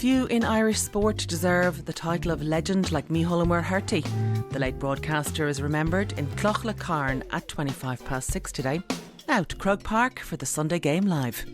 Few in Irish sport deserve the title of legend like Mícheál Murthy. The late broadcaster is remembered in Clochla Carn at 6:25 today. Now to Croke Park for the Sunday Game Live.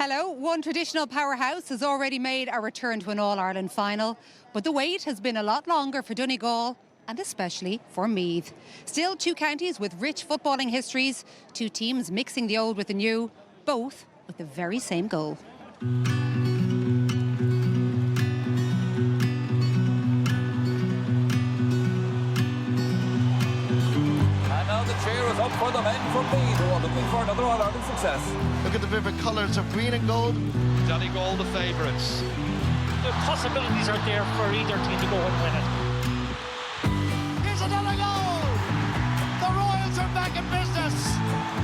Hello, one traditional powerhouse has already made a return to an All-Ireland final, but the wait has been a lot longer for Donegal and especially for Meath. Still two counties with rich footballing histories, two teams mixing the old with the new, both with the very same goal. The cheer is up for the men from Meath who are looking for another All-Ireland success. Look at the vivid colours of green and gold. Donegal the favourites. The possibilities are there for either team to go and win it. Here's another goal! The Royals are back in business.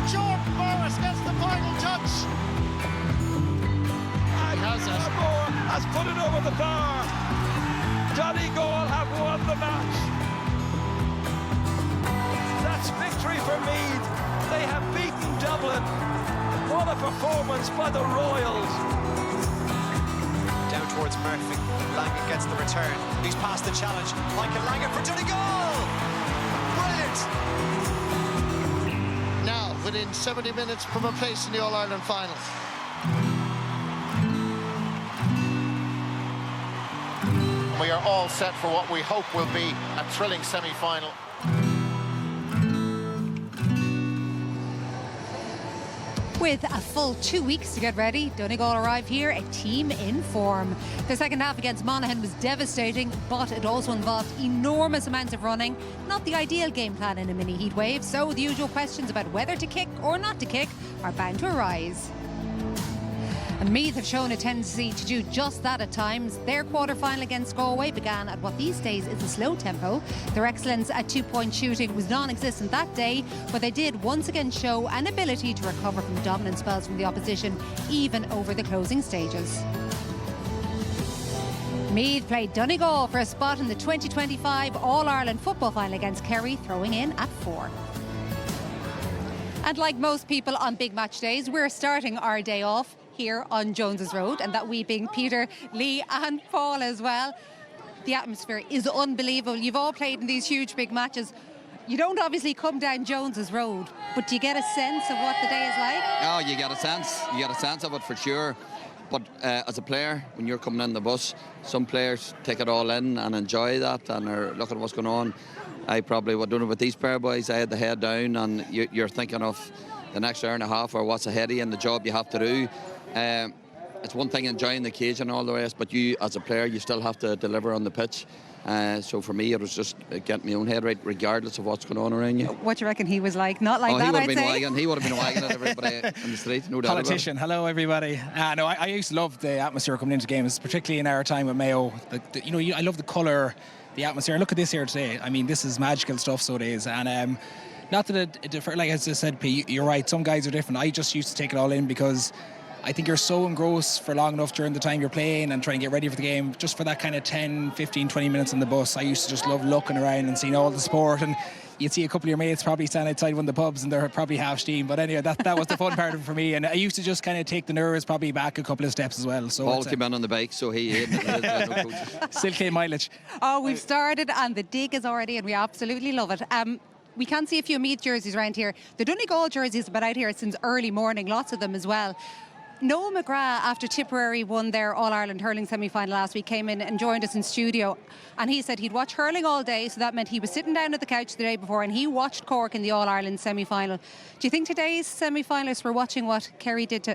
Jordan Morris gets the final touch. And Moore has put it over the bar. Donegal have won the match. That's victory for Meath. They have beaten Dublin. What a performance by the Royals. Down towards Murphy. Langan gets the return. He's passed the challenge. Michael Langan for Donegal. Brilliant. Now, within 70 minutes from a place in the All-Ireland final. We are all set for what we hope will be a thrilling semi-final. With a full 2 weeks to get ready, Donegal arrive here, a team in form. The second half against Monaghan was devastating, but it also involved enormous amounts of running. Not the ideal game plan in a mini heatwave, so the usual questions about whether to kick or not to kick are bound to arise. And Meath have shown a tendency to do just that at times. Their quarter-final against Galway began at what these days is a slow tempo. Their excellence at two-point shooting was non-existent that day, but they did once again show an ability to recover from dominant spells from the opposition, even over the closing stages. Meath played Donegal for a spot in the 2025 All-Ireland football final against Kerry, throwing in at 4. And like most people on big match days, we're starting our day off here on Jones's Road, and that we being Peter, Lee and Paul as well. The atmosphere is unbelievable. You've all played in these huge big matches. You don't obviously come down Jones's Road, but do you get a sense of what the day is like? Oh, you get a sense of it for sure. But as a player, when you're coming in the bus, some players take it all in and enjoy that and are looking at what's going on. I probably would do it with these pair of boys. I had the head down and you're thinking of the next hour and a half or what's ahead of you and the job you have to do. It's one thing enjoying the occasion and all the rest, but you as a player you still have to deliver on the pitch. So for me it was just getting my own head right regardless of what's going on around you. What do you reckon he was like? Not like that, I'd say. He would have been wagging at everybody in the street, no doubt. Politician, hello everybody. No, I used to love the atmosphere coming into games, particularly in our time with Mayo. I love the colour, the atmosphere. Look at this here today. I mean, this is magical stuff, so it is. And not that it differs, like as I said, Pete, you're right, some guys are different. I just used to take it all in because I think you're so engrossed for long enough during the time you're playing and trying to get ready for the game. Just for that kind of 10, 15, 20 minutes on the bus, I used to just love looking around and seeing all the sport. And you'd see a couple of your mates probably stand outside one of the pubs and they're probably half steam. But anyway, that was the fun part of it for me. And I used to just kind of take the nerves probably back a couple of steps as well. So Paul came in on the bike, so he still came mileage. Oh, we've started and the dig is already, and we absolutely love it. We can see a few Meath jerseys around here. The Donegal jerseys have been out here since early morning, lots of them as well. Noel McGrath, after Tipperary won their All-Ireland hurling semi-final last week, came in and joined us in studio, and he said he'd watch hurling all day, so that meant he was sitting down at the couch the day before and he watched Cork in the All-Ireland semi-final. Do you think today's semi-finalists were watching what Kerry did to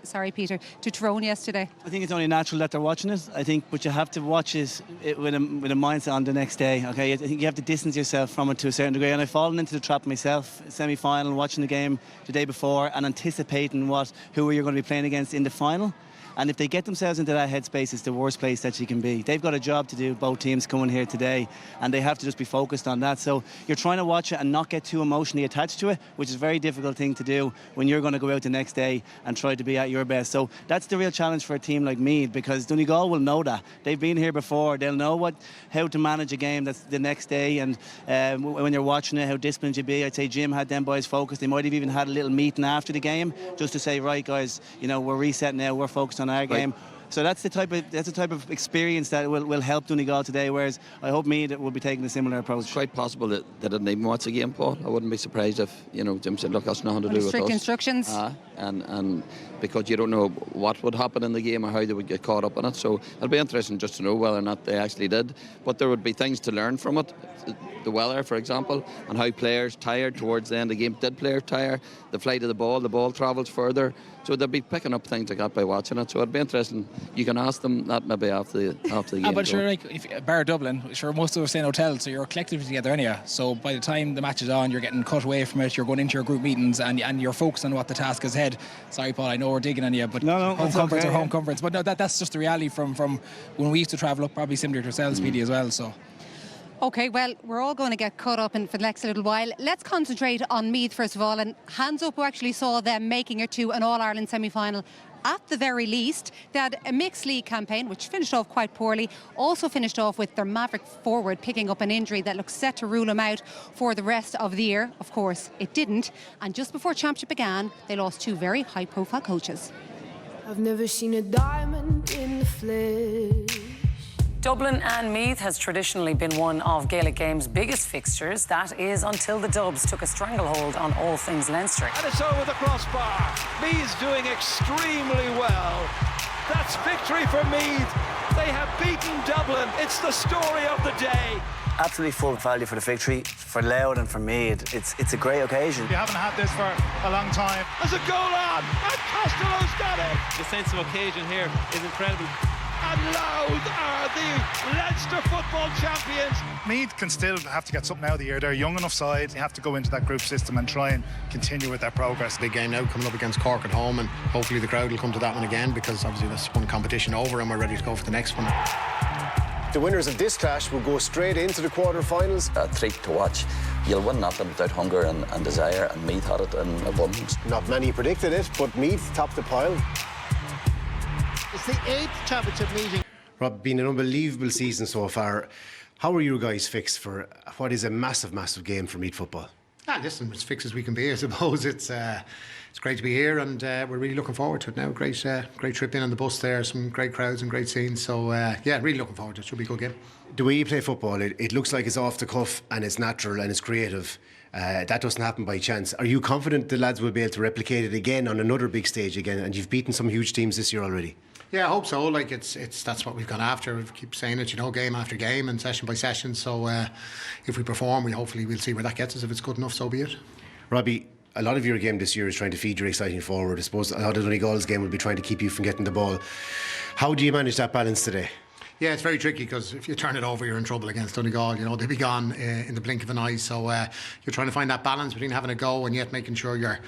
Tyrone yesterday? I think it's only natural that they're watching it, I think, but you have to watch it with a mindset on the next day, okay? I think you have to distance yourself from it to a certain degree, and I've fallen into the trap myself, semi-final, watching the game the day before and anticipating who you're going to be playing against in the final. And if they get themselves into that headspace, it's the worst place that you can be. They've got a job to do, both teams coming here today, and they have to just be focused on that. So you're trying to watch it and not get too emotionally attached to it, which is a very difficult thing to do when you're going to go out the next day and try to be at your best. So that's the real challenge for a team like Meath, because Donegal will know that. They've been here before. They'll know how to manage a game that's the next day, and when you're watching it, how disciplined you be. I'd say Jim had them boys focused. They might have even had a little meeting after the game just to say, right guys, we're resetting now, we're focused on our game. So that's the type of experience that will help Donegal today, whereas I hope Meath will be taking a similar approach. It's quite possible that they didn't even watch the game, Paul. I wouldn't be surprised if Jim said, look, that's nothing to do with us. Strict instructions. And because you don't know what would happen in the game or how they would get caught up in it, so it'll be interesting just to know whether or not they actually did. But there would be things to learn from it. The weather, for example, and how players tired towards the end of the game. Did players tire? The flight of the ball travels further. So they'll be picking up things like that by watching it. So it'd be interesting. You can ask them that maybe after the game. But sure, like if bar Dublin, sure most of us stay in hotels, so you're collectively together anyhow. So by the time the match is on, you're getting cut away from it. You're going into your group meetings and you're focused on what the task is ahead. Sorry, Paul, I know we're digging on you, but no, home comforts are home comforts. But no, that's just the reality from when we used to travel up, probably similar to yourselves, PD, as well. So. OK, well, we're all going to get caught up in for the next little while. Let's concentrate on Meath, first of all, and hands up who actually saw them making it to an All-Ireland semi-final. At the very least, they had a mixed league campaign, which finished off quite poorly. Also finished off with their maverick forward picking up an injury that looks set to rule him out for the rest of the year. Of course, it didn't. And just before championship began, they lost two very high-profile coaches. I've never seen a diamond in the flesh. Dublin and Meath has traditionally been one of Gaelic Games' biggest fixtures. That is until the Dubs took a stranglehold on all things Leinster. And it's over the crossbar. Meath's doing extremely well. That's victory for Meath. They have beaten Dublin. It's the story of the day. Absolutely full value for the victory, for Louth and for Meath. It's a great occasion. You haven't had this for a long time. There's a goal on, and Costello's got it. The sense of occasion here is incredible. And Louth are the Leinster football champions. Meath can still have to get something out of the year. They're a young enough side. They have to go into that group system and try and continue with their progress. Big game now coming up against Cork at home, and hopefully the crowd will come to that one again, because obviously that's one competition over and we're ready to go for the next one. The winners of this clash will go straight into the quarter-finals. A treat to watch. You'll win nothing without hunger and desire, and Meath had it in abundance. Not many predicted it, but Meath topped the pile. It's the 8th championship meeting. Rob, been an unbelievable season so far. How are you guys fixed for what is a massive, massive game for Meath football? Listen, as fixed as we can be, I suppose. It's great to be here, and we're really looking forward to it now. Great trip in on the bus there, some great crowds and great scenes. So, really looking forward to it. Should be a good game. The way you play football, it looks like it's off the cuff and it's natural and it's creative. That doesn't happen by chance. Are you confident the lads will be able to replicate it again on another big stage again? And you've beaten some huge teams this year already. Yeah, I hope so. Like it's that's what we've gone after. We keep saying it, game after game and session by session. So if we perform, we'll see where that gets us. If it's good enough, so be it. Robbie, a lot of your game this year is trying to feed your exciting forward. I suppose a lot of Donegal's game will be trying to keep you from getting the ball. How do you manage that balance today? Yeah, it's very tricky, because if you turn it over, you're in trouble against Donegal. They'll be gone in the blink of an eye. So you're trying to find that balance between having a go and yet making sure you're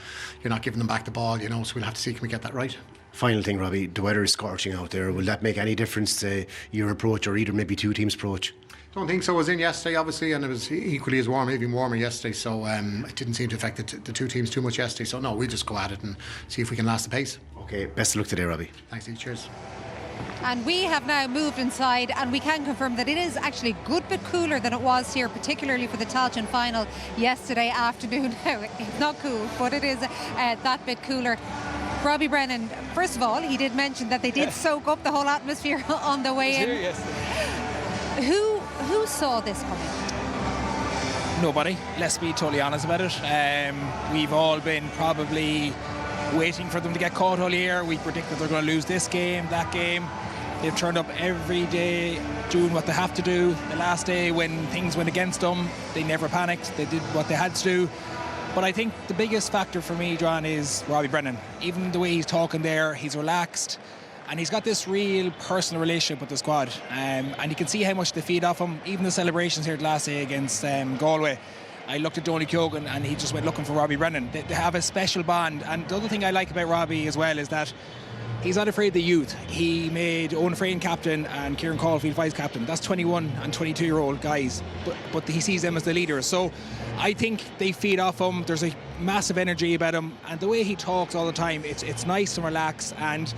not giving them back the ball. So we'll have to see, can we get that right? Final thing, Robbie, the weather is scorching out there. Will that make any difference to your approach, or either maybe two teams' approach? Don't think so. I was in yesterday, obviously, and it was equally as warm, even warmer yesterday. So it didn't seem to affect the two teams too much yesterday. So no, we'll just go at it and see if we can last the pace. Okay, best of luck today, Robbie. Thanks, Steve. Cheers. And we have now moved inside, and we can confirm that it is actually a good bit cooler than it was here, particularly for the Tailteann final yesterday afternoon. It's not cool, but it is that bit cooler. Robbie Brennan, first of all, he did mention that they did soak up the whole atmosphere on the way in. Who saw this coming? Nobody. Let's be totally honest about it. We've all been probably waiting for them to get caught all year. We predict that they're going to lose this game, that game. They've turned up every day doing what they have to do. The last day when things went against them, they never panicked. They did what they had to do. But I think the biggest factor for me, John, is Robbie Brennan. Even the way he's talking there, he's relaxed. And he's got this real personal relationship with the squad. And you can see how much they feed off him. Even the celebrations here the last day against Galway. I looked at Donegal and he just went looking for Robbie Brennan. They have a special bond. And the other thing I like about Robbie as well is that he's not afraid of the youth. He made Owen Frayne captain and Kieran Caulfield vice captain. That's 21 and 22-year-old guys. But he sees them as the leaders. So I think they feed off him. There's a massive energy about him. And the way he talks all the time, it's nice and relaxed. And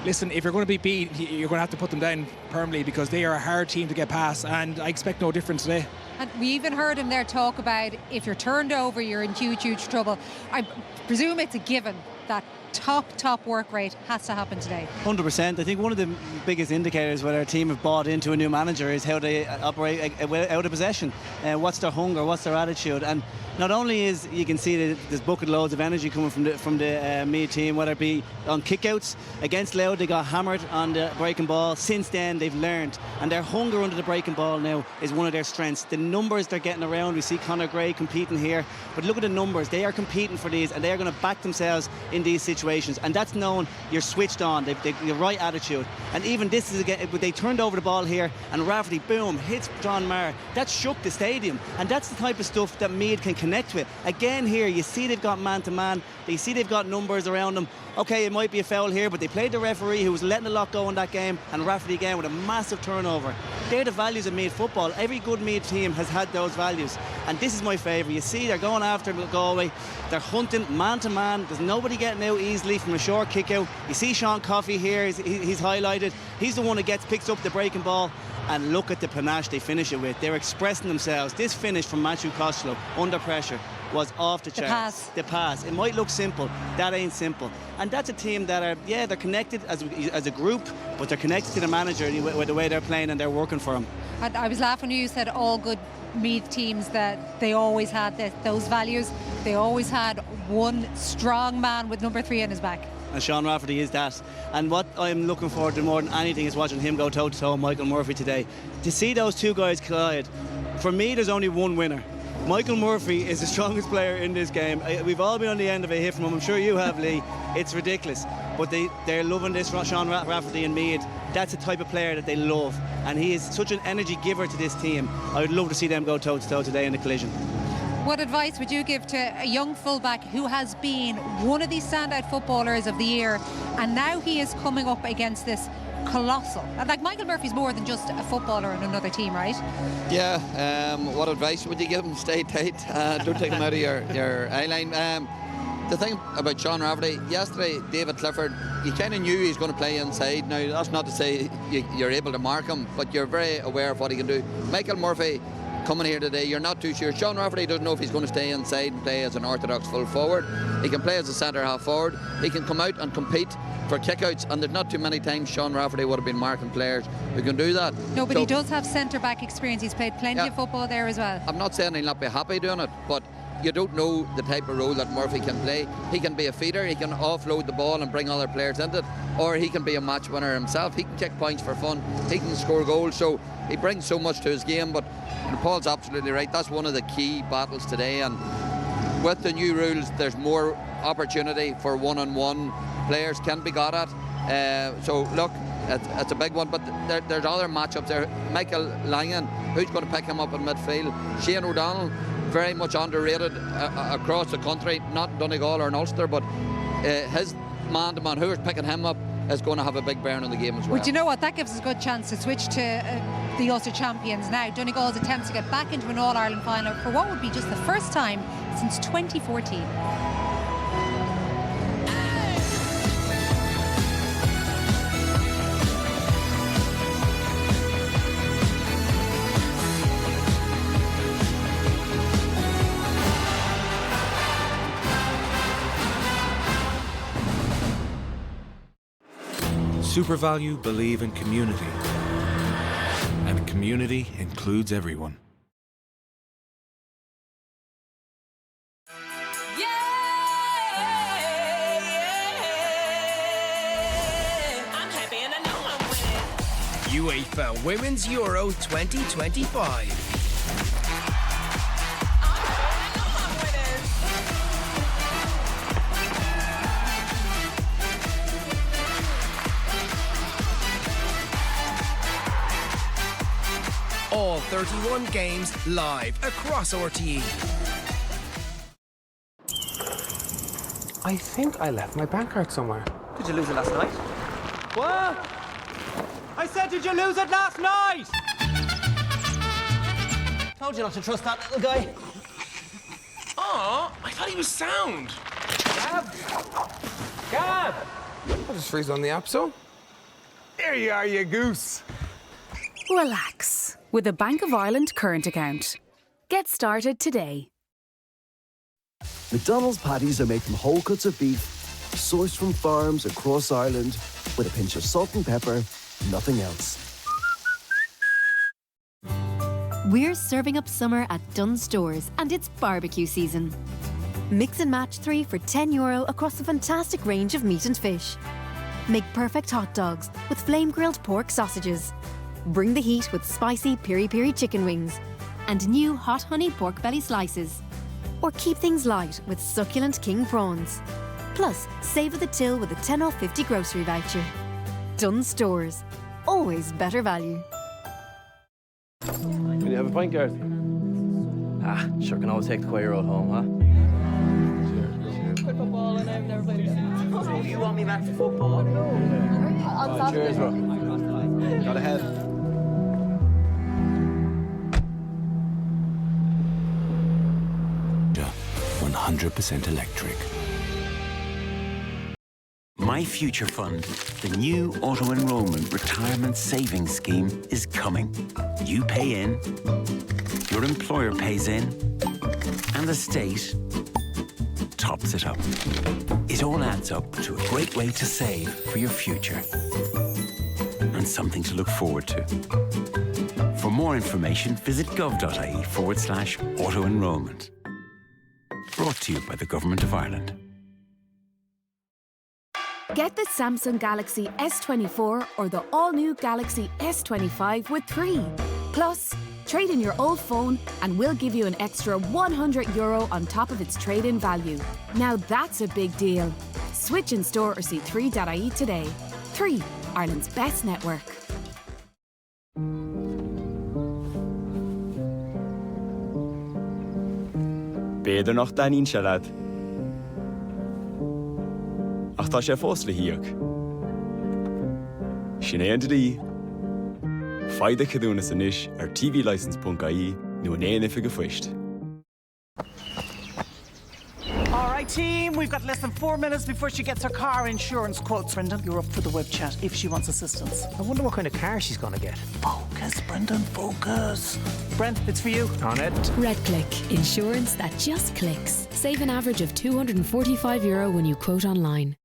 listen, if you're going to be beat, you're going to have to put them down permanently because they are a hard team to get past. And I expect no different today. And we even heard him there talk about if you're turned over, you're in huge, huge trouble. I presume it's a given that top work rate has to happen today. 100%. I think one of the biggest indicators whether a team have bought into a new manager is how they operate out of possession. What's their hunger, what's their attitude. And not only is you can see that there's bucket loads of energy coming from the Meath team, whether it be on kickouts against Louth, they got hammered on the breaking ball. Since then they've learned, and their hunger under the breaking ball now is one of their strengths. The numbers they're getting around, we see Conor Gray competing here, but look at the numbers. They are competing for these, and they are going to back themselves in these situations, and that's known you're switched on. They've the right attitude. And even this is again, they turned over the ball here, and Rafferty boom hits John Maher. That shook the stadium, and that's the type of stuff that Meath can connect with. Again here you see they've got man to man, they see they've got numbers around them. Okay, it might be a foul here, but they played the referee who was letting a lot go in that game, and Rafferty again with a massive turnover. They're the values of Meath football. Every good Meath team has had those values, and this is my favourite. You see they're going after Galway, they're hunting man to man. There's nobody getting out easily from a short kick out. You see Sean Coffey here, he's highlighted. He's the one that picks up the breaking ball, and look at the panache they finish it with. They're expressing themselves. This finish from Matthew Costello under pressure was off the charts. The pass. It might look simple. That ain't simple. And that's a team that are, they're connected as a group, but they're connected to the manager with the way they're playing, and they're working for him. I was laughing when you said all good Meath teams that they always had those values. They always had one strong man with number 3 on his back. And Sean Rafferty is that. And what I'm looking forward to more than anything is watching him go toe-to-toe with Michael Murphy today. To see those two guys collide, for me there's only one winner. Michael Murphy is the strongest player in this game. We've all been on the end of a hit from him. I'm sure you have, Lee. It's ridiculous. But they're loving this, Sean Rafferty and Meath. That's the type of player that they love. And he is such an energy giver to this team. I would love to see them go toe-to-toe today in the collision. What advice would you give to a young fullback who has been one of these standout footballers of the year, and now he is coming up against this colossal, like Michael Murphy's more than just a footballer in another team, right? Yeah, what advice would you give him? Stay tight, don't take him out of your eye-line. The thing about Sean Rafferty, yesterday David Clifford, you kind of knew he was going to play inside. Now that's not to say you're able to mark him, but you're very aware of what he can do. Michael Murphy coming here today, you're not too sure. Sean Rafferty doesn't know if he's going to stay inside and play as an orthodox full forward. He can play as a centre half forward. He can come out and compete for kickouts, and there's not too many times Sean Rafferty would have been marking players who can do that. No, but he does have centre back experience. He's played plenty of football there as well. I'm not saying he'll not be happy doing it, but you don't know the type of role that Murphy can play. He can be a feeder, he can offload the ball and bring other players into it, or he can be a match winner himself. He can kick points for fun, he can score goals, so he brings so much to his game. But Paul's absolutely right, that's one of the key battles today, and with the new rules there's more opportunity for one-on-one players can be got at. So look, it's a big one, but there's other matchups there. Michael Langan, who's going to pick him up in midfield? Shane O'Donnell, very much underrated across the country, not in Donegal or in Ulster, but his man-to-man, whoever's picking him up, is going to have a big bearing on the game as well. But you know what, that gives us a good chance to switch to the Ulster champions now. Donegal's attempts to get back into an All-Ireland final for what would be just the first time since 2014. SuperValue believe in community, and community includes everyone. UEFA Women's Euro 2025. All 31 games live across RTE. I think I left my bank card somewhere. Did you lose it last night? What? I said, did you lose it last night? Told you not to trust that little guy. Oh, I thought he was sound. Gab! I'll just freeze on the app, so. There you are, you goose. Relax with a Bank of Ireland current account. Get started today. McDonald's patties are made from whole cuts of beef, sourced from farms across Ireland, with a pinch of salt and pepper, nothing else. We're serving up summer at Dunnes Stores, and it's barbecue season. Mix and match 3 for €10 across a fantastic range of meat and fish. Make perfect hot dogs with flame-grilled pork sausages. Bring the heat with spicy piri-piri chicken wings and new hot honey pork belly slices. Or keep things light with succulent king prawns. Plus, save at the till with a 10 off 50 grocery voucher. Dunnes Stores. Always better value. Can you have a pint, Gareth? Sure can always take the quiet road home, huh? Football and I've never played again. So you want me back to football? On Saturday. Cheers, bro. Got ahead. 100% electric. My Future Fund, the new auto-enrollment retirement savings scheme, is coming. You pay in, your employer pays in, and the state tops it up. It all adds up to a great way to save for your future. And something to look forward to. For more information, visit gov.ie/auto-enrollment. Brought to you by the Government of Ireland. Get the Samsung Galaxy S24 or the all-new Galaxy S25 with 3. Plus, trade in your old phone and we'll give you an extra €100 on top of its trade-in value. Now that's a big deal. Switch in store or see 3.ie today. 3, Ireland's best network. Beidir nach daíonn se leat. Ach tá sé fós le hiíoch. Sin é an dí. Fáide cadúna san isis ar tvlicense.ie nó an éana go foist. All right, team, we've got less than 4 minutes before she gets her car insurance quotes. Brendan, you're up for the web chat if she wants assistance. I wonder what kind of car she's going to get. Focus, Brendan, focus. Brent, it's for you. On it. RedClick, insurance that just clicks. Save an average of €245 when you quote online.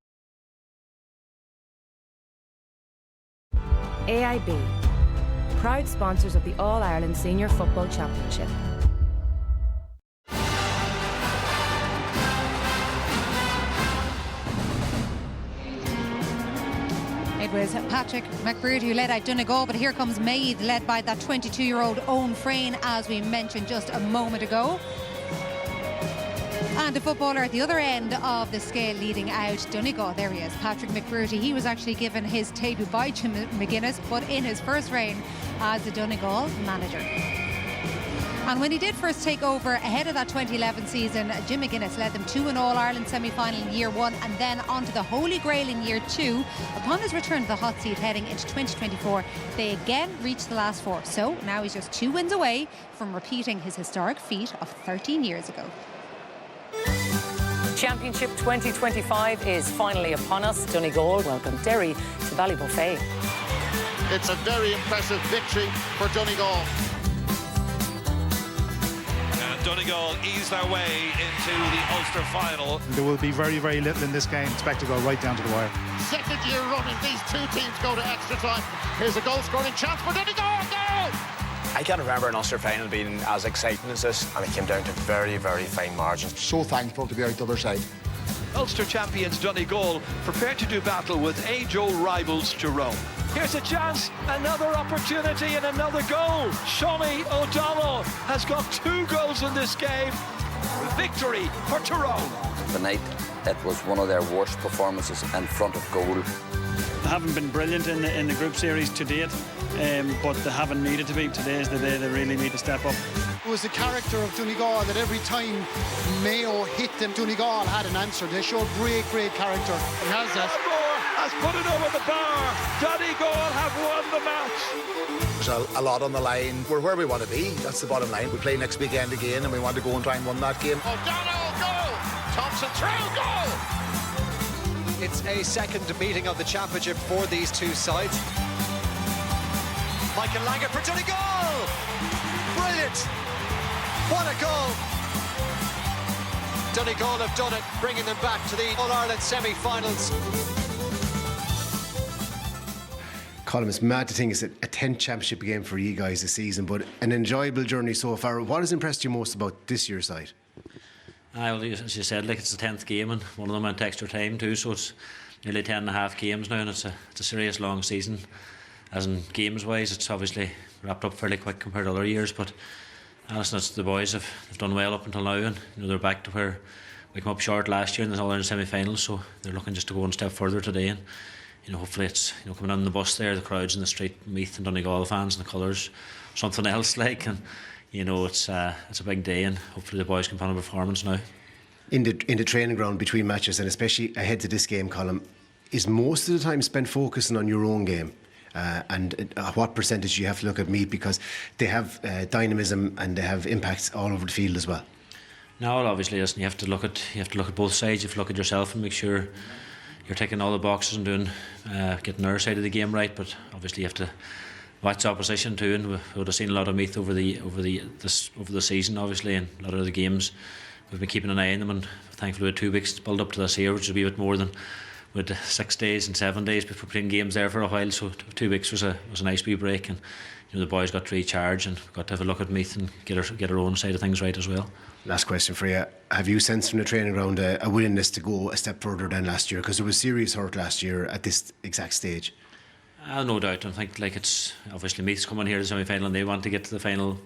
AIB, proud sponsors of the All-Ireland Senior Football Championship. It was Patrick McBrood who led out Donegal, but here comes Meath, led by that 22-year-old Owen Frayne, as we mentioned just a moment ago. And a footballer at the other end of the scale leading out Donegal. There he is, Patrick McBrood. He was actually given his debut by Jim McGuinness, but in his first reign as the Donegal manager. And when he did first take over ahead of that 2011 season, Jim McGuinness led them to an All-Ireland semi-final in year 1 and then on to the Holy Grail in year 2. Upon his return to the hot seat heading into 2024, they again reached the last 4. So now he's just 2 wins away from repeating his historic feat of 13 years ago. Championship 2025 is finally upon us. Donegal welcome Derry to Ballybuffet. It's a very impressive victory for Donegal. Donegal ease their way into the Ulster final. There will be very, very little in this game. Expect to go right down to the wire. Second year running, these two teams go to extra time. Here's a goal-scoring chance for Donegal. Goal! I can't remember an Ulster final being as exciting as this, and it came down to very, very fine margins. So thankful to be out the other side. Ulster champions Donegal prepared to do battle with age-old rivals Tyrone. Here's a chance, another opportunity and another goal. Shawnee O'Donnell has got 2 goals in this game. Victory for Tyrone. Tonight, it was one of their worst performances in front of goal. They haven't been brilliant in the group series to date, but they haven't needed to be. Today is the day they really need to step up. It was the character of Donegal that every time Mayo hit them, Donegal had an answer. They showed great character. He has that. Has put it over the bar. Donegal have won the match. There's a lot on the line. We're where we want to be. That's the bottom line. We play next weekend again, and we want to go and try and win that game. O'Donnell, goal! Thompson through, goal! It's a second meeting of the championship for these two sides. Michael Langer for Donegal! Brilliant! What a goal! Donegal have done it, bringing them back to the All-Ireland semi-finals. Colin, it's mad to think it's a 10th championship game for you guys this season, but an enjoyable journey so far. What has impressed you most about this year's side? Well, as you said, it's the 10th game, and one of them went extra time too, so it's nearly 10 and a half games now, and it's a serious long season. As in games wise, it's obviously wrapped up fairly quick compared to other years, but it's the boys have done well up until now, and they're back to where we came up short last year in the All-Ireland semi-finals, so they're looking just to go one step further today, and hopefully it's coming on the bus there, the crowds in the street, Meath and Donegal fans and the colours, something else like, and it's a big day, and hopefully the boys can put on a performance now. In the training ground between matches, and especially ahead to this game, Colin, is most of the time spent focusing on your own game? And what percentage you have to look at Meath, because they have dynamism and they have impacts all over the field as well? No, well, obviously, listen, you have to look at both sides. You have to look at yourself and make sure you're ticking all the boxes and doing getting our side of the game right. But obviously, you have to watch the opposition too. And we would have seen a lot of Meath over the season, obviously, and a lot of the games we've been keeping an eye on them. And thankfully, we had 2 weeks to build up to this here, which is a wee bit more than with 6 days and 7 days before playing games there for a while. So 2 weeks was a nice wee break, and the boys got to recharge and got to have a look at Meath and get our own side of things right as well. Last question for you. Have you sensed from the training ground a willingness to go a step further than last year? Because there was serious hurt last year at this exact stage. No doubt. I think it's obviously Meath's coming here to the semi-final, and they want to get to the final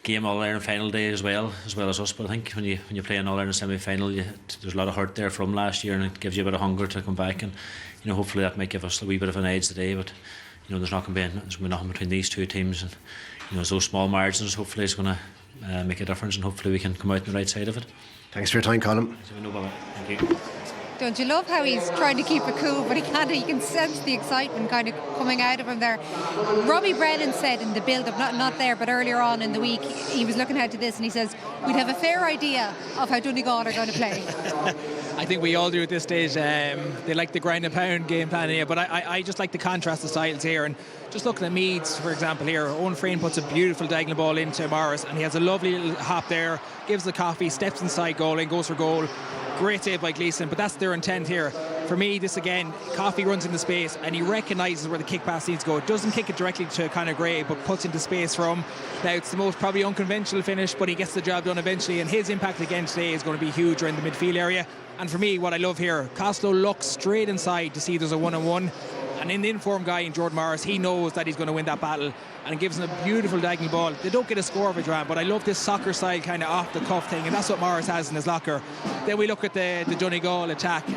game, All-Ireland final day as well as us. But I think when you play an All-Ireland semi-final, there's a lot of hurt there from last year, and it gives you a bit of hunger to come back, and hopefully that might give us a wee bit of an edge today. But there's not going to be nothing between these two teams, and those small margins hopefully is going to make a difference, and hopefully we can come out on the right side of it. Thanks for your time, Colin. No bother. Thank you. Don't you love how he's trying to keep it cool, but he can't? You can sense the excitement kind of coming out of him there. Robbie Brennan said in the build-up, not there, but earlier on in the week, he was looking ahead to this, and he says, we'd have a fair idea of how Donegal are going to play. I think we all do at this stage. They like the grind and pound game plan here, but I just like the contrast of styles here. And just looking at Meads, for example, here, Owen Frayne puts a beautiful diagonal ball into Morris, and he has a lovely little hop there, gives the coffee, steps inside goal and goes for goal. Great save by Gleeson, but that's their intent here. For me, this again, Coffey runs into space and he recognises where the kick pass needs to go. Doesn't kick it directly to Conor Gray, but puts into space for him. Now, it's the most probably unconventional finish, but he gets the job done eventually, and his impact again today is going to be huge around the midfield area. And for me, what I love here, Costello looks straight inside to see there's a 1-on-1. And in the informed guy in Jordan Morris, he knows that he's going to win that battle, and it gives him a beautiful diagonal ball. They don't get a score of it, Joanne, but I love this soccer style kind of off the cuff thing, and that's what Morris has in his locker. Then we look at the Donegal attack.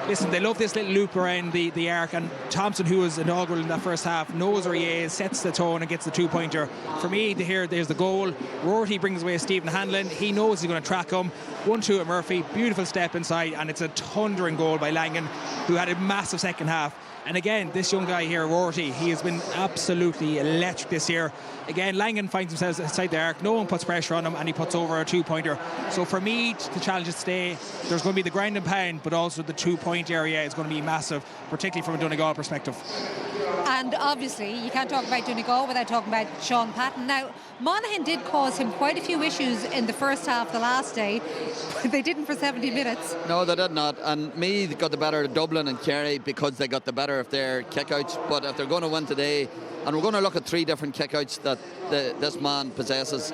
Listen, they love this little loop around the arc, and Thompson, who was inaugural in that first half, knows where he is, sets the tone and gets the 2-pointer. For me, there's the goal. Rorty brings away Stephen Hanlon. He knows he's going to track him. 1-2 at Murphy. Beautiful step inside, and it's a thundering goal by Langan, who had a massive second half. And again, this young guy here, Rorty, he has been absolutely electric this year. Again, Langan finds himself inside the arc. No one puts pressure on him, and he puts over a 2-pointer. So for me, the challenges today, there's going to be the grind and pound, but also the 2-point area is going to be massive, particularly from a Donegal perspective. And obviously, you can't talk about Donegal without talking about Sean Patton. Now, Monaghan did cause him quite a few issues in the first half the last day, but they didn't for 70 minutes. No, they did not. And Meath got the better of Dublin and Kerry because they got the better of their kickouts. But if they're going to win today, and we're going to look at 3 different kickouts that this man possesses,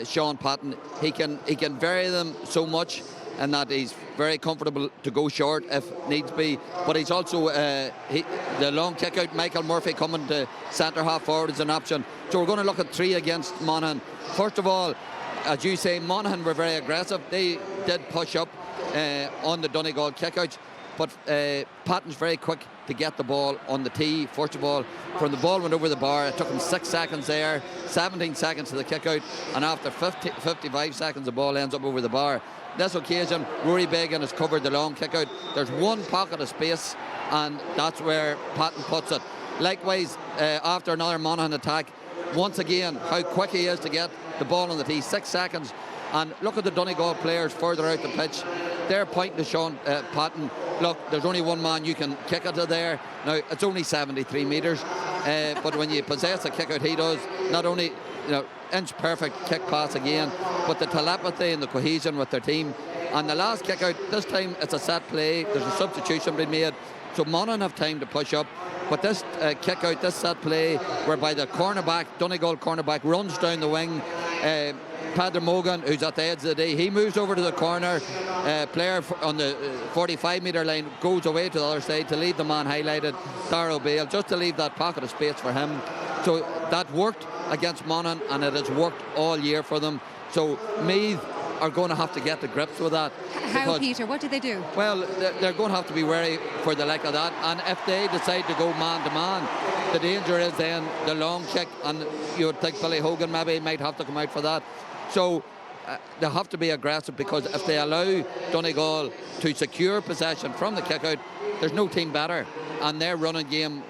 Sean Patton, he can vary them so much. and that he's very comfortable to go short if needs be. But he's also the long kick out. Michael Murphy coming to centre half forward is an option. So we're going to look at 3 against Monaghan. First of all, as you say, Monaghan were very aggressive. They did push up on the Donegal kick-outs, but Patton's very quick to get the ball on the tee. First of all, from the ball went over the bar, it took him 6 seconds there, 17 seconds to the kick-out, and after 55 seconds the ball ends up over the bar. This occasion, Rory Began has covered the long kick-out. There's one pocket of space, and that's where Patton puts it. Likewise, after another Monaghan attack, once again, how quick he is to get the ball on the tee, 6 seconds. And look at the Donegal players further out the pitch. They're pointing to Sean Patton, look, there's only one man you can kick it to there. Now, it's only 73 metres, but when you possess a kick out, he does. Not only, inch perfect kick pass again, but the telepathy and the cohesion with their team. And the last kick out, this time it's a set play, there's a substitution being made, so Monaghan have time to push up. But this kick out, this set play, whereby the cornerback, Donegal cornerback, runs down the wing. Padre Morgan, who's at the edge of the day, he moves over to the corner. Player on the 45-metre line goes away to the other side to leave the man highlighted, Darrow Bale, just to leave that pocket of space for him. So that worked against Monaghan, and it has worked all year for them. So Meath are going to have to get to grips with that. How, Peter? What did they do? Well, they're going to have to be wary for the like of that. And if they decide to go man-to-man, the danger is then the long kick, and you would think Billy Hogan maybe might have to come out for that. So they have to be aggressive, because if they allow Donegal to secure possession from the kick-out, there's no team better, and their running game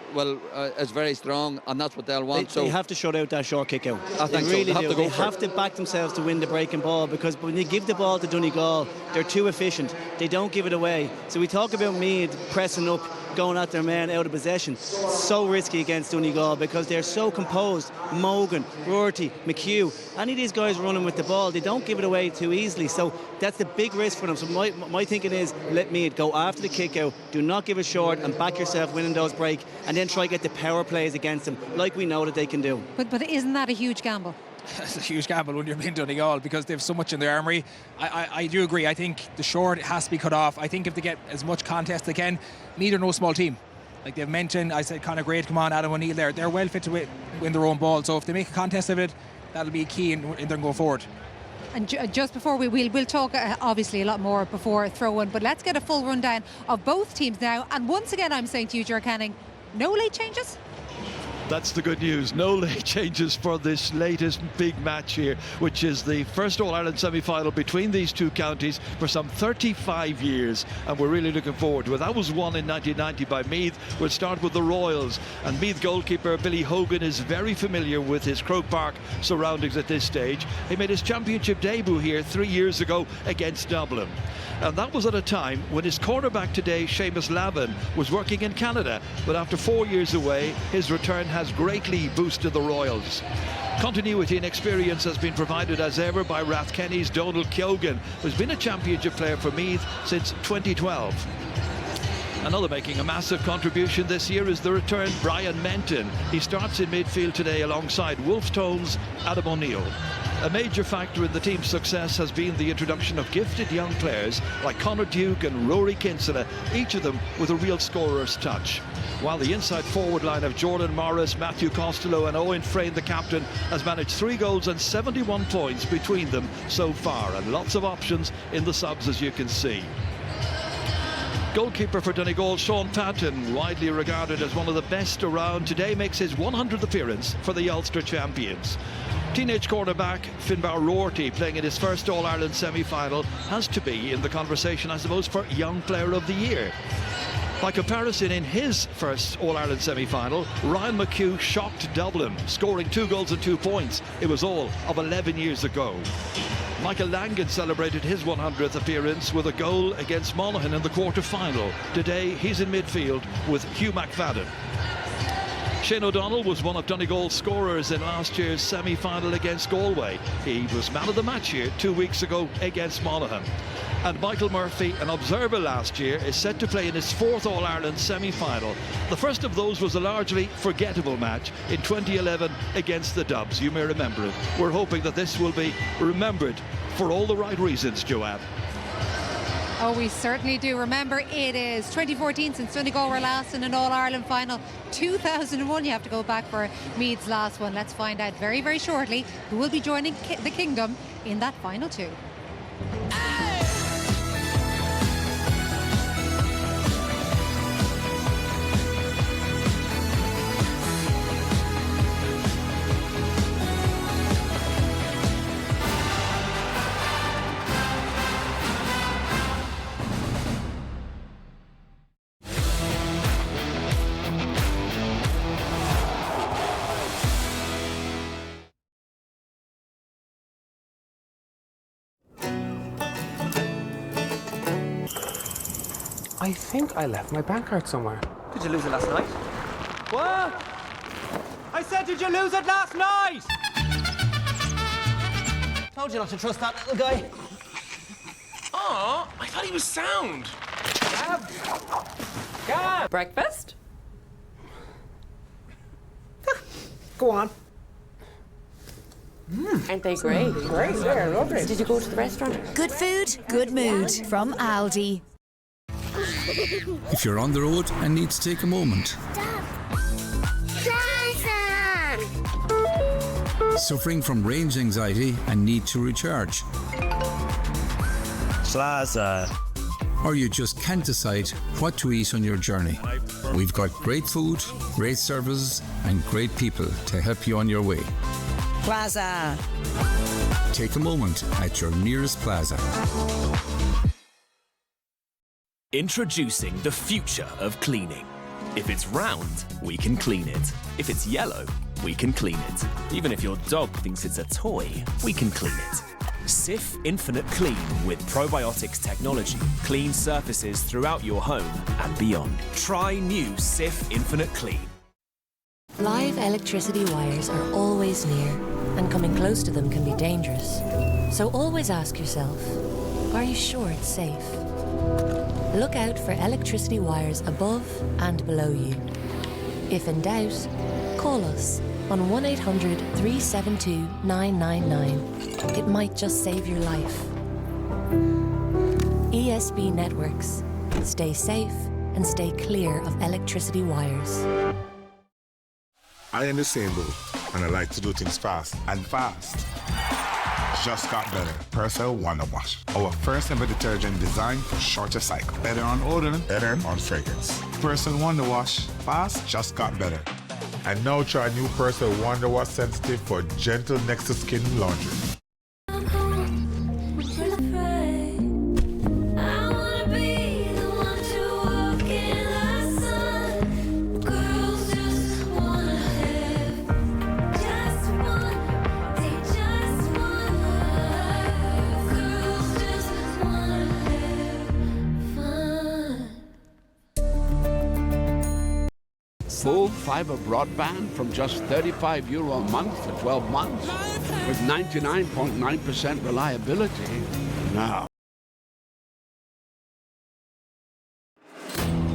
is very strong, and that's what they'll want. They have to shut out that short kick out. I think they really so. do. They have to back themselves to win the breaking ball, because when they give the ball to Donegal, they're too efficient. They don't give it away. So we talk about Meath pressing up, going at their men out of possession. So risky against Donegal, because they're so composed. Morgan, Rorty, McHugh, any of these guys running with the ball, they don't give it away too easily. So that's the big risk for them. So my thinking is, let Meath go after the kick out, do not give it short, and back yourself winning those break, and then try to get the power plays against them, like we know that they can do. But isn't that a huge gamble? It's a huge gamble when you're playing Donegal, because they have so much in their armoury. I do agree. I think the short has to be cut off. I think if they get as much contest as they can, Meath are no small team. Like they've mentioned, I said Conor Gray, come on, Adam O'Neill there. They're well fit to win their own ball. So if they make a contest of it, that'll be key in them going forward. And just before we'll talk obviously a lot more before throw-in, but let's get a full rundown of both teams now. And once again, I'm saying to you, Ger Canning, no late changes? That's the good news. No late changes for this latest big match here, which is the first All-Ireland semi-final between these two counties for some 35 years, and we're really looking forward to it. That was won in 1990 by Meath. We'll start with the Royals, and Meath goalkeeper Billy Hogan is very familiar with his Croke Park surroundings at this stage. He made his championship debut here 3 years ago against Dublin, and that was at a time when his cornerback today, Seamus Lavin, was working in Canada, but after 4 years away, his return has greatly boosted the Royals. Continuity and experience has been provided as ever by Rathkenny's Donald Keoghan, who's been a championship player for Meath since 2012. Another making a massive contribution this year is the return Brian Menton. He starts in midfield today alongside Wolfstone's Adam O'Neill. A major factor in the team's success has been the introduction of gifted young players like Conor Duke and Rory Kinsella, each of them with a real scorer's touch. While the inside forward line of Jordan Morris, Matthew Costello and Owen Frayne, the captain, has managed 3 goals and 71 points between them so far, and lots of options in the subs, as you can see. Goalkeeper for Donegal, Sean Patton, widely regarded as one of the best around, today makes his 100th appearance for the Ulster champions. Teenage cornerback Finbar Rorty, playing in his first All-Ireland semi-final, has to be in the conversation, I suppose, for Young Player of the Year. By comparison, in his first All-Ireland semi-final, Ryan McHugh shocked Dublin, scoring 2 goals and 2 points. It was all of 11 years ago. Michael Langan celebrated his 100th appearance with a goal against Monaghan in the quarter-final. Today, he's in midfield with Hugh McFadden. Shane O'Donnell was one of Donegal's scorers in last year's semi-final against Galway. He was man of the match here 2 weeks ago against Monaghan. And Michael Murphy, an observer last year, is set to play in his 4th All-Ireland semi-final. The first of those was a largely forgettable match in 2011 against the Dubs. You may remember it. We're hoping that this will be remembered for all the right reasons, Joanne. Oh, we certainly do. Remember, it is 2014 since Donegal were last in an All-Ireland final. 2001, you have to go back for Meath's last one. Let's find out very, very shortly who will be joining the Kingdom in that final two. I think I left my bank card somewhere. Did you lose it last night? What? I said, did you lose it last night? Told you not to trust that little guy. Oh, I thought he was sound. Gab! Breakfast? Go on. Aren't they great? Great, yeah, lovely. Did you go to the restaurant? Good food, good mood from Aldi. If you're on the road and need to take a moment. Suffering from range anxiety and need to recharge. Slaza. Or you just can't decide what to eat on your journey. We've got great food, great services and great people to help you on your way. Plaza. Take a moment at your nearest plaza. Introducing the future of cleaning. If it's round, we can clean it. If it's yellow, we can clean it. Even if your dog thinks it's a toy, we can clean it. Cif Infinite Clean with probiotics technology. Clean surfaces throughout your home and beyond. Try new Cif Infinite Clean. Live electricity wires are always near, and coming close to them can be dangerous. So always ask yourself, are you sure it's safe? Look out for electricity wires above and below you. If in doubt, call us on 1-800-372-999. It might just save your life. ESB Networks. Stay safe and stay clear of electricity wires. I am the same boat, and I like to do things fast. And fast just got better. Persil Wonder Wash. Our first ever detergent designed for shorter cycle. Better on odor, better on fragrance. Persil Wonder Wash. Fast just got better. And now try new Persil Wonder Wash Sensitive for gentle next to skin laundry. Full fibre broadband from just €35 a month for 12 months with 99.9% reliability. Now.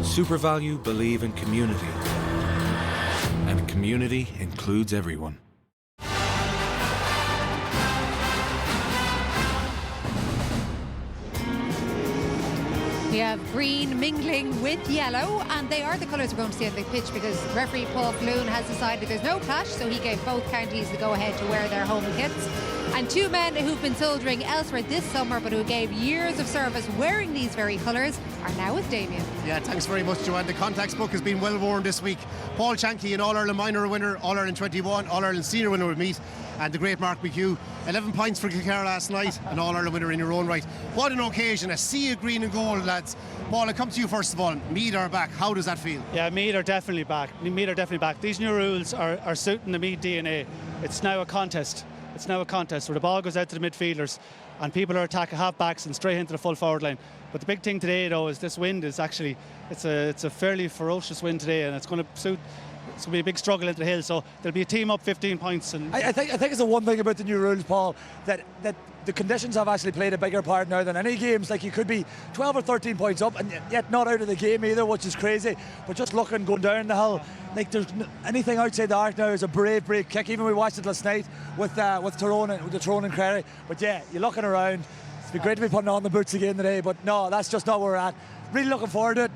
SuperValue believe in community, and community includes everyone. We have green mingling with yellow, and they are the colours we're going to see on the pitch because referee Paul Floon has decided there's no clash, so he gave both counties the go-ahead to wear their home kits. And two men who've been soldiering elsewhere this summer but who gave years of service wearing these very colours are now with Damien. Yeah, thanks very much, Joanne. The contacts book has been well worn this week. Paul Chankey, an All-Ireland minor winner, All-Ireland 21, All-Ireland senior winner with Meath, and the great Mark McHugh. 11 points for Kilcara last night, an All-Ireland winner in your own right. What an occasion, a sea of green and gold, lads. Paul, I come to you first of all. Meath are back. How does that feel? Yeah, Meath are definitely back. These new rules are suiting the Meath DNA. It's now a contest. It's now a contest where the ball goes out to the midfielders and people are attacking half-backs and straight into the full forward line. But the big thing today, though, is this wind is actually, it's a fairly ferocious wind today, and it's going to suit. It's going to be a big struggle into the hill, so there'll be a team up 15 points. And I think it's the one thing about the new rules, Paul, that the conditions have actually played a bigger part now than any games. Like, you could be 12 or 13 points up and yet not out of the game either, which is crazy. But just looking, going down the hill, like, there's anything outside the arc now is a brave kick. Even we watched it last night with Tyrone and Crary. But yeah, you're looking around. be great to be putting on the boots again today, but no, that's just not where we're at. Really looking forward to it.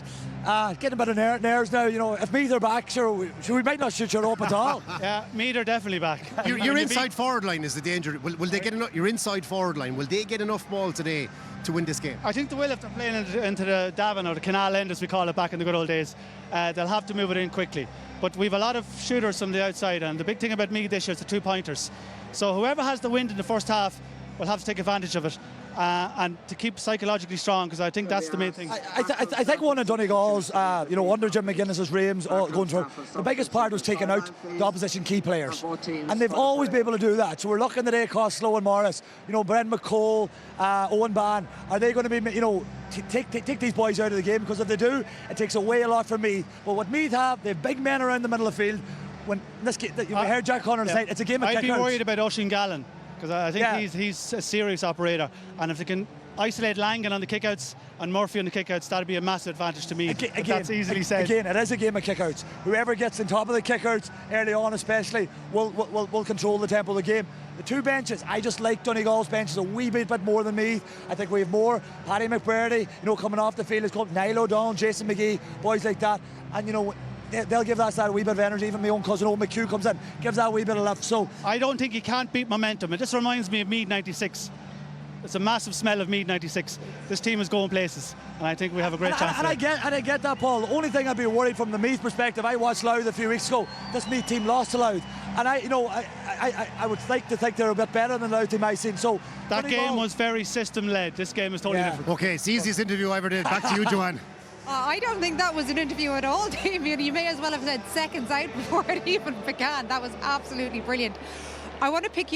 Getting a bit of nerves now. You know, if Meath are back, sure, we might not shoot up at all. Yeah, Meath are definitely back. Your inside forward line is the danger. Will they get enough? Your inside forward line, will they get enough ball today to win this game? I think they will if they're playing into the Davin or the Canal End, as we call it back in the good old days. They'll have to move it in quickly. But we've a lot of shooters from the outside, and the big thing about Meath this year is the 2-pointers. So whoever has the wind in the first half will have to take advantage of it. And to keep psychologically strong, because I think that's the main thing. I think one of Donegal's, under Jim McGuinness's reigns, going through, the biggest part was taking out the opposition key players, and they've always been able to do that. So we're looking today, Costello and Morris, Bren McCole, Owen Ban. Are they going to be, take these boys out of the game? Because if they do, it takes away a lot from Meath. But what Meath have, they have big men around the middle of the field. When this game, you heard Jack Connor say, it's a game of kick-outs. I'd be worried about Oisin Gallen, because I think he's a serious operator, and if they can isolate Langan on the kickouts and Murphy on the kickouts, that'd be a massive advantage to me. Again, that's easily said. Again, it is a game of kickouts. Whoever gets on top of the kickouts early on, especially, will control the tempo of the game. The two benches, I just like Donegal's benches a wee bit more than Meath. I think we have more. Paddy McBurdy, coming off the field, is called Niall O'Donnell, Jason McGee, boys like that, and they'll give that a wee bit of energy. Even my own cousin Owen McHugh comes in, gives that a wee bit of lift. So I don't think you can't beat momentum. It just reminds me of Meath '96. It's a massive smell of Meath '96. This team is going places, and I think we have a great chance. And I get that, Paul. The only thing I'd be worried from the Meath perspective, I watched Louth a few weeks ago. This Meath team lost to Louth, and I would like to think they're a bit better than the Louth team I've seen. So that game was very system-led. This game is totally different. Okay, it's the easiest interview I ever did. Back to you, Joanne. I don't think that was an interview at all, Damien. You may as well have said seconds out before it even began. That was absolutely brilliant. I want to pick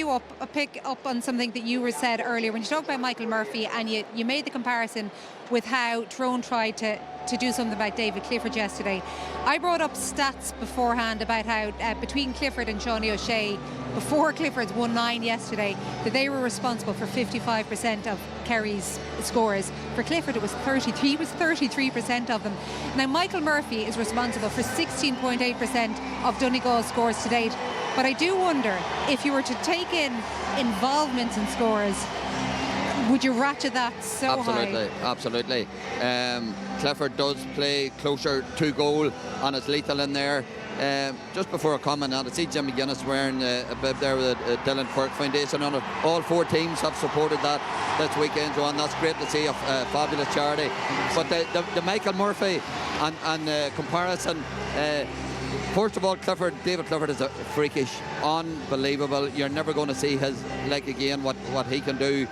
up on something that you were said earlier when you talked about Michael Murphy, and you made the comparison with how Tyrone tried to do something about David Clifford yesterday. I brought up stats beforehand about how between Clifford and Shawnee O'Shea, before Clifford's 1-9 yesterday, that they were responsible for 55% of Kerry's scores. For Clifford it was 33%. It was 33% of them. Now Michael Murphy is responsible for 16.8% of Donegal's scores to date. But I do wonder, if you were to take in involvements in scores, would you ratchet that so high? Absolutely. Clifford does play closer to goal and it's lethal in there. Just before a comment on it, see Jim McGuinness wearing a bib there with a Dylan Quirk Foundation on it. All four teams have supported that this weekend, Joanne. That's great to see, a fabulous charity. But the Michael Murphy and comparison, first of all, David Clifford is a freakish, unbelievable. You're never going to see his leg again, what he can do.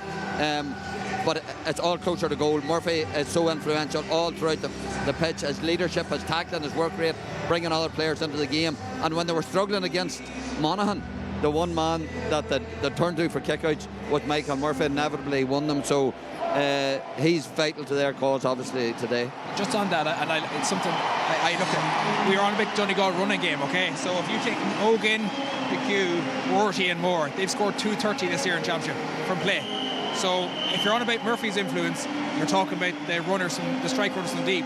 But it's all closer to goal. Murphy is so influential all throughout the pitch. His leadership, his tackling, his work rate, bringing other players into the game. And when they were struggling against Monaghan, the one man that they turned to for kickouts was Michael Murphy, inevitably won them. So he's vital to their cause, obviously, today. Just on that, it's something I look at. We're on a big Donegal running game, okay? So if you take Hogan, McHugh, Worthy and Moore, they've scored 230 this year in Championship from play. So if you're on about Murphy's influence, you're talking about the strike runners from deep.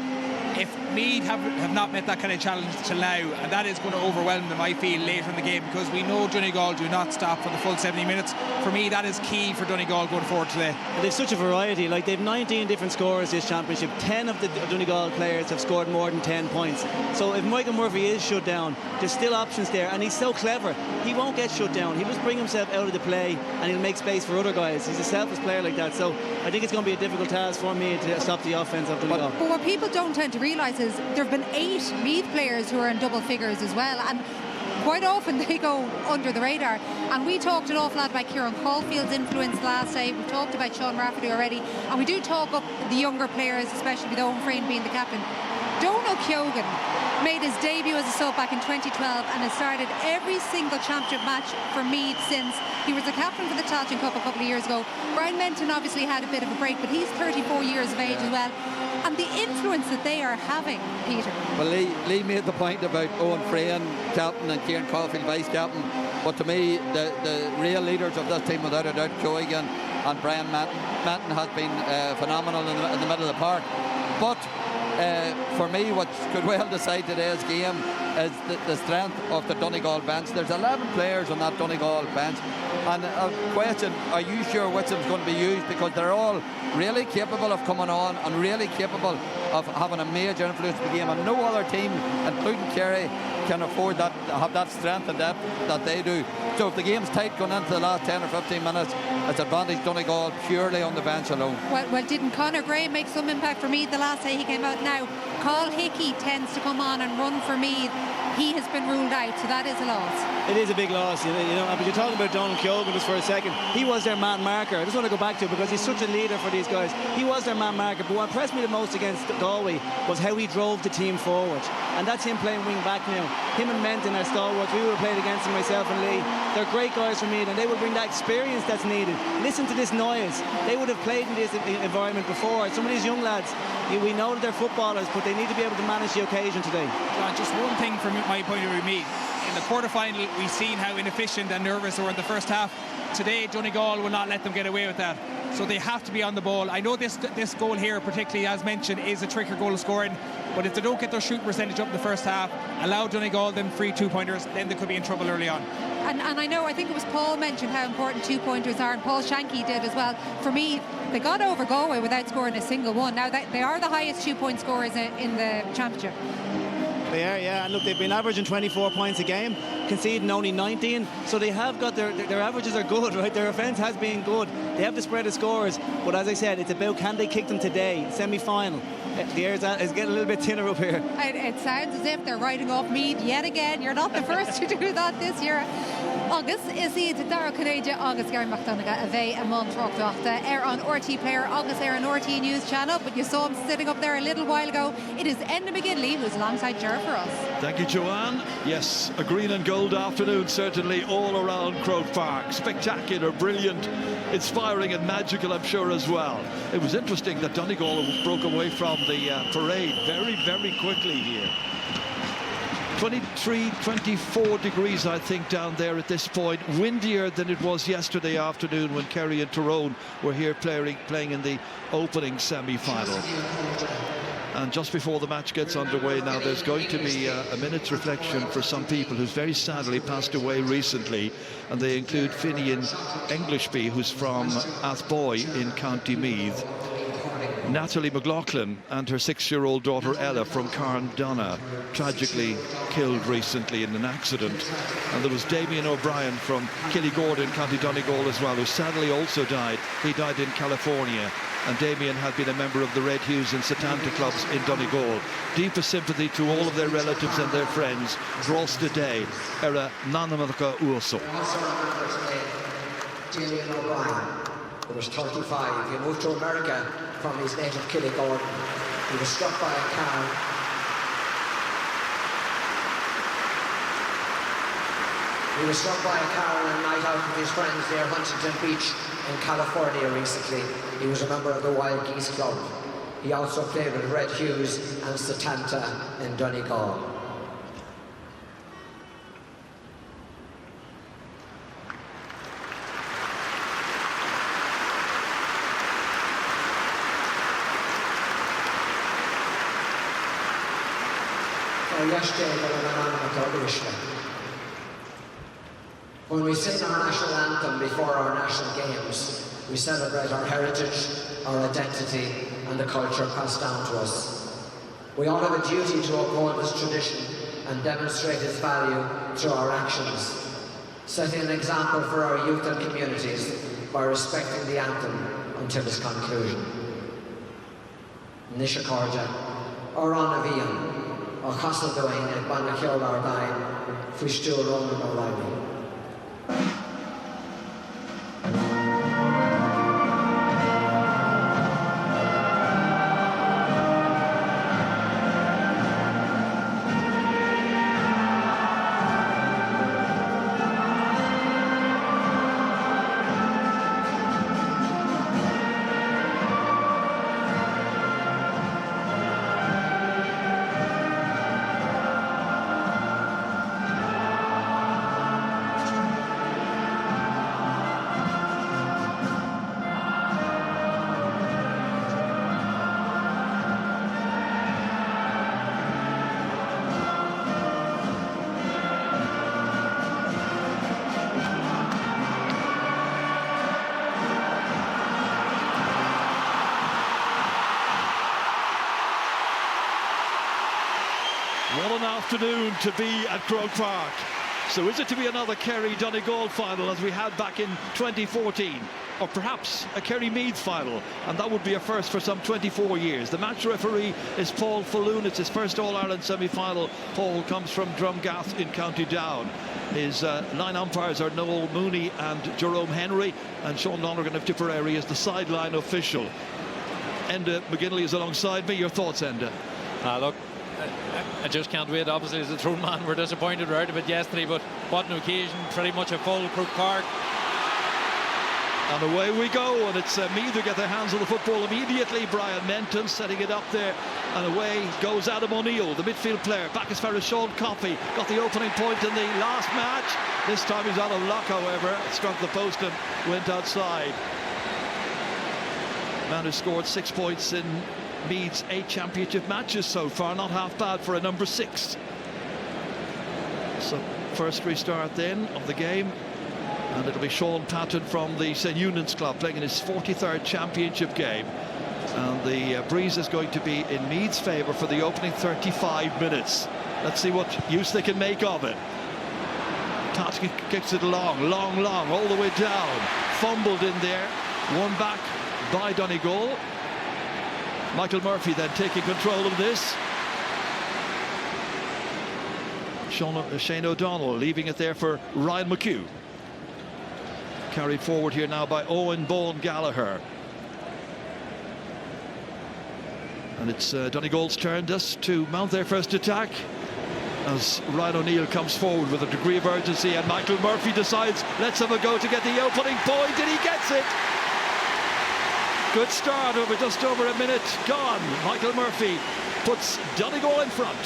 If Meath have not met that kind of challenge till now, and that is going to overwhelm them, I feel, later in the game, because we know Donegal do not stop for the full 70 minutes. For me, that is key for Donegal going forward today. They've such a variety. Like, they've 19 different scorers this championship. 10 of the Donegal players have scored more than 10 points. So if Michael Murphy is shut down, there's still options there, and he's so clever. He won't get shut down. He'll just bring himself out of the play, and he'll make space for other guys. He's a selfless player like that. So I think it's going to be a difficult task for me to stop the offence of Donegal. But what people don't tend to realise is there have been 8 Meath players who are in double figures as well, and quite often they go under the radar. And we talked an awful lot about Kieran Caulfield's influence last night. We've talked about Sean Rafferty already, and we do talk up the younger players, especially with Owen Frayne being the captain. Donal Keoghan made his debut as a sub back in 2012 and has started every single championship match for Meath since. He was the captain for the Tailteann Cup a couple of years ago. Brian Menton obviously had a bit of a break, but he's 34 years of age as well. And the influence that they are having, Peter. Well, Lee made the point about Owen Frayne, captain, and Kieran Caulfield, vice-captain. But to me, the real leaders of this team, without a doubt, Keoghan and Brian Menton has been phenomenal in the middle of the park. But for me, what could well decide today's game is the strength of the Donegal bench. There's 11 players on that Donegal bench, and a question, are you sure which of them's going to be used? Because they're all really capable of coming on and really capable of having a major influence in the game, and no other team, including Kerry, can afford that, have that strength and depth that they do. So if the game's tight going into the last 10 or 15 minutes, it's advantage Donegal purely on the bench alone. Well, didn't Conor Gray make some impact for Meath the last day he came out? Now, Carl Hickey tends to come on and run for Meath. He has been ruled out, so that is a loss. It is a big loss, you know. But you're talking about Donald Keoghan just for a second. He was their man marker. I just want to go back to it because he's such a leader for these guys. He was their man marker, but what impressed me the most against Galway was how he drove the team forward. And that's him playing wing back now. Him and Menton are stalwarts. We would have played against them, myself and Lee. They're great guys for Meath, and they will bring that experience that's needed. Listen to this noise. They would have played in this environment before. Some of these young lads, we know that they're footballers, but they need to be able to manage the occasion today. John, just one thing from my point of view, Meath. In the quarter-final, we've seen how inefficient and nervous they were in the first half. Today, Donegal will not let them get away with that. So they have to be on the ball. I know this goal here, particularly as mentioned, is a trickier goal of scoring. But if they don't get their shooting percentage up in the first half, allow Donegal them free two-pointers, then they could be in trouble early on. And I think it was Paul mentioned how important two-pointers are, and Paul Shanky did as well. For me, they got over Galway without scoring a single one. Now, they are the highest two-point scorers in the championship. They are, yeah. And look, they've been averaging 24 points a game, conceding only 19. So they have got their averages are good, right? Their offence has been good. They have the spread of scores. But as I said, it's about can they kick them today, semi-final. The air is getting a little bit thinner up here. It sounds as if they're writing off Meath yet again. You're not the first to do that this year. Agus is iad Dara Canéide agus Gary McDonagh a bheith a month rockdachta on RT Player agus an RT News channel, but you saw him sitting up there a little while ago. It is Enda McGinley who's alongside Ger for us. Thank you, Joanne. Yes, a green and gold afternoon certainly all around Croke Park. Spectacular, brilliant, inspiring and magical, I'm sure, as well. It was interesting that Donegal broke away from the parade very, very quickly here. 23, 24 degrees, I think, down there at this point. Windier than it was yesterday afternoon when Kerry and Tyrone were here playing in the opening semi-final. And just before the match gets underway now, there's going to be a minute's reflection for some people who's very sadly passed away recently, and they include Finian Englishby, who's from Athboy in County Meath, Natalie McLaughlin and her 6-year-old daughter Ella from Carndonna, tragically killed recently in an accident. And there was Damien O'Brien from Killygordon, County Donegal as well, who sadly also died. He died in California, and Damien had been a member of the Red Hues and Setanta clubs in Donegal. Deepest sympathy to all of their relatives and their friends. Drosta Day, era Nanamaka Urso. Damien O'Brien, who was 35. He moved to America from his native Killygordon. He was struck by a car. He was struck by a car on a night out with his friends near Huntington Beach in California recently. He was a member of the Wild Geese Club. He also played with Red Hues and Setanta in Donegal. When we sing our national anthem before our national games, we celebrate our heritage, our identity, and the culture passed down to us. We all have a duty to uphold this tradition and demonstrate its value through our actions, setting an example for our youth and communities by respecting the anthem until its conclusion. Nisha Corja, Oran Avian, or Castle Doing and Banachil Ardain, Fishtul Roman O'Reilly. What an afternoon to be at Croke Park. So is it to be another Kerry-Donegal final as we had back in 2014? Or perhaps a Kerry-Meath final, and that would be a first for some 24 years. The match referee is Paul Falloon. It's his first All-Ireland semi-final. Paul comes from Drumgath in County Down. His line umpires are Noel Mooney and Jerome Henry, and Sean Lonergan of Tipperary is the sideline official. Enda McGinley is alongside me. Your thoughts, Enda? Look, I just can't wait. Obviously, as a Throne man, we're disappointed right a bit yesterday, but what an occasion. Pretty much a full Croke Park. And away we go, and it's Meath who get their hands on the football immediately. Brian Menton setting it up there, and away goes Adam O'Neill, the midfield player, back as far as Sean Coffey. Got the opening point in the last match. This time he's out of luck, however. Struck the post and went outside. Man who scored 6 points in Meath's 8 championship matches so far. Not half bad for a number 6. So first restart then of the game. And it'll be Sean Patton from the St. Eunan's Club playing in his 43rd championship game. And the breeze is going to be in Meath's favour for the opening 35 minutes. Let's see what use they can make of it. Patton kicks it long, all the way down. Fumbled in there. Won back by Donegal. Michael Murphy then taking control of this. Shane O'Donnell leaving it there for Ryan McHugh. Carried forward here now by Owen Bone Gallagher. And it's Donegal's turn just to mount their first attack as Ryan O'Neill comes forward with a degree of urgency, and Michael Murphy decides, let's have a go to get the opening point, and he gets it. Good start over just over a minute gone. Michael Murphy puts Donegal in front.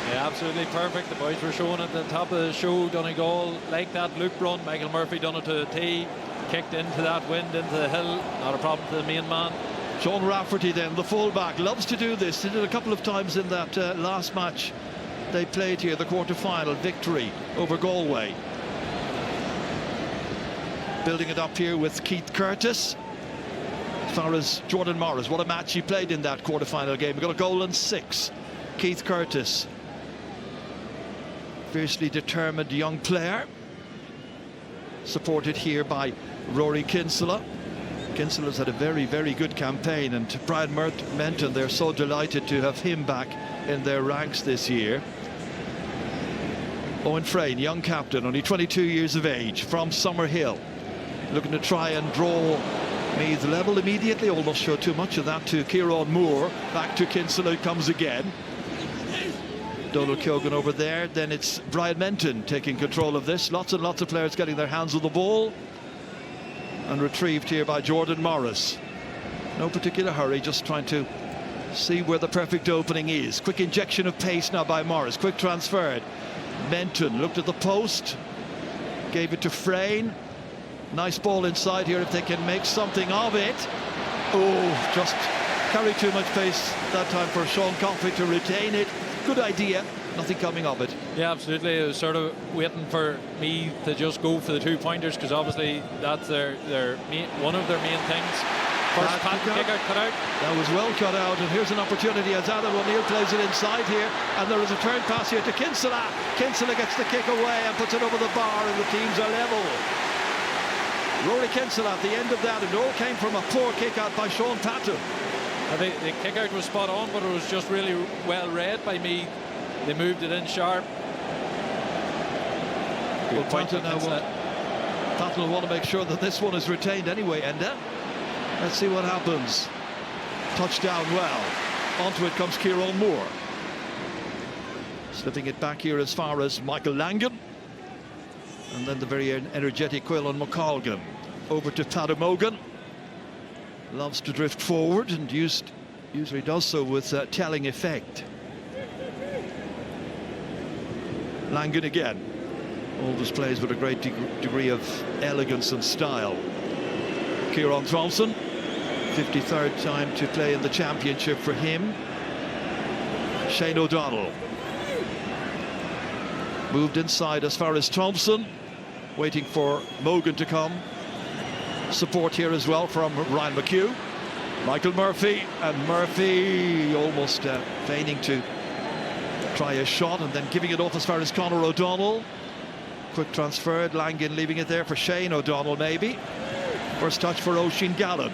Yeah, absolutely perfect. The boys were showing at the top of the show. Donegal like that loop run. Michael Murphy done it to a tee, kicked into that wind, into the hill. Not a problem to the main man. Sean Rafferty then, the fullback, loves to do this. He did it a couple of times in that last match they played here, the quarter-final victory over Galway. Building it up here with Keith Curtis. As far as Jordan Morris, what a match he played in that quarter-final game. He got a goal and 6. Keith Curtis, fiercely determined young player, supported here by Rory Kinsella. Kinsella's had a very, very good campaign, and Brian Menton, they're so delighted to have him back in their ranks this year. Owen Frayne, young captain, only 22 years of age, from Summerhill, looking to try and draw Meath level immediately. Almost showed too much of that to Kieran Moore. Back to Kinsella comes again. Donald Keoghan over there. Then it's Brian Menton taking control of this. Lots and lots of players getting their hands on the ball. And retrieved here by Jordan Morris. No particular hurry, just trying to see where the perfect opening is. Quick injection of pace now by Morris. Quick transferred. Menton looked at the post. Gave it to Frayne. Nice ball inside here if they can make something of it. Oh, just carried too much pace that time for Sean Coffey to retain it. Good idea, nothing coming of it. Yeah, absolutely. I was sort of waiting for me to just go for the 2-pointers, because obviously that's one of their main things. First kick out cut out. That was well cut out, and here's an opportunity as Adam O'Neill plays it inside here, and there is a turn pass here to Kinsella. Kinsella gets the kick away and puts it over the bar, and the teams are level. Rory Kinsella at the end of that, and it all came from a poor kick out by Sean Patton. I think the kick out was spot on, but it was just really well read by me. They moved it in sharp. Well, Patton will want to make sure that this one is retained anyway, Enda. Let's see what happens. Touchdown well. Onto it comes Kieran Moore. Slipping it back here as far as Michael Langan. And then the very energetic Quillan McColgan. Over to Paddy Mogan. Loves to drift forward and usually does so with telling effect. Langan again. Always plays with a great degree of elegance and style. Kieran Thompson, 53rd time to play in the championship for him. Shane O'Donnell. Moved inside as far as Thompson, waiting for Mogan to come. Support here as well from Ryan McHugh. Michael Murphy, and Murphy almost feigning to try a shot and then giving it off as far as Conor O'Donnell. Quick transfer, Langan leaving it there for Shane O'Donnell maybe. First touch for Oisín Gallen.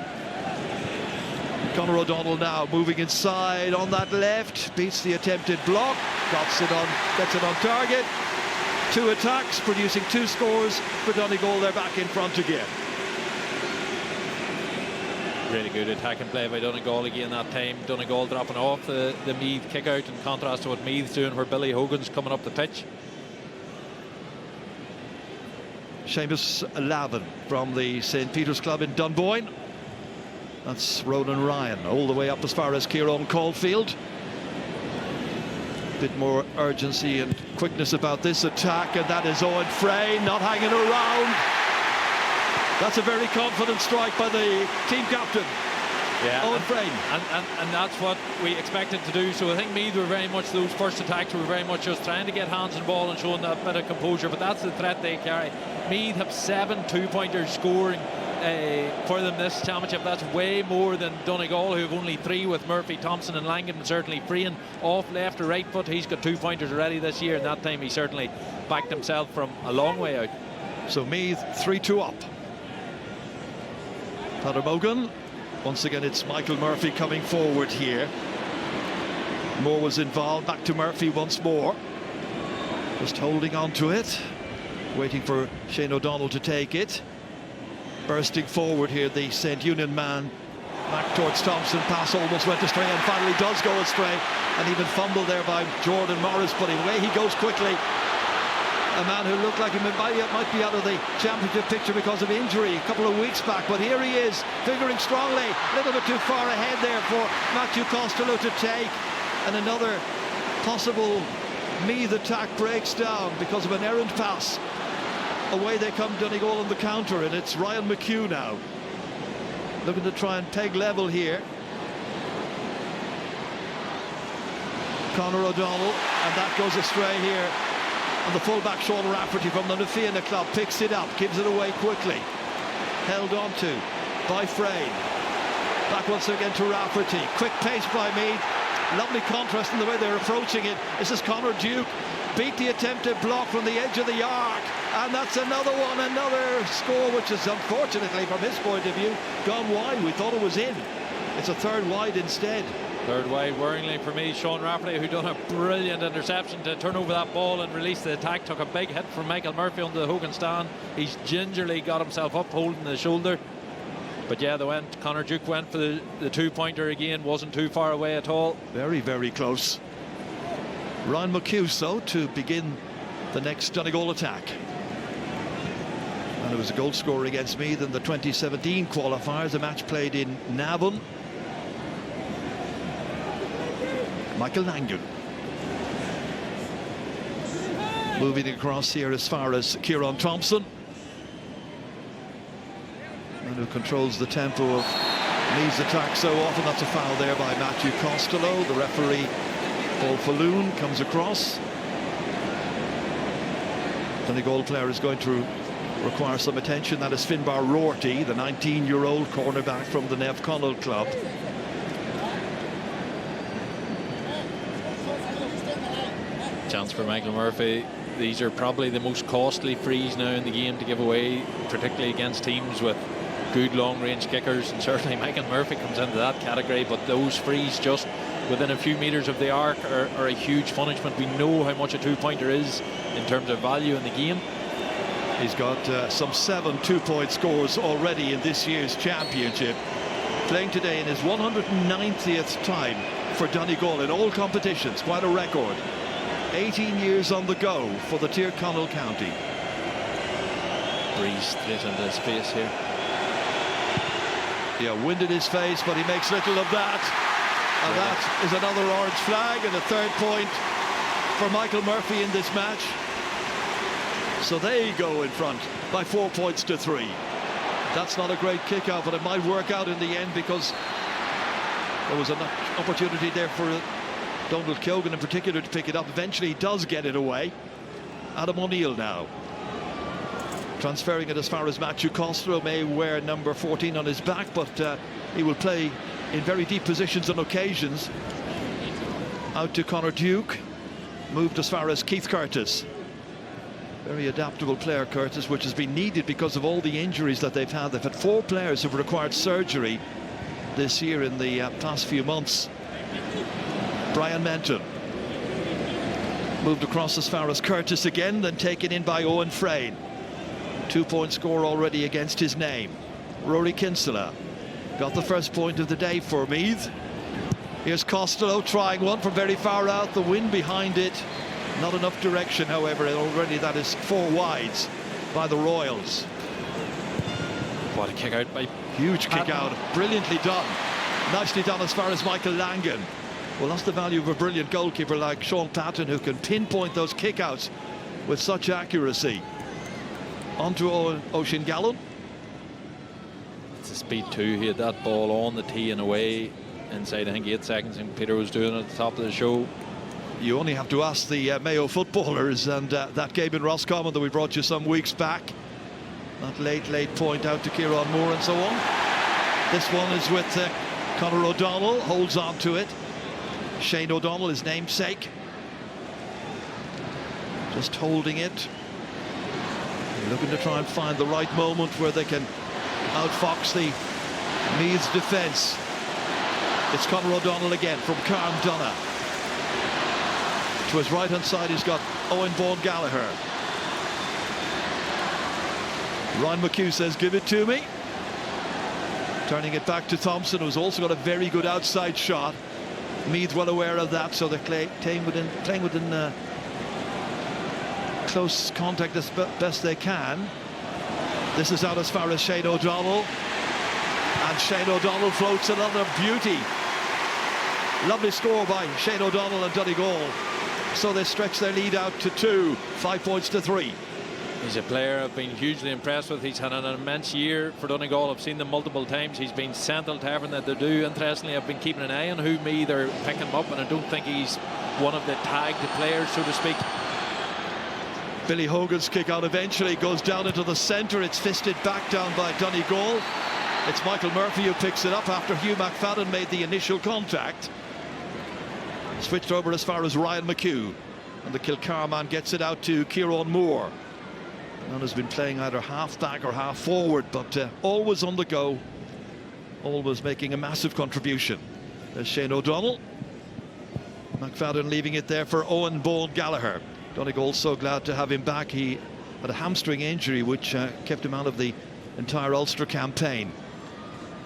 Conor O'Donnell now moving inside on that left, beats the attempted block, gets it on target. 2 attacks, producing 2 scores for Donegal. They're back in front again. Really good attacking play by Donegal again that time. Donegal dropping off the Meath kick out in contrast to what Meath's doing, where Billy Hogan's coming up the pitch. Seamus Lavin from the St. Peter's Club in Dunboyne. That's Ronan Ryan all the way up as far as Kieran Caulfield. Bit more urgency and quickness about this attack, and that is Owen Frayne not hanging around. That's a very confident strike by the team captain. Yeah, Owen Frayne. And that's what we expected to do. So I think Meath were very much, those first attacks were very much just trying to get hands on ball and showing that bit of composure, but that's the threat they carry. Meath have 7 2-pointers scoring for them this championship. That's way more than Donegal, who have only 3 with Murphy, Thompson and Langan, and certainly Freehan off left to right foot. He's got 2-pointers already this year, and that time he certainly backed himself from a long way out. So Meath 3-2 up. Peadar Mogan. Once again, it's Michael Murphy coming forward here. Moore was involved. Back to Murphy once more. Just holding on to it. Waiting for Shane O'Donnell to take it. Bursting forward here, the St. Union man. Back towards Thompson. Pass almost went astray and finally does go astray. And even fumbled there by Jordan Morris. But away he goes quickly. A man who looked like he might be out of the championship picture because of injury a couple of weeks back, but here he is, figuring strongly. A little bit too far ahead there for Matthew Costello to take, and another possible Meath attack breaks down because of an errant pass. Away they come, Donegal on the counter, and it's Ryan McHugh now looking to try and peg level here. Conor O'Donnell, and that goes astray here. And the fullback Sean Rafferty from the Nafiana club picks it up, gives it away quickly. Held on to by Frayne. Back once again to Rafferty. Quick pace by Meath. Lovely contrast in the way they're approaching it. This is Conor Duke. Beat the attempted block from the edge of the arc. And that's another one, another score, which is unfortunately, from his point of view, gone wide. We thought it was in. It's a third wide instead. Third wide worryingly for me. Sean Rafferty, who done a brilliant interception to turn over that ball and release the attack, took a big hit from Michael Murphy under the Hogan stand. He's gingerly got himself up, holding the shoulder. But yeah, Conor Duke went for the 2-pointer again, wasn't too far away at all. Very, very close. Ryan McHugh, so to begin the next Donegal attack. And it was a goal scorer against Meath in the 2017 qualifiers, a match played in Navan. Michael Langan moving across here as far as Kieran Thompson, and who controls the tempo of Meath's attack so often. That's a foul there by Matthew Costello. The referee Paul Falloon comes across. The Donegal player is going to require some attention. That is Finbar Rorty, the 19-year-old cornerback from the Nev Connell club. Chance for Michael Murphy. These are probably the most costly frees now in the game to give away, particularly against teams with good long-range kickers, and certainly Michael Murphy comes into that category. But those frees just within a few meters of the arc are a huge punishment. We know how much a 2-pointer is in terms of value in the game. He's got some 7 2-point scores already in this year's championship, playing today in his 190th time for Donegal in all competitions. Quite a record. 18 years on the go for the Tyrconnell County. Breeze straight into space here. Yeah, wind in his face, but he makes little of that. And that is another orange flag and a 3rd point for Michael Murphy in this match. So they go in front by 4 points to 3. That's not a great kick out, but it might work out in the end because there was an opportunity there for Donald Keogan in particular to pick it up. Eventually he does get it away. Adam O'Neill now transferring it as far as Matthew Costello. May wear number 14 on his back, but he will play in very deep positions on occasions. Out to Conor Duke. moved as far as Keith Curtis. Very adaptable player, Curtis, which has been needed because of all the injuries that they've had. They've had 4 players who've required surgery this year in the past few months. Brian Menton moved across as far as Curtis again, then taken in by Owen Frayne. 2-point score already against his name. Rory Kinsella got the first point of the day for Meath. Here's Costello trying one from very far out, the wind behind it. Not enough direction, however, and already that is 4 wides by the Royals. What a kick out by huge kick out, brilliantly done. Nicely done as far as Michael Langan. Well, that's the value of a brilliant goalkeeper like Sean Patton, who can pinpoint those kickouts with such accuracy. On to Oisin Gallen. It's a speed 2. He had that ball on the tee and away inside, I think, 8 seconds, and Peter was doing it at the top of the show. You only have to ask the Mayo footballers, and that game in Roscommon that we brought you some weeks back. That late point out to Kieran Moore and so on. This one is with Conor O'Donnell, holds on to it. Shane O'Donnell, his namesake, just holding it. Looking to try and find the right moment where they can outfox the Meath's defence. It's Conor O'Donnell again from Carndonagh. To his right hand side he's got Owen Vaughan Gallagher. Ryan McHugh says, give it to me. Turning it back to Thompson, who's also got a very good outside shot. Meath well aware of that, so they're playing within close contact as best they can. This is out as far as Shane O'Donnell, and Shane O'Donnell floats another beauty. Lovely score by Shane O'Donnell and Donegal, so they stretch their lead out to 2, 5 points to 3. He's a player I've been hugely impressed with. He's had an immense year for Donegal. I've seen them multiple times. He's been central to everything that they do. Interestingly, I've been keeping an eye on who Meath are picking him up, and I don't think he's one of the tagged players, so to speak. Billy Hogan's kick out eventually goes down into the centre. It's fisted back down by Donegal. It's Michael Murphy who picks it up after Hugh McFadden made the initial contact. Switched over as far as Ryan McHugh, and the Kilcar man gets it out to Kieran Moore. And has been playing either half back or half forward, but always on the go, always making a massive contribution. There's Shane O'Donnell. McFadden leaving it there for Owen Vaughan Gallagher. Donegal so glad to have him back. He had a hamstring injury which kept him out of the entire Ulster campaign.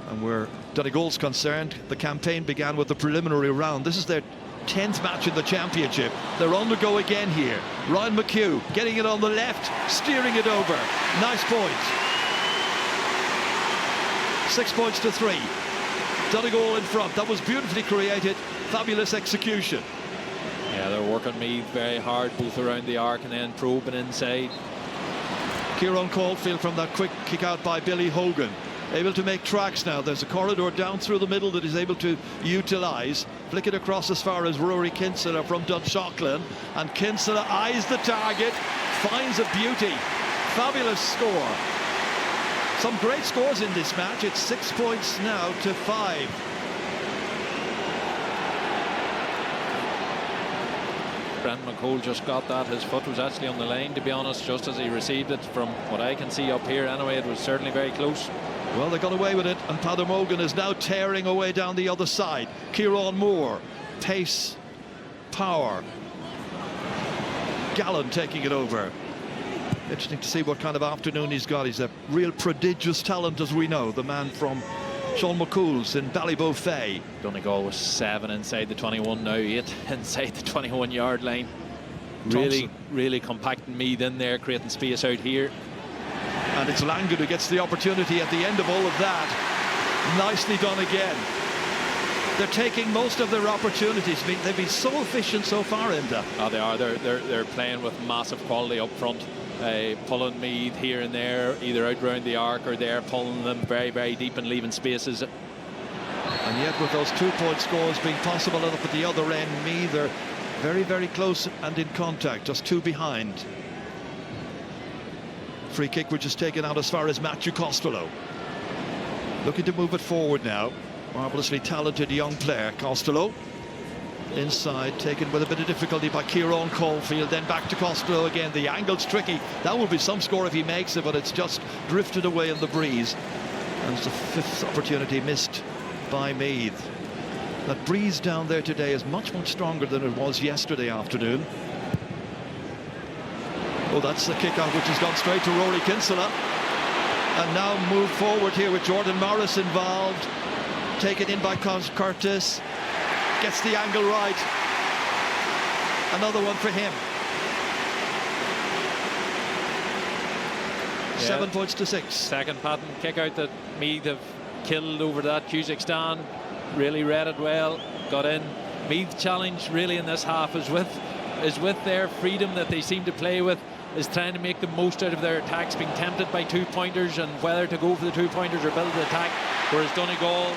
And where Donegal's concerned, the campaign began with the preliminary round. This is their 10th match in the championship. They're on the go again here. Ryan McHugh getting it on the left, steering it over. Nice point. 6 points to 3. Donegal in front. That was beautifully created. Fabulous execution. Yeah, they're working Meath very hard, both around the arc and then probing inside. Kieran Caulfield from that quick kick out by Billy Hogan. Able to make tracks now. There's a corridor down through the middle that he's able to utilise. Flick it across as far as Rory Kinsella from Dunshaughlin, and Kinsella eyes the target, finds a beauty. Fabulous score. Some great scores in this match. It's 6 points now to 5. Brendan McCole just got that. His foot was actually on the line, to be honest, just as he received it. From what I can see up here anyway, it was certainly very close. Well, they got away with it, and Paddy Morgan is now tearing away down the other side. Kieran Moore, pace, power. Gallen taking it over. Interesting to see what kind of afternoon he's got. He's a real prodigious talent, as we know, the man from Sean McCool's in Ballybofey. Donegal was 7 inside the 21, now 8 inside the 21-yard line. Really compacting Meath in there, creating space out here. And it's Langan who gets the opportunity at the end of all of that. Nicely done again. They're taking most of their opportunities. They've been so efficient so far, Enda. Oh, they are. They're playing with massive quality up front. Pulling Meath here and there, either out round the arc or they're pulling them very, very deep and leaving spaces. And yet with those 2-point scores being possible up at the other end, Meath are very, very close and in contact, just 2 behind. Free kick which is taken out as far as Matthew Costello. Looking to move it forward now. Marvellously talented young player, Costello. Inside, taken with a bit of difficulty by Kieran Caulfield, then back to Costello again. The angle's tricky. That will be some score if he makes it, but it's just drifted away in the breeze. And it's the 5th opportunity missed by Meath. That breeze down there today is much stronger than it was yesterday afternoon. Oh, that's the kick-out which has gone straight to Rory Kinsella. And now move forward here with Jordan Morris involved. Taken in by Curtis. Gets the angle right. Another one for him. 7 points to 6. Second pattern kick out that Meath have killed over that Cusick stand. Really read it well, got in. Meath's challenge really in this half is with their freedom that they seem to play with, is trying to make the most out of their attacks, being tempted by 2-pointers and whether to go for the 2-pointers or build the attack, whereas Donegal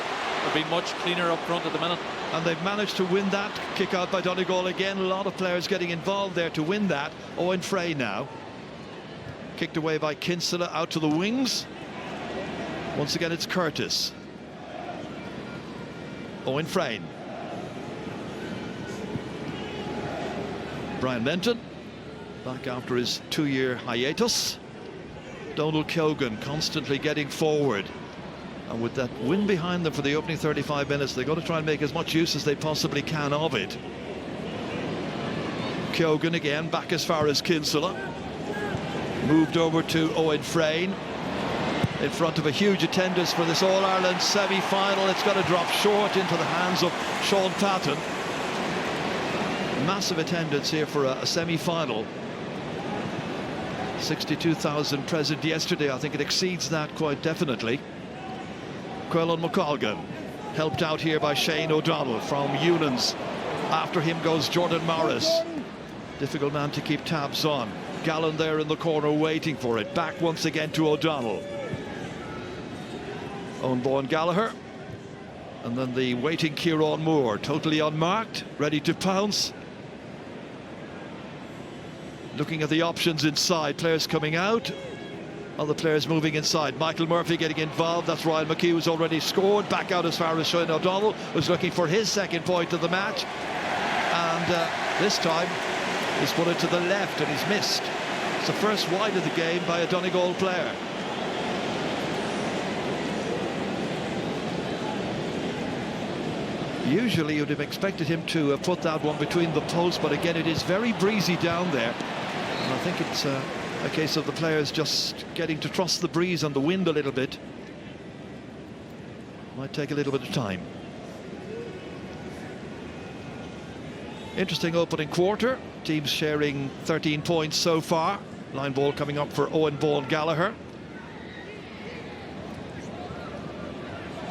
will be much cleaner up front at the minute. And they've managed to win that kick out by Donegal again. A lot of players getting involved there to win that. Owen Frey now. Kicked away by Kinsella out to the wings. Once again it's Curtis. Owen Frey. Brian Menton back after his 2-year hiatus. Donald Keoghan constantly getting forward. And with that win behind them for the opening 35 minutes, they're going to try and make as much use as they possibly can of it. Keoghan again back as far as Kinsella. Moved over to Owen Frey. In front of a huge attendance for this All-Ireland semi-final. It's got to drop short into the hands of Sean Patton. Massive attendance here for a semi-final. 62,000 present yesterday. I think it exceeds that quite definitely. Quillan McColgan helped out here by Shane O'Donnell from Eunans. After him goes Jordan Morris. Difficult man to keep tabs on. Gallen there in the corner waiting for it. Back once again to O'Donnell. Owen Bowen Gallagher. And then the waiting Kieran Moore, totally unmarked, ready to pounce. Looking at the options inside, players coming out, other players moving inside. Michael Murphy getting involved. That's Ryan McHugh, who's already scored. Back out as far as Shane O'Donnell, who's looking for his second point of the match. And this time he's put it to the left and he's missed. It's the first wide of the game by a Donegal player. Usually you'd have expected him to put that one between the posts, but again it is very breezy down there. And I think it's a case of the players just getting to trust the breeze and the wind a little bit. Might take a little bit of time. Interesting opening quarter. Teams sharing 13 points so far. Line ball coming up for Owen Bowen Gallagher.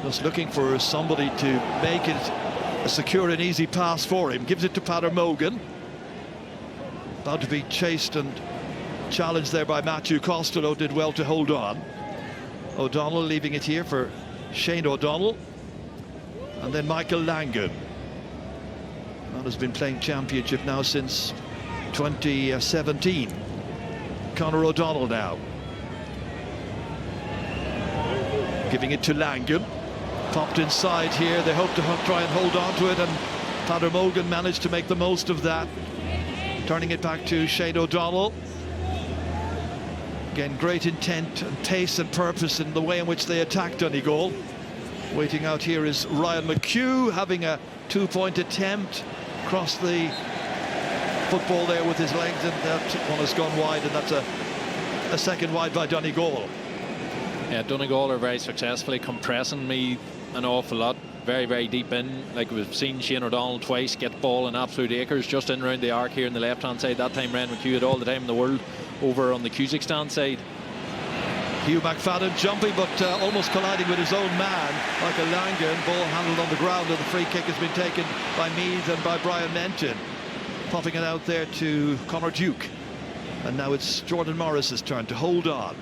Just looking for somebody to make it a secure and easy pass for him. Gives it to Peadar Mogan. About to be chased and challenged there by Matthew Costello. Did well to hold on. O'Donnell leaving it here for Shane O'Donnell. And then Michael Langan. That has been playing championship now since 2017. Conor O'Donnell now. Giving it to Langan. Popped inside here. They hope to try and hold on to it, and Peadar Mogan managed to make the most of that. Turning it back to Shane O'Donnell. Again, great intent and pace and purpose in the way in which they attacked Donegal. Waiting out here is Ryan McHugh, having a 2-point attempt. Across the football there with his legs, and that one has gone wide, and that's a second wide by Donegal. Yeah, Donegal are very successfully compressing me an awful lot. Very, very deep in. Like we've seen Shane O'Donnell twice get ball in absolute acres just in round the arc here in the left-hand side. That time Ryan McHugh had all the time in the world over on the Cusick stand side. Hugh McFadden jumping, but almost colliding with his own man. Like a Langan, ball handled on the ground, and the free kick has been taken by Meath and by Brian Menton. Popping it out there to Conor Duke. And now it's Jordan Morris's turn to hold on.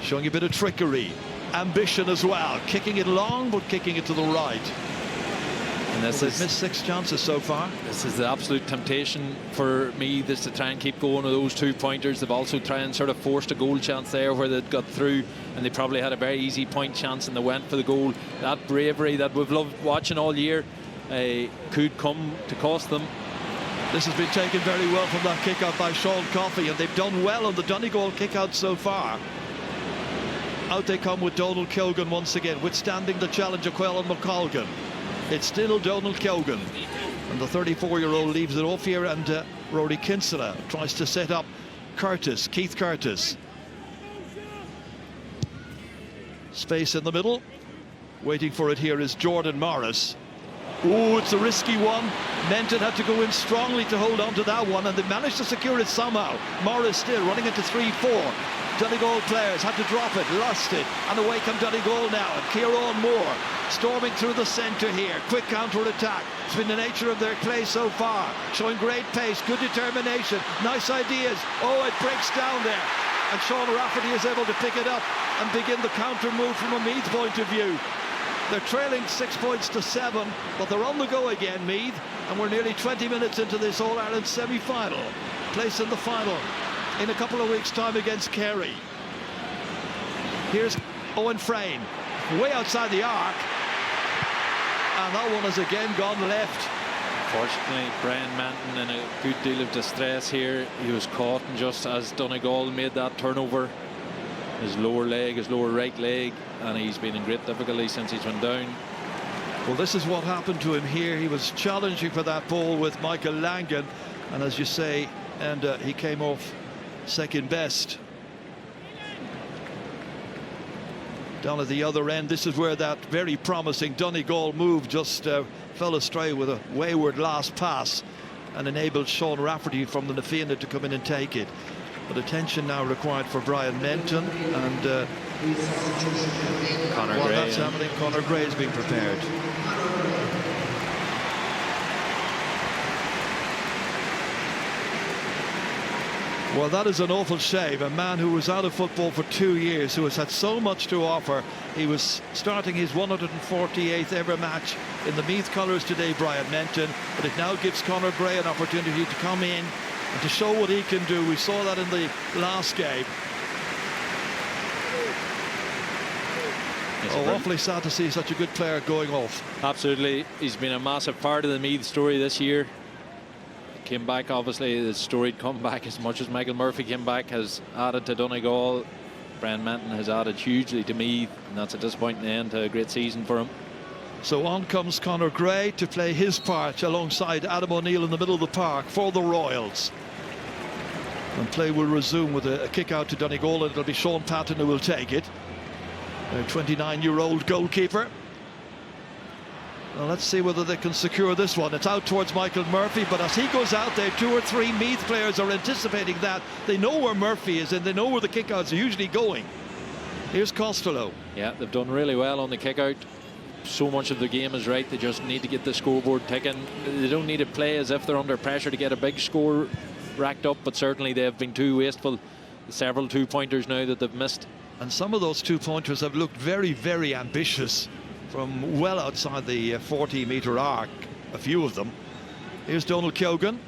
Showing a bit of trickery, ambition as well. Kicking it long, but kicking it to the right. And they've missed 6 chances so far. This is the absolute temptation for me, this to try and keep going with those 2-pointers. They've also tried and sort of forced a goal chance there where they'd got through, and they probably had a very easy point chance and they went for the goal. That bravery that we've loved watching all year could come to cost them. This has been taken very well from that kick-out by Sean Coffey, and they've done well on the Donegal kick-out so far. Out they come with Donal Keogan once again, withstanding the challenge of Quellen McColgan. It's still Donal Keogan, and the 34-year-old leaves it off here, and Rory Kinsella tries to set up Keith Curtis. Space in the middle. Waiting for it here is Jordan Morris. Oh, it's a risky one. Menton had to go in strongly to hold on to that one, and they managed to secure it somehow. Morris still running into 3-4. Donegal players had to drop it, lost it, and away come Donegal now. And Kieran Moore storming through the centre here. Quick counter-attack. It's been the nature of their play so far. Showing great pace, good determination, nice ideas. Oh, it breaks down there. And Sean Rafferty is able to pick it up and begin the counter move from a Meath point of view. They're trailing 6 points to 7, but they're on the go again, Meath, and we're nearly 20 minutes into this All-Ireland semi-final. Place in the final in a couple of weeks' time against Kerry. Here's Owen Frayne, way outside the arc, and that one has again gone left. Unfortunately, Brian Manton in a good deal of distress here. He was caught, and just as Donegal made that turnover, his lower right leg, and he's been in great difficulty since he's went down. Well, this is what happened to him here. He was challenging for that ball with Michael Langan, and as you say, and he came off second best. Down at the other end, this is where that very promising Donegal move just fell astray with a wayward last pass and enabled Sean Rafferty from the Nafina to come in and take it. But attention now required for Brian Menton, and Conor while Gray, that's happening, Conor Gray is being prepared. Well, that is an awful shame. A man who was out of football for 2 years, who has had so much to offer. He was starting his 148th ever match in the Meath colours today, Brian Menton, but it now gives Conor Gray an opportunity to come in and to show what he can do. We saw that in the last game. Awfully sad to see such a good player going off. Absolutely, he's been a massive part of the Meath story this year. Came back, obviously, the storied comeback, as much as Michael Murphy came back, has added to Donegal. Brian Manton has added hugely to Meath, and that's a disappointing end to a great season for him. So on comes Conor Gray to play his part alongside Adam O'Neill in the middle of the park for the Royals. And play will resume with a kick out to Donegal, and it'll be Sean Patton who will take it. A 29-year-old goalkeeper. Well, let's see whether they can secure this one. It's out towards Michael Murphy, but as he goes out there, 2 or 3 Meath players are anticipating that. They know where Murphy is, and they know where the kickouts are usually going. Here's Costello. Yeah, they've done really well on the kick-out. So much of the game is right. They just need to get the scoreboard ticking. They don't need to play as if they're under pressure to get a big score racked up, but certainly they have been too wasteful. Several 2-pointers now that they've missed. And some of those 2-pointers have looked very, very ambitious from well outside the 40-metre arc, a few of them. Here's Donal Keogan.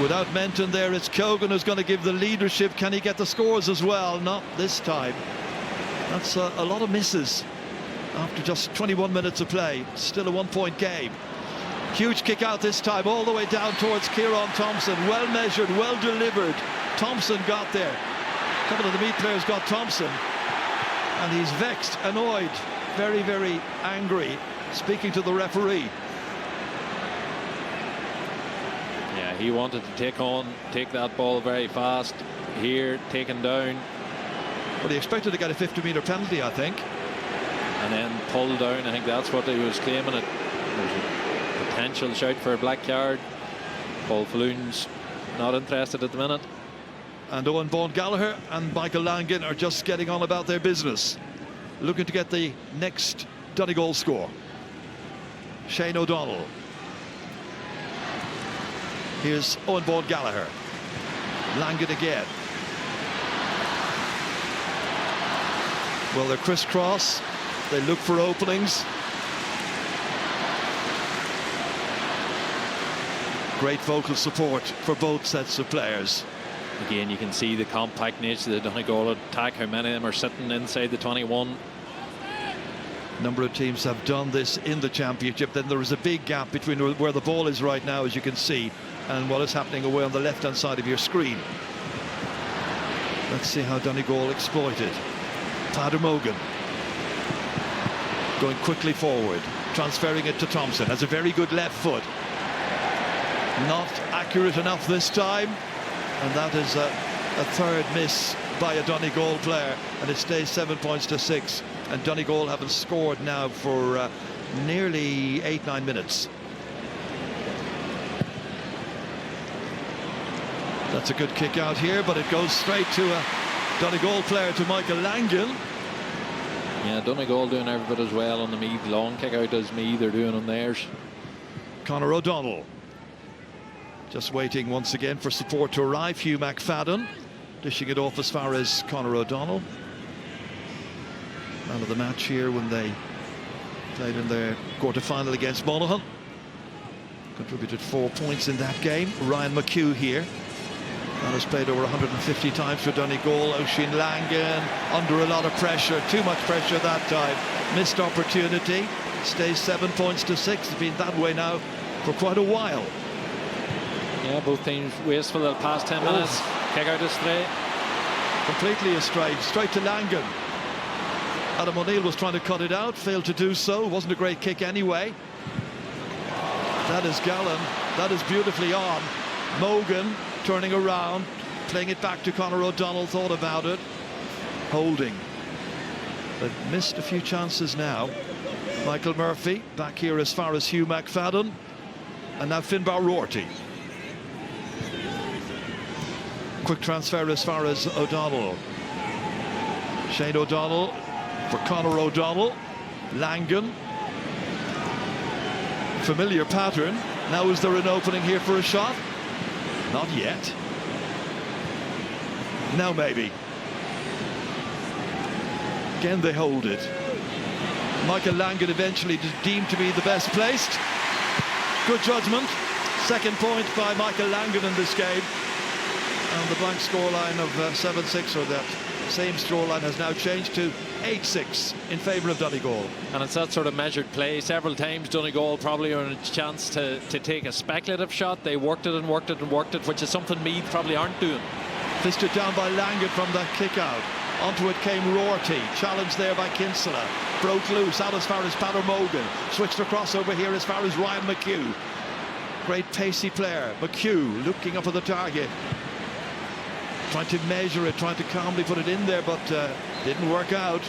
Without Menton there, it's Keogan who's going to give the leadership. Can he get the scores as well? Not this time. That's a lot of misses after just 21 minutes of play. Still a 1-point game. Huge kick out this time, all the way down towards Kieran Thompson. Well measured, well delivered. Thompson got there. A couple of the Meath players got Thompson, and he's vexed, annoyed, very, very angry, speaking to the referee. Yeah, he wanted to take that ball very fast. Here, taken down. Well, he expected to get a 50-metre penalty, I think. And then pulled down. I think that's what he was claiming. There's a potential shout for a black card. Paul Falloon's not interested at the minute. And Owen Vaughan Gallagher and Michael Langan are just getting on about their business, looking to get the next Donegal score. Shane O'Donnell. Here's Owen Vaughan Gallagher. Langan again. Well, they're crisscross. They look for openings. Great vocal support for both sets of players. Again, you can see the compact nature of the Donegal attack, how many of them are sitting inside the 21. A number of teams have done this in the championship. Then there is a big gap between where the ball is right now, as you can see, and what is happening away on the left-hand side of your screen. Let's see how Donegal exploit it. Padder Mogan going quickly forward, transferring it to Thompson. Has a very good left foot. Not accurate enough this time, and that is a third miss by a Donegal player, and it stays 7 points to 6. And Donegal haven't scored now for nearly 8-9 minutes. That's a good kick out here, but it goes straight to a Donegal player, to Michael Langan. Yeah, Donegal doing every bit as well on the Meath long kick out as Meath are doing on theirs. Conor O'Donnell just waiting once again for support to arrive. Hugh McFadden dishing it off as far as Conor O'Donnell. Man of the match here when they played in their quarter-final against Monaghan. Contributed 4 points in that game. Ryan McHugh here. Man has played over 150 times for Donegal. Oisin Langan under a lot of pressure. Too much pressure that time. Missed opportunity. Stays 7 points to 6. It's been that way now for quite a while. Yeah, both teams wasteful the past 10 minutes. Kick out astray. Completely astray. Straight to Langan. Adam O'Neill was trying to cut it out, failed to do so. Wasn't a great kick anyway. That is Gallen. That is beautifully on. Mogan turning around, playing it back to Conor O'Donnell. Thought about it. Holding. They've missed a few chances now. Michael Murphy back here as far as Hugh McFadden. And now Finbar Rorty. Quick transfer as far as O'Donnell. Shane O'Donnell for Conor O'Donnell. Langan. Familiar pattern. Now is there an opening here for a shot? Not yet. Now maybe. Again they hold it. Michael Langan eventually deemed to be the best placed. Good judgment. Second point by Michael Langan in this game. And the blank scoreline of 7-6, or that same scoreline, has now changed to 8-6 in favour of Donegal. And it's that sort of measured play. Several times Donegal probably earned a chance to take a speculative shot. They worked it and worked it and worked it, which is something Meath probably aren't doing. Fisted down by Langan from that kick out. Onto it came Rorty, challenged there by Kinsella. Broke loose, out as far as Padder Mogan. Switched across over here as far as Ryan McHugh. Great pacey player. McHugh looking up at the target. Trying to measure it, trying to calmly put it in there, but didn't work out.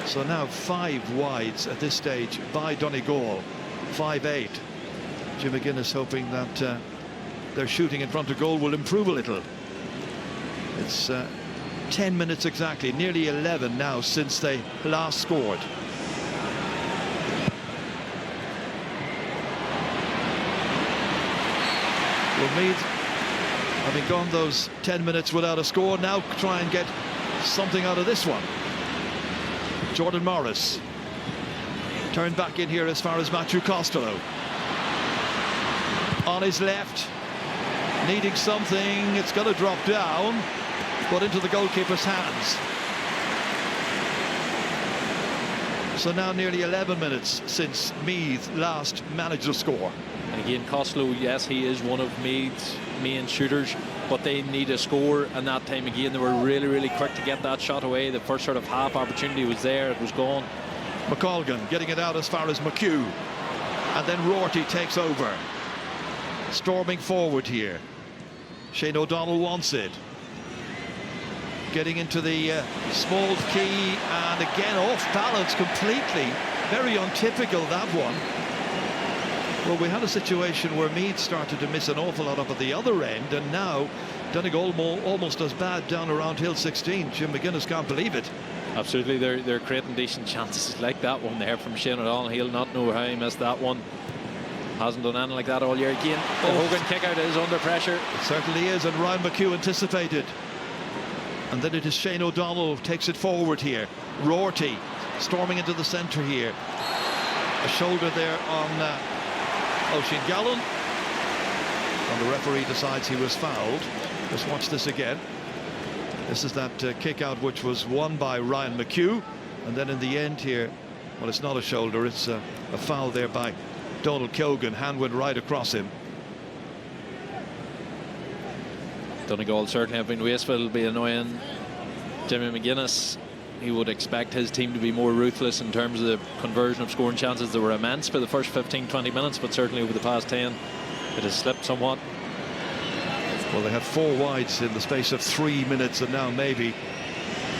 So now 5 wides at this stage by Donegal. 5-8. Jim McGuinness hoping that their shooting in front of goal will improve a little. It's 10 minutes exactly, nearly 11 now since they last scored. Well, Meath, having gone those 10 minutes without a score, now try and get something out of this one. Jordan Morris turned back in here as far as Matthew Costello. On his left, needing something. It's going to drop down, but into the goalkeeper's hands. So now nearly 11 minutes since Meath last managed to score. And again, Costello, yes, he is one of Meath's main shooters, but they need a score, and that time again they were really quick to get that shot away. The first sort of half opportunity was there, it was gone. McColgan getting it out as far as McHugh, and then Rorty takes over, storming forward here. Shane O'Donnell wants it, getting into the small key, and again off balance completely. Very untypical, that one. Well, we had a situation where Meath started to miss an awful lot up at the other end, and now Donegal almost as bad down around Hill 16. Jim McGuinness can't believe it. Absolutely, they're creating decent chances like that one there from Shane O'Donnell. He'll not know how he missed that one. Hasn't done anything like that all year. Again, the Hogan kick out is under pressure. It certainly is, and Ryan McHugh anticipated. And then it is Shane O'Donnell takes it forward here. Rorty storming into the centre here. A shoulder there on Oisin Gallen, and the referee decides he was fouled. Let's watch this again. This is that kick out which was won by Ryan McHugh. And then in the end here, well, it's not a shoulder, it's a foul there by Donald Keogan. Hand went right across him. Donegal certainly have been wasteful. It'll be annoying. Jimmy McGuinness, he would expect his team to be more ruthless in terms of the conversion of scoring chances. They were immense for the first 15-20 minutes, but certainly over the past 10 it has slipped somewhat. Well, they had 4 wides in the space of 3 minutes, and now maybe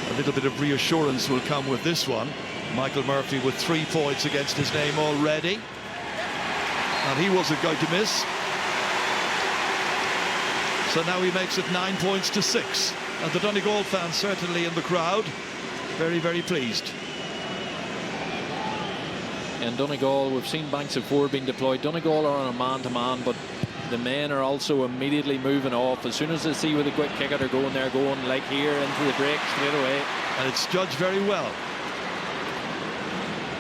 a little bit of reassurance will come with this one. Michael Murphy with 3 points against his name already, and he wasn't going to miss. So now he makes it 9 points to 6, and the Donegal fans certainly in the crowd very, very pleased. And Donegal, we've seen banks of 4 being deployed. Donegal are on a man-to-man, but the men are also immediately moving off. As soon as they see where the quick kick out are going, they're going like here into the break straight away. And it's judged very well.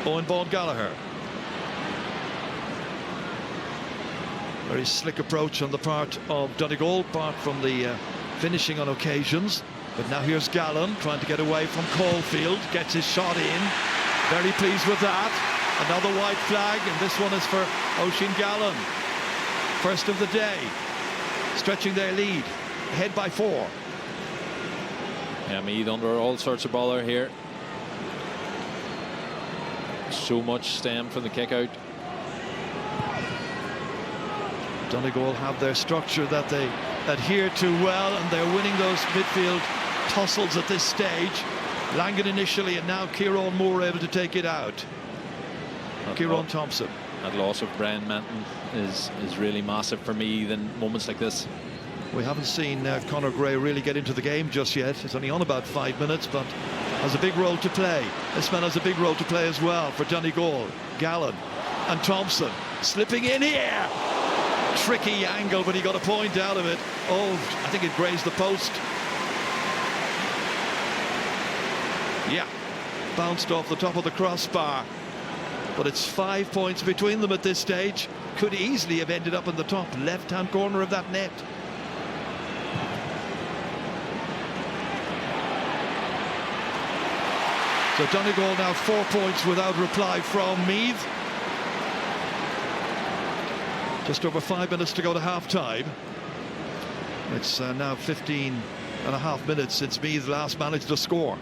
Owen Vaughan Gallagher. Very slick approach on the part of Donegal, apart from the finishing on occasions. But now here's Gallen trying to get away from Caulfield, gets his shot in. Very pleased with that. Another white flag, and this one is for Oisin Gallen. First of the day, stretching their lead, ahead by 4. Yeah, Meath under all sorts of bother here. So much stem from the kick out. Donegal have their structure that they adhere to well, and they're winning those midfield tussles at this stage. Langan initially, and now Kieran Moore able to take it out. Kieran Thompson. That loss of Brian Menton is really massive for me in moments like this. We haven't seen Conor Gray really get into the game just yet. He's only on about 5 minutes, but has a big role to play. This man has a big role to play as well for Donegal. Gallen and Thompson slipping in here. Tricky angle, but he got a point out of it. Oh, I think it grazed the post. Yeah, bounced off the top of the crossbar. But it's 5 points between them at this stage. Could easily have ended up in the top left-hand corner of that net. So Donegal now 4 points without reply from Meath. Just over 5 minutes to go to half-time. It's now 15.5 minutes since Meath last managed to score.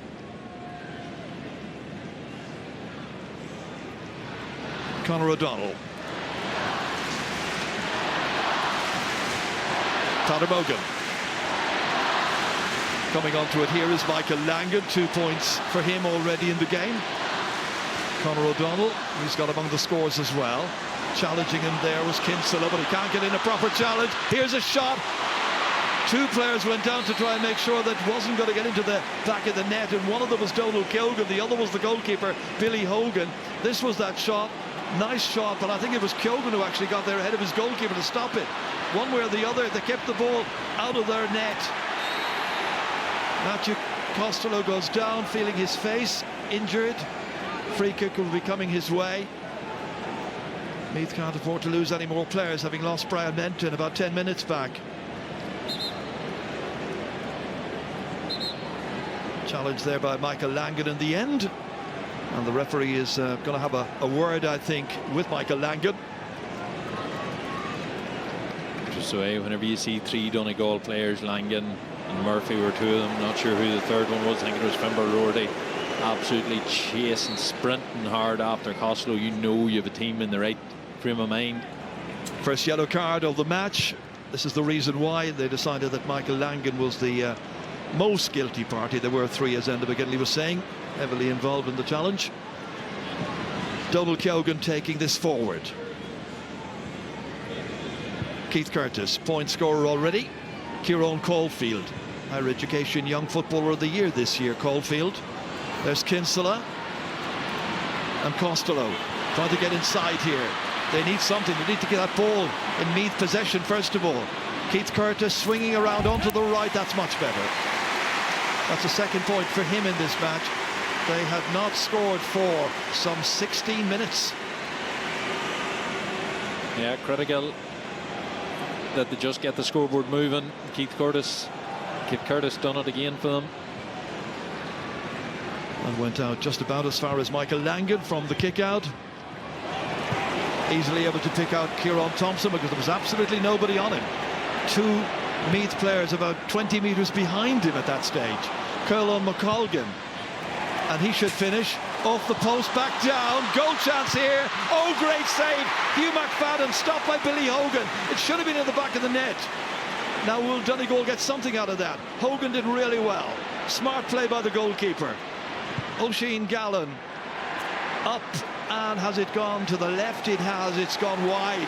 Conor O'Donnell. Conor Mogan. Coming onto it here is Michael Langan. 2 points for him already in the game. Conor O'Donnell, he's got among the scores as well. Challenging him there was Kinsella, but he can't get in a proper challenge. Here's a shot. 2 players went down to try and make sure that wasn't going to get into the back of the net, and one of them was Donald Keogan, the other was the goalkeeper, Billy Hogan. This was that shot. Nice shot, but I think it was Keogan who actually got there ahead of his goalkeeper to stop it. One way or the other, they kept the ball out of their net. Matthew Costello goes down, feeling his face, injured. Free kick will be coming his way. Meath can't afford to lose any more players, having lost Brian Menton about 10 minutes back. Challenge there by Michael Langan in the end. And the referee is going to have a word, I think, with Michael Langan. Just so whenever you see 3 Donegal players, Langan and Murphy were 2 of them, not sure who the third one was, I think it was Fimber Rorty, absolutely chasing, sprinting hard after Costello. You know you have a team in the right frame of mind. First yellow card of the match. This is the reason why they decided that Michael Langan was the most guilty party. There were 3, as Enda McGinley was saying, heavily involved in the challenge. Donald Keogan taking this forward. Keith Curtis, point scorer already. Kieran Caulfield, Higher Education Young Footballer of the Year this year, Caulfield. There's Kinsella and Costello trying to get inside here. They need something. They need to get that ball in Meath possession first of all. Keith Curtis swinging around onto the right. That's much better. That's a second point for him in this match. They had not scored for some 16 minutes. Yeah, critical that they just get the scoreboard moving. Keith Curtis done it again for them. and went out just about as far as Michael Langan from the kick out. Easily able to pick out Kieran Thompson because there was absolutely nobody on him. Two Meath players about 20 metres behind him at that stage. Curlon McColgan, and he should finish off the post, back down. Goal chance here. Oh, great save. Hugh McFadden stopped by Billy Hogan. It should have been in the back of the net. Now will Donegal get something out of that? Hogan did really well. Smart play by the goalkeeper. Oisin Gallen up, and has it gone to the left? It has. It's gone wide.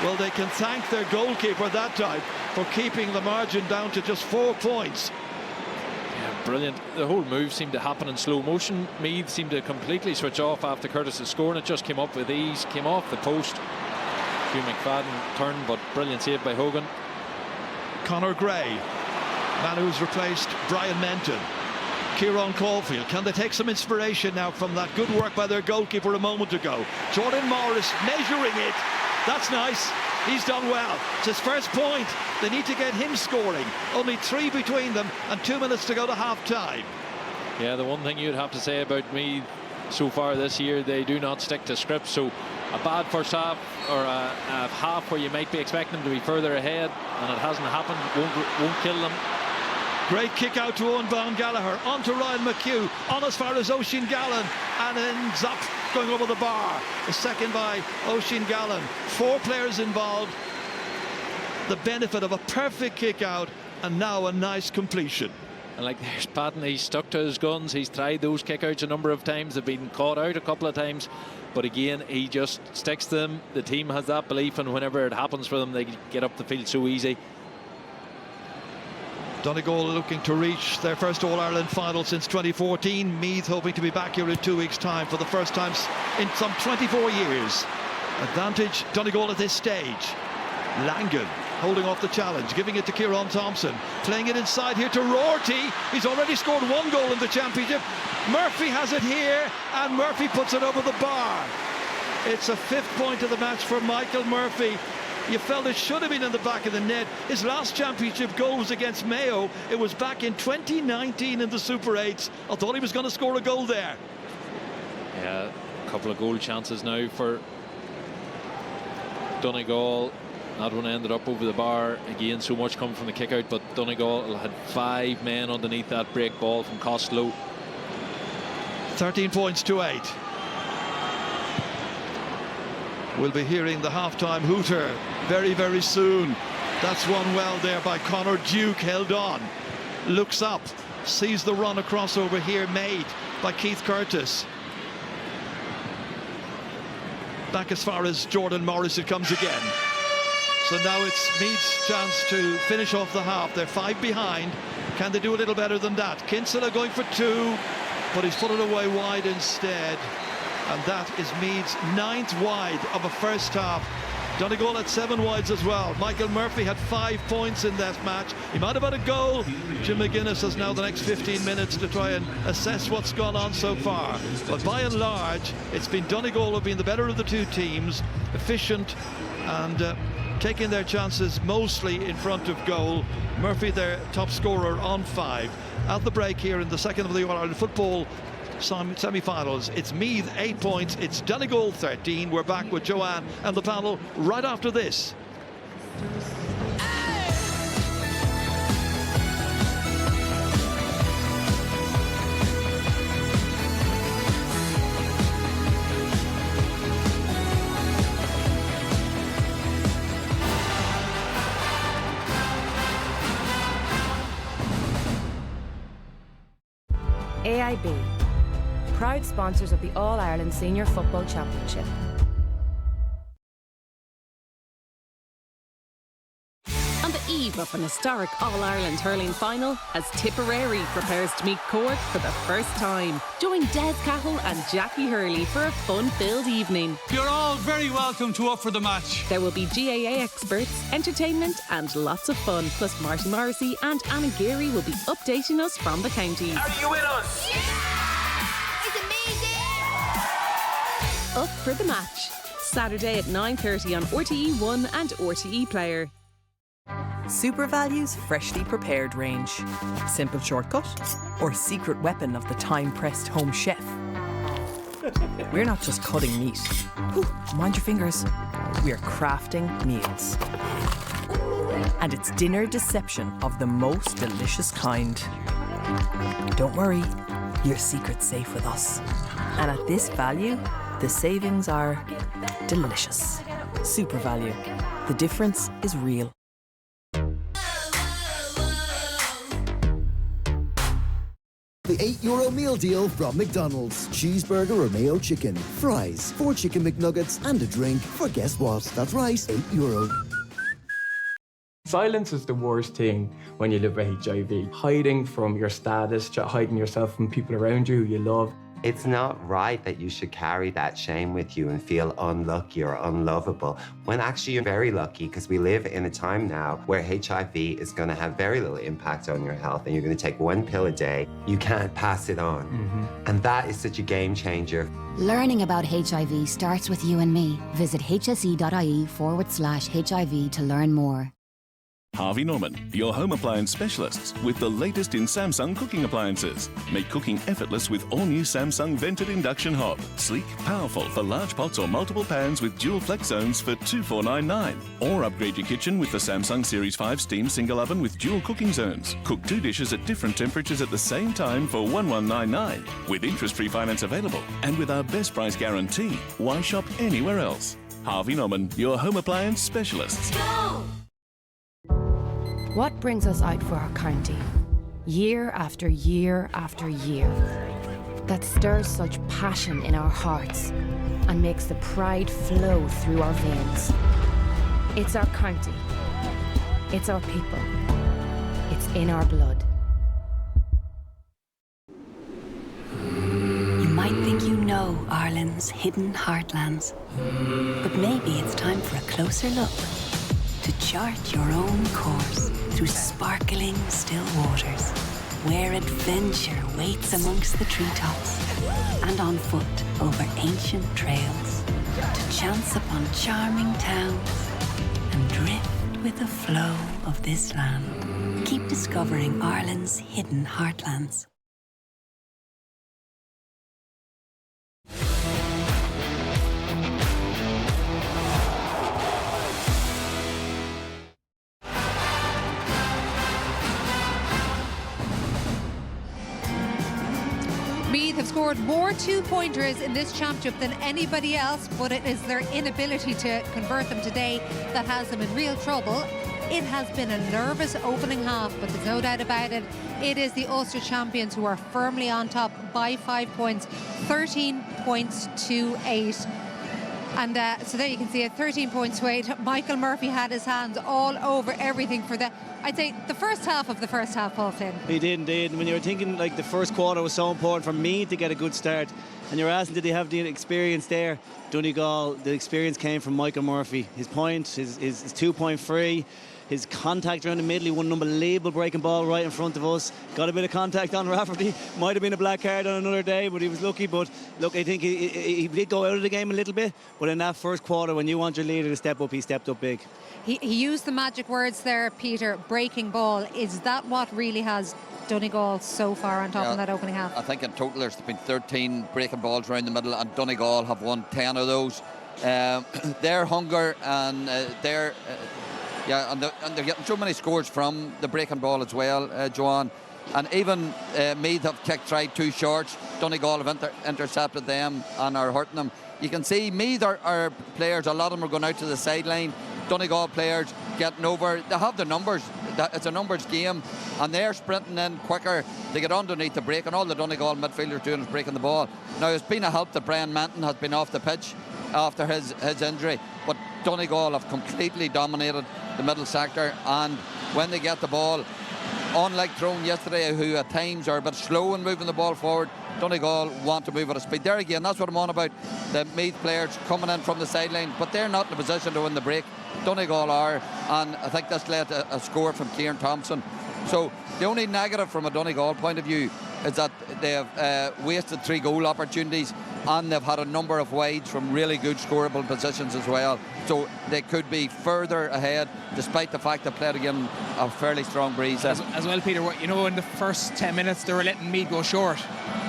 Well, they can thank their goalkeeper that time for keeping the margin down to just 4 points. Yeah, brilliant. The whole move seemed to happen in slow motion. Meath seemed to completely switch off after Curtis's score, and it just came up with ease, came off the post. Hugh McFadden turned, but brilliant save by Hogan. Conor Gray, man who's replaced Brian Menton. Kieran Caulfield, can they take some inspiration now from that good work by their goalkeeper a moment ago? Jordan Morris measuring it. That's nice. He's done well. It's his first point. They need to get him scoring. Only 3 between them and 2 minutes to go to half-time. Yeah, the one thing you'd have to say about me so far this year, they do not stick to script. So a bad first half, or a half where you might be expecting them to be further ahead, and it hasn't happened, won't kill them. Great kick out to Owen Bound Gallagher, on to Ryan McHugh, on as far as Oisin Gallen, and ends up going over the bar. A second by Oisin Gallen. 4 players involved. The benefit of a perfect kick out, and now a nice completion. And like there's Patton, he's stuck to his guns. He's tried those kickouts a number of times. They've been caught out a couple of times, but again, he just sticks to them. The team has that belief, and whenever it happens for them, they get up the field so easy. Donegal looking to reach their first All-Ireland final since 2014. Meath hoping to be back here in 2 weeks' time for the first time in some 24 years. Advantage Donegal at this stage. Langan holding off the challenge, giving it to Kieran Thompson, playing it inside here to Rorty. He's already scored 1 goal in the championship. Murphy has it here, and Murphy puts it over the bar. It's a 5th point of the match for Michael Murphy. You felt it should have been in the back of the net. His last championship goal was against Mayo. It was back in 2019 in the Super 8s. I thought he was going to score a goal there. Yeah, a couple of goal chances now for Donegal. That one ended up over the bar. Again, so much coming from the kick out, but Donegal had 5 men underneath that break ball from Costello. 13 points to 8. We'll be hearing the half-time hooter very, very soon. That's one well there by Conor Duke, held on. Looks up, sees the run across over here made by Keith Curtis. Back as far as Jordan Morris it comes again. So now it's Meath's chance to finish off the half. They're 5 behind. Can they do a little better than that? Kinsella going for 2, but he's put it away wide instead. And that is Meath's 9th wide of a first half. Donegal had 7 wides as well. Michael Murphy had 5 points in that match. He might have had a goal. Jim McGuinness has now the next 15 minutes to try and assess what's gone on so far. But by and large, it's been Donegal who've been the better of the 2 teams, efficient and taking their chances mostly in front of goal. Murphy, their top scorer, on 5. At the break here in the second of the All-Ireland football semi-finals, it's Meath 8 points, it's Donegal 13. We're back with Joanne and the panel right after this. AIB, proud sponsors of the All-Ireland Senior Football Championship. On the eve of an historic All-Ireland hurling final, as Tipperary prepares to meet Cork for the first time, join Des Cahill and Jackie Hurley for a fun-filled evening. You're all very welcome to up for the match. There will be GAA experts, entertainment and lots of fun. Plus Marty Morrissey and Anna Geary will be updating us from the counties. Are you with us? Yeah! It's amazing! Up for the match. Saturday at 9:30 on RTE1 and RTE Player. SuperValue's freshly prepared range. Simple shortcut or secret weapon of the time-pressed home chef. We're not just cutting meat. Ooh, mind your fingers. We're crafting meals. And it's dinner deception of the most delicious kind. Don't worry, your secret's safe with us. And at this value, the savings are delicious. SuperValue. The difference is real. The €8 meal deal from McDonald's. Cheeseburger or mayo chicken, fries, 4 chicken McNuggets and a drink for guess what? That's right, €8. Silence is the worst thing when you live with HIV. Hiding from your status, hiding yourself from people around you who you love. It's not right that you should carry that shame with you and feel unlucky or unlovable, when actually you're very lucky, because we live in a time now where HIV is going to have very little impact on your health and you're going to take 1 pill a day. You can't pass it on. And that is such a game changer. Learning about HIV starts with you and me. Visit hse.ie/HIV to learn more. Harvey Norman, your home appliance specialists with the latest in Samsung cooking appliances. Make cooking effortless with all-new Samsung vented induction hob. Sleek, powerful for large pots or multiple pans with dual flex zones for $2,499. Or upgrade your kitchen with the Samsung Series 5 steam single oven with dual cooking zones. Cook 2 dishes at different temperatures at the same time for $1,199. With interest-free finance available and with our best price guarantee. Why shop anywhere else? Harvey Norman, your home appliance specialists. Go! What brings us out for our county, year after year after year, that stirs such passion in our hearts and makes the pride flow through our veins? It's our county. It's our people. It's in our blood. You might think you know Ireland's hidden heartlands, but maybe it's time for a closer look to chart your own course through sparkling still waters, where adventure waits amongst the treetops, and on foot over ancient trails, to chance upon charming towns and drift with the flow of this land. Keep discovering Ireland's hidden heartlands. Meath have scored more two-pointers in this championship than anybody else, but it is their inability to convert them today that has them in real trouble. It has been a nervous opening half, but there's no doubt about it. It is the Ulster champions who are firmly on top by 5 points, 13 points to 8. And so there you can see it, 13 points to 8. Michael Murphy had his hands all over everything for I'd say the first half of the first half, Paul Finn. He did indeed. And when you were thinking like the first quarter was so important for Meath to get a good start, and you're asking did they have the experience there, Donegal, the experience came from Michael Murphy. His point, his 2-point free, his contact around the middle. He won an unbelievable breaking ball right in front of us. Got a bit of contact on Rafferty. Might have been a black card on another day, but he was lucky. But look, I think he did go out of the game a little bit. But in that first quarter, when you want your leader to step up, he stepped up big. He used the magic words there, Peter, breaking ball. Is that what really has Donegal so far on top in that opening half? I think in total there's been 13 breaking balls around the middle, and Donegal have won 10 of those. Their hunger and their... and they're getting so many scores from the breaking ball as well, Joanne. And even Meath have kicked right 2 shorts. Donegal have intercepted them and are hurting them. You can see Meath are players, a lot of them are going out to the sideline. Donegal players getting over. They have the numbers. It's a numbers game, and they're sprinting in quicker to get underneath the break, and all the Donegal midfielders doing is breaking the ball. Now, it's been a help that Brian Manton has been off the pitch after his injury, but Donegal have completely dominated the middle sector, and when they get the ball, unlike Tyrone yesterday, who at times are a bit slow in moving the ball forward, Donegal want to move at a speed. There again, that's what I'm on about, the Meath players coming in from the sideline, but they're not in a position to win the break. Donegal are, and I think this led to a score from Kieran Thompson. So the only negative from a Donegal point of view is that they have wasted 3 goal opportunities, and they've had a number of wides from really good scoreable positions as well. So they could be further ahead, despite the fact they played again a fairly strong breeze. As well, Peter, you know, in the first 10 minutes they were letting Meath go short.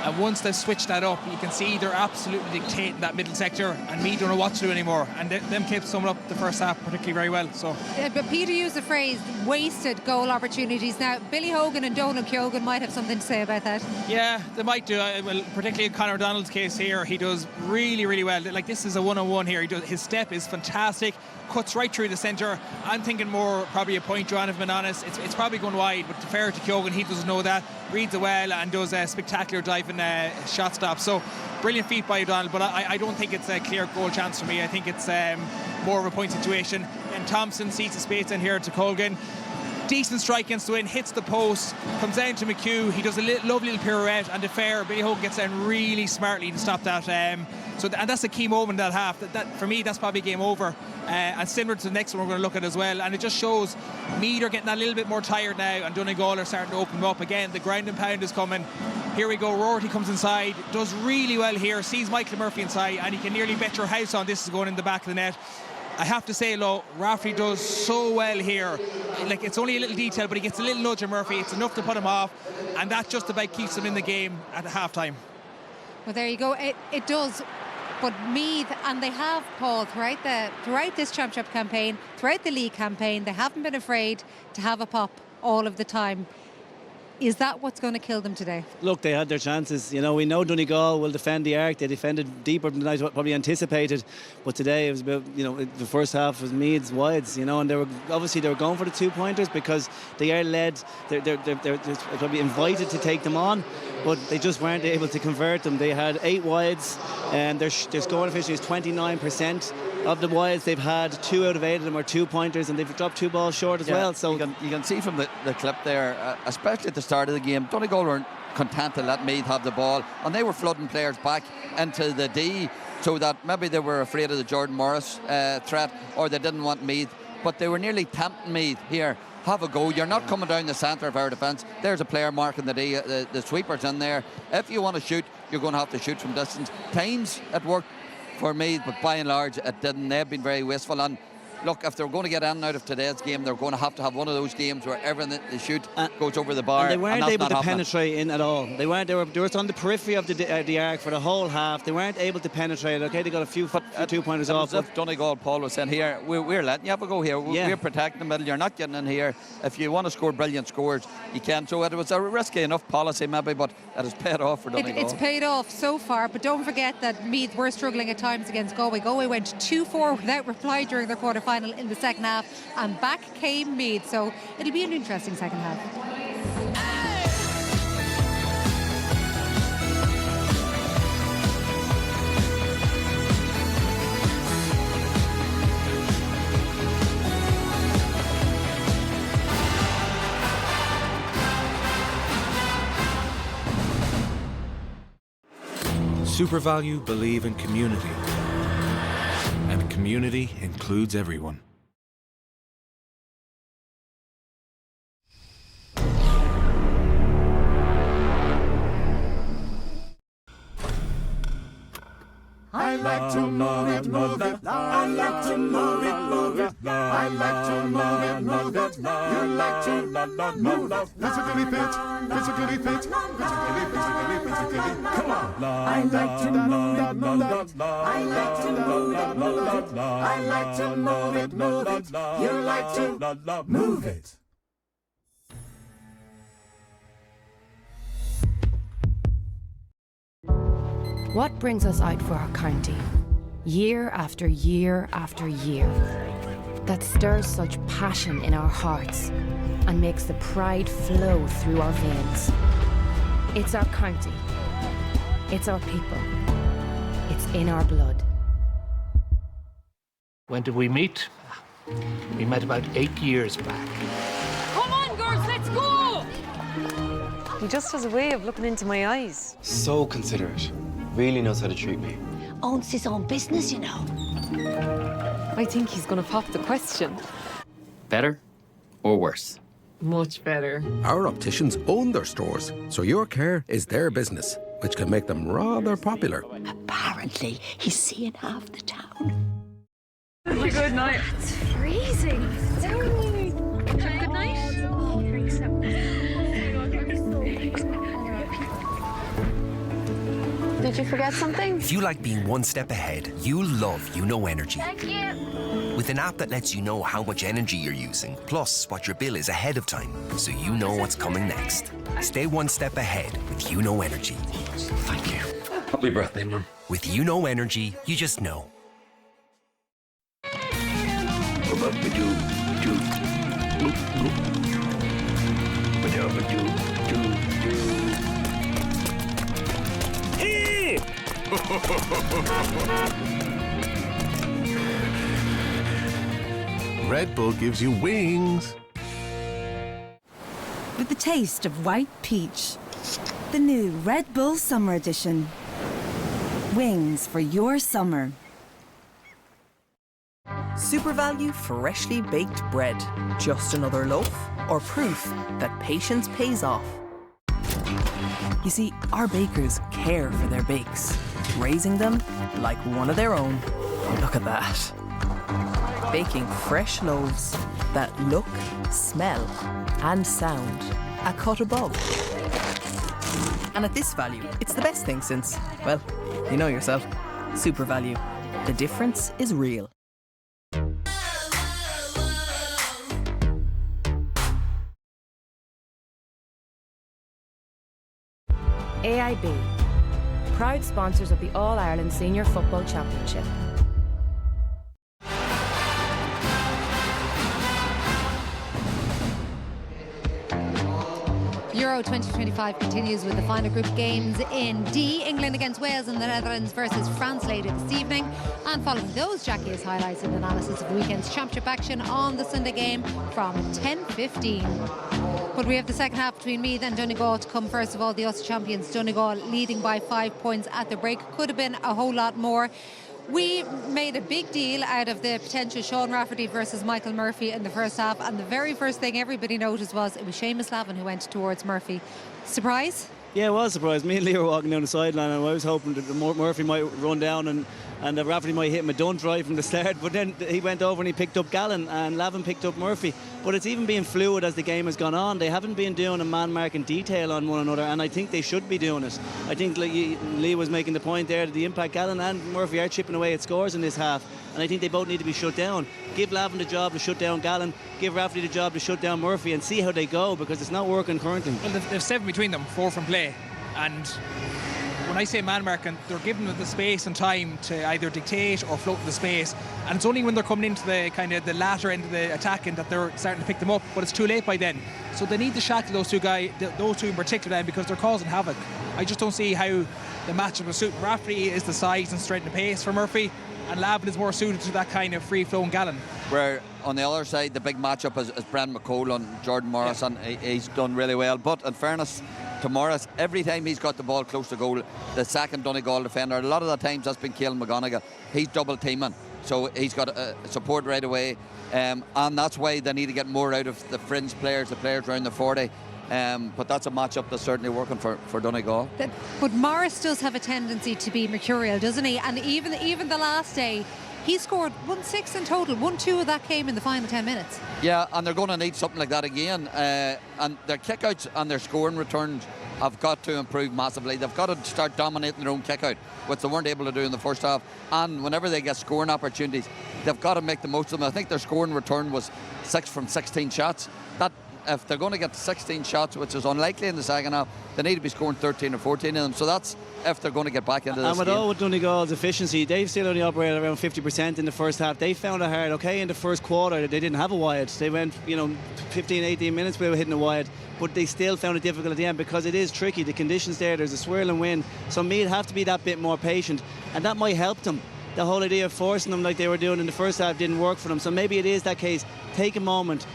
And once they've switched that up, you can see they're absolutely dictating that middle sector, and Meath don't know what to do anymore. And them clips summed up the first half particularly very well. So, but Peter used the phrase wasted goal opportunities. Now, Billy Hogan and Donal Keoghan might have something to say about that. Yeah, they might do. Well, particularly in Conor O'Donnell's case here, he does really, really well. Like, this is a one-on-one here. His step is fantastic, cuts right through the centre. I'm thinking more probably a point drawn, if I'm honest. It's probably going wide, but to fair to Keoghan, he doesn't know that. Reads it well and does a spectacular diving shot stop. So brilliant feat by O'Donnell, but I don't think it's a clear goal chance for me. I think it's more of a point situation. And Thompson sees the space in here to Colgan. Decent strike against the wind, hits the post, comes down to McHugh. He does a lovely little pirouette, and to fair, Billy Hogan gets down really smartly to stop that. And that's a key moment in that half. That for me, that's probably game over. And similar to the next one we're going to look at as well. And it just shows Meath are getting a little bit more tired now, and Donegal are starting to open them up again. The ground and pound is coming. Here we go. Roarty comes inside, does really well here, sees Michael Murphy inside, and he can nearly bet your house on this is going in the back of the net. I have to say, though, Rafferty does so well here. Like, it's only a little detail, but he gets a little nudge of Murphy. It's enough to put him off, and that just about keeps him in the game at half-time. Well, there you go. It does. But Meath, and they have, Paul, throughout this championship campaign, throughout the league campaign, they haven't been afraid to have a pop all of the time. Is that what's going to kill them today? Look, they had their chances. You know, we know Donegal will defend the arc. They defended deeper than I probably anticipated. But today it was about, you know, the first half was Meath's wides, you know, and they were going for the 2-pointers because they are led. They're probably invited to take them on, but they just weren't able to convert them. They had 8 wides, and their scoring efficiency is 29%. Of the wides they've had, 2 out of 8 of them are 2-pointers, and they've dropped 2 balls short as well. So you can see from the clip there, especially at the start of the game, Donegal weren't content to let Meath have the ball, and they were flooding players back into the D, so that maybe they were afraid of the Jordan Morris threat, or they didn't want Meath, but they were nearly tempting Meath. Here, have a go. You're not coming down the centre of our defence. There's a player marking the D, the sweeper's in there. If you want to shoot, you're going to have to shoot from distance. Times it worked for Meath, but by and large it didn't. They've been very wasteful, and look, if they're going to get in and out of today's game, they're going to have one of those games where everything they shoot goes over the bar. And they weren't able to happening. penetrate in at all. They were on the periphery of the arc for the whole half. They weren't able to penetrate. Okay, they got a few 2-pointers off. If Donegal, Paul was saying here, we're letting you have a go here. We're protecting the middle. You're not getting in here. If you want to score brilliant scores, you can. So it was a risky enough policy maybe, but it has paid off for Donegal. It's paid off so far, but don't forget that Meath were struggling at times against Galway. Galway went 2-4 without reply during their quarter-final in the second half, and back came Meath, so it'll be an interesting second half. SuperValue believe in community, and community includes everyone. I like to move it, move it. I like to move it, move it. I like to move it, move it. You like to move it. Physically fit, physically fit, physically. Come on. I like to move it, move it. I like to move it, move it. I like to move it, move it. You like to move it. What brings us out for our county, year after year after year, that stirs such passion in our hearts and makes the pride flow through our veins? It's our county. It's our people. It's in our blood. When did we meet? We met about 8 years back. Come on, girls, let's go! He just has a way of looking into my eyes. So considerate. Really knows how to treat me. Owns his own business, you know. I think he's gonna pop the question. Better or worse? Much better. Our opticians own their stores, so your care is their business, which can make them rather popular. Apparently, he's seeing half the town. Have a good night. It's freezing. Have a good night. Did you forget something? If you like being one step ahead, you'll love You Know Energy. Thank you. With an app that lets you know how much energy you're using, plus what your bill is ahead of time, so you know what's coming next. Stay one step ahead with You Know Energy. Thank you. Happy birthday, Mum. With You Know Energy, you just know. Red Bull gives you wings. With the taste of white peach. The new Red Bull Summer Edition. Wings for your summer. Super value freshly baked bread. Just another loaf or proof that patience pays off. You see, our bakers care for their bakes, raising them like one of their own. Look at that. Baking fresh loaves that look, smell, and sound a cut above. And at this value, it's the best thing since, well, you know yourself, super value. The difference is real. AIB, proud sponsors of the All-Ireland Senior Football Championship. Euro 2025 continues with the final group games in D. England against Wales and the Netherlands versus France later this evening. And following those, Jackie has highlights and analysis of the weekend's championship action on the Sunday game from 10:15. But we have the second half between Meath and Donegal to come. First of all, the Ulster champions Donegal leading by 5 points at the break. Could have been a whole lot more. We made a big deal out of the potential Sean Rafferty versus Michael Murphy in the first half, and the very first thing everybody noticed was it was Seamus Lavin who went towards Murphy. Surprise? Yeah, I was surprised. Me and Lee were walking down the sideline, and I was hoping that Murphy might run down and Rafferty might hit him a done try from the start, but then he went over and he picked up Gallen and Lavin picked up Murphy. But it's even been fluid as the game has gone on. They haven't been doing a man-marking detail on one another, and I think they should be doing it. I think Lee was making the point there that the impact Gallen and Murphy are chipping away at scores in this half, and I think they both need to be shut down. Give Lavin the job to shut down Gallen, give Rafferty the job to shut down Murphy, and see how they go, because it's not working currently. Well, there's 7 between them, 4 from play, and when I say man marking, they're giving them the space and time to either dictate or float in the space, and it's only when they're coming into the kind of the latter end of the attacking that they're starting to pick them up, but it's too late by then. So they need to shackle those two guys, those two in particular, then, because they're causing havoc. I just don't see how the matchup will suit. Rafferty is the size and strength and pace for Murphy, and Lavin is more suited to that kind of free-flowing Gallen. Where on the other side, the big matchup is Brendan McCole and Jordan Morris, and he's done really well. But in fairness to Morris, every time he's got the ball close to goal, the second Donegal defender, a lot of the times that's been Cialan McGonigal, he's double teaming, so he's got support right away, and that's why they need to get more out of the fringe players, the players around the 40. But that's a matchup that's certainly working for Donegal. But Morris does have a tendency to be mercurial, doesn't he? And even the last day, he scored 1-6 in total. 1-2 of that came in the final 10 minutes. Yeah, and they're going to need something like that again. And their kickouts and their scoring returns have got to improve massively. They've got to start dominating their own kickout, which they weren't able to do in the first half. And whenever they get scoring opportunities, they've got to make the most of them. I think their scoring return was 6 from 16 shots. That, if they're going to get 16 shots, which is unlikely in the second half, they need to be scoring 13 or 14 of them. So that's if they're going to get back into this game. And with all with Donegal's efficiency, they've still only operated around 50% in the first half. They found it hard. Okay, in the first quarter, they didn't have a wide. They went, 15, 18 minutes without hitting a wide. But they still found it difficult at the end because it is tricky. The conditions there's a swirling wind. So Meath have to be that bit more patient. And that might help them. The whole idea of forcing them like they were doing in the first half didn't work for them. So maybe it is that case. Take a moment,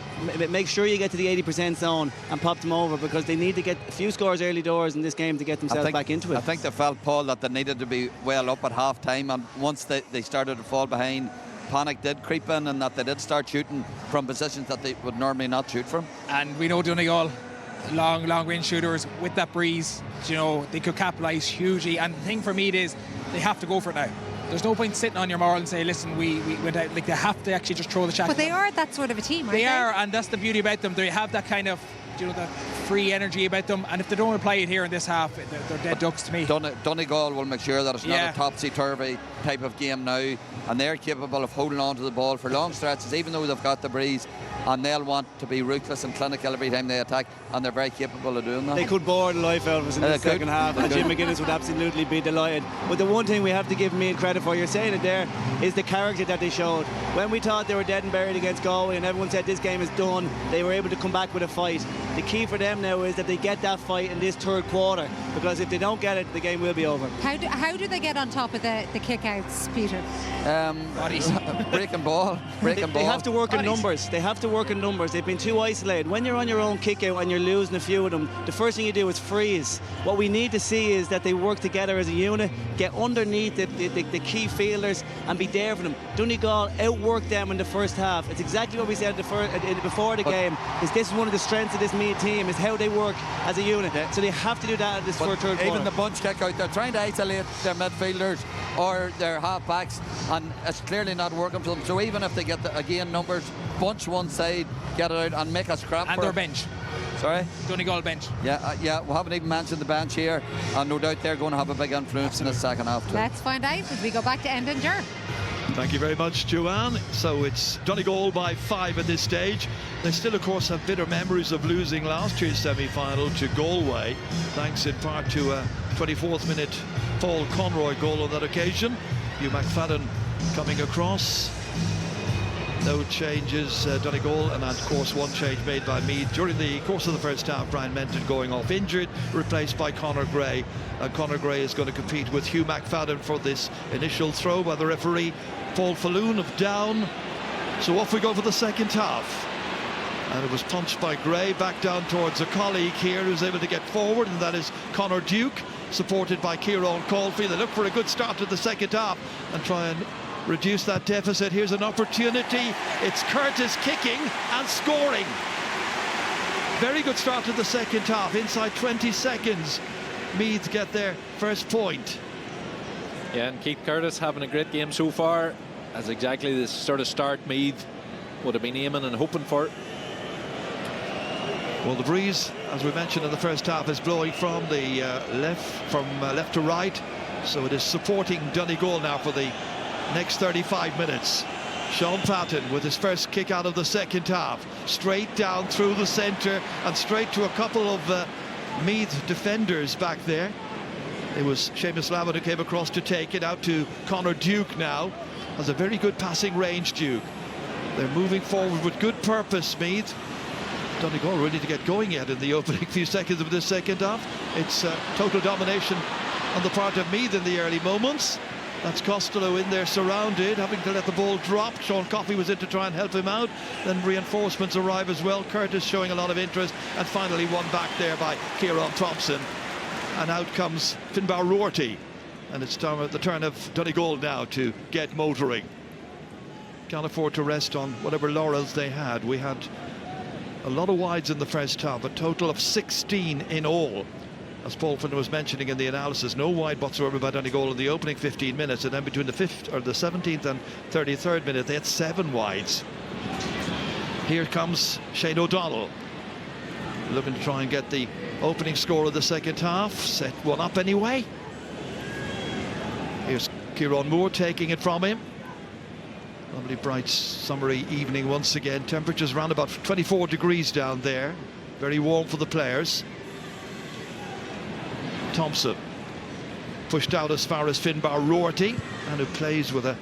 make sure you get to the 80% zone and pop them over, because they need to get a few scores early doors in this game to get themselves back into it. I think they felt, Paul, that they needed to be well up at half time, and once they started to fall behind, panic did creep in and that they did start shooting from positions that they would normally not shoot from. And we know Donegal, long range shooters with that breeze, you know, they could capitalise hugely. And the thing for me is they have to go for it now. There's no point sitting on your moral and say, listen, we went out. Like, they have to actually just throw the shackles. But they are that sort of a team, aren't they? They are, and that's the beauty about them. They have that kind of, you know, that free energy about them. And if they don't apply it here in this half, they're dead ducks to me. Donegal will make sure that it's not a topsy-turvy type of game now, and they're capable of holding on to the ball for long stretches, even though they've got the breeze, and they'll want to be ruthless and clinical every time they attack, and they're very capable of doing that. They could bore the life out of us in the second half, and Jim McGuinness would absolutely be delighted. But the one thing we have to give Meath credit for, you're saying it there, is the character that they showed. When we thought they were dead and buried against Galway and everyone said this game is done, they were able to come back with a fight. The key for them now is that they get that fight in this third quarter, because if they don't get it, the game will be over. How do they get on top of the kick-outs, Peter? Breaking ball. They have to work in numbers. They have to work in numbers. They've been too isolated. When you're on your own kick-out and you're losing a few of them, the first thing you do is freeze. What we need to see is that they work together as a unit, get underneath the key fielders and be there for them. Donegal outworked them in the first half. It's exactly what we said before the game. This is one of the strengths of this Meath team, is how they work as a unit. So they have to do that in this third quarter. Even the bunch kick-out, they're trying to isolate their midfielders or their half-backs, and it's clearly not working for them. So even if they get, numbers, bunch one side, get it out and make us crap. And their bench. Sorry? Donegal bench. Yeah, we haven't even mentioned the bench here, and no doubt they're going to have a big influence in the second half too. Let's find out as we go back to Endinger. Thank you very much, Joanne. So it's Donegal by 5 at this stage. They still, of course, have bitter memories of losing last year's semi-final to Galway, thanks in part to a 24th minute Paul Conroy goal on that occasion. Hugh McFadden coming across. No changes, Donegal, and of course one change made by Meath during the course of the first half. Brian Menton going off injured, replaced by Conor Gray. Conor Gray is going to compete with Hugh McFadden for this initial throw by the referee, Paul Falloon of Down. So off we go for the second half. And it was punched by Gray back down towards a colleague here who's able to get forward, and that is Conor Duke, supported by Kieran Caulfield. They look for a good start to the second half and try and reduce that deficit. Here's an opportunity. It's Curtis kicking and scoring. Very good start to the second half. Inside 20 seconds, Meath get their first point. Yeah, and Keith Curtis having a great game so far. As exactly the sort of start Meath would have been aiming and hoping for. Well, the breeze, as we mentioned in the first half, is blowing from the left to right. So it is supporting Donegal now for the next 35 minutes. Sean Patton with his first kick out of the second half, straight down through the centre and straight to a couple of Meath defenders back there. It was Seamus Lavin who came across to take it out to Conor Duke now. Has a very good passing range, Duke. They're moving forward with good purpose, Meath. Donegal ready to get going yet in the opening few seconds of this second half. It's total domination on the part of Meath in the early moments. That's Costello in there surrounded, having to let the ball drop. Sean Coffey was in to try and help him out. Then reinforcements arrive as well. Curtis showing a lot of interest. And finally one back there by Kieran Thompson. And out comes Finbar Roarty. And it's the turn of Donegal now to get motoring. Can't afford to rest on whatever laurels they had. We had a lot of wides in the first half, a total of 16 in all. As Paul Flynn was mentioning in the analysis, no wide whatsoever by Donegal in the opening 15 minutes, and then between the 17th and 33rd minute they had 7 wides. Here comes Shane O'Donnell, looking to try and get the opening score of the second half. Set one up anyway. Here's Kieran Moore taking it from him. Lovely bright summery evening once again. Temperatures around about 24 degrees down there. Very warm for the players. Thompson pushed out as far as Finbar Roarty, and who plays with a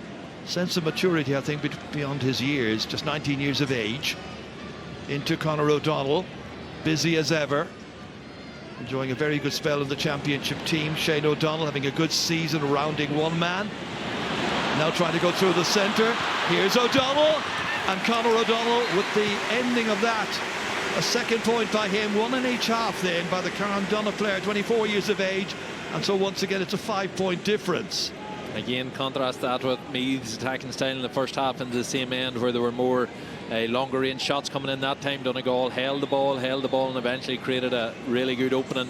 sense of maturity, I think, beyond his years, just 19 years of age. Into Conor O'Donnell, busy as ever, enjoying a very good spell in the championship team. Shane O'Donnell having a good season, rounding one man. Now trying to go through the centre. Here's O'Donnell, and Conor O'Donnell with the ending of that. A second point by him, 1 in each half then by the Carndonagh player, 24 years of age, and so once again it's a 5-point difference. Again, contrast that with Meath's attacking style in the first half into the same end, where there were more longer range shots coming in that time. Donegal held the ball, and eventually created a really good opening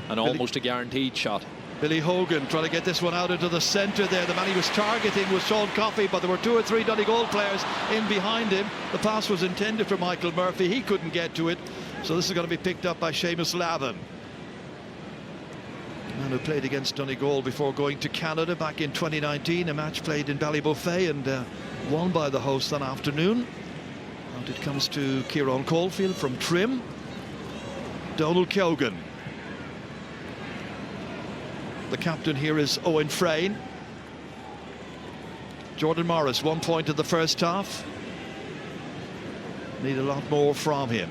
and almost a guaranteed shot. Billy Hogan trying to get this one out into the centre there. The man he was targeting was Sean Coffey, but there were 2 or 3 Donegal players in behind him. The pass was intended for Michael Murphy. He couldn't get to it. So this is going to be picked up by Seamus Lavin, man who played against Donegal before going to Canada back in 2019. A match played in Ballybofey and won by the hosts that afternoon. And it comes to Kieran Caulfield from Trim. Donald Keogan. The captain here is Owen Frayne. Jordan Morris, 1 point in the first half. Need a lot more from him.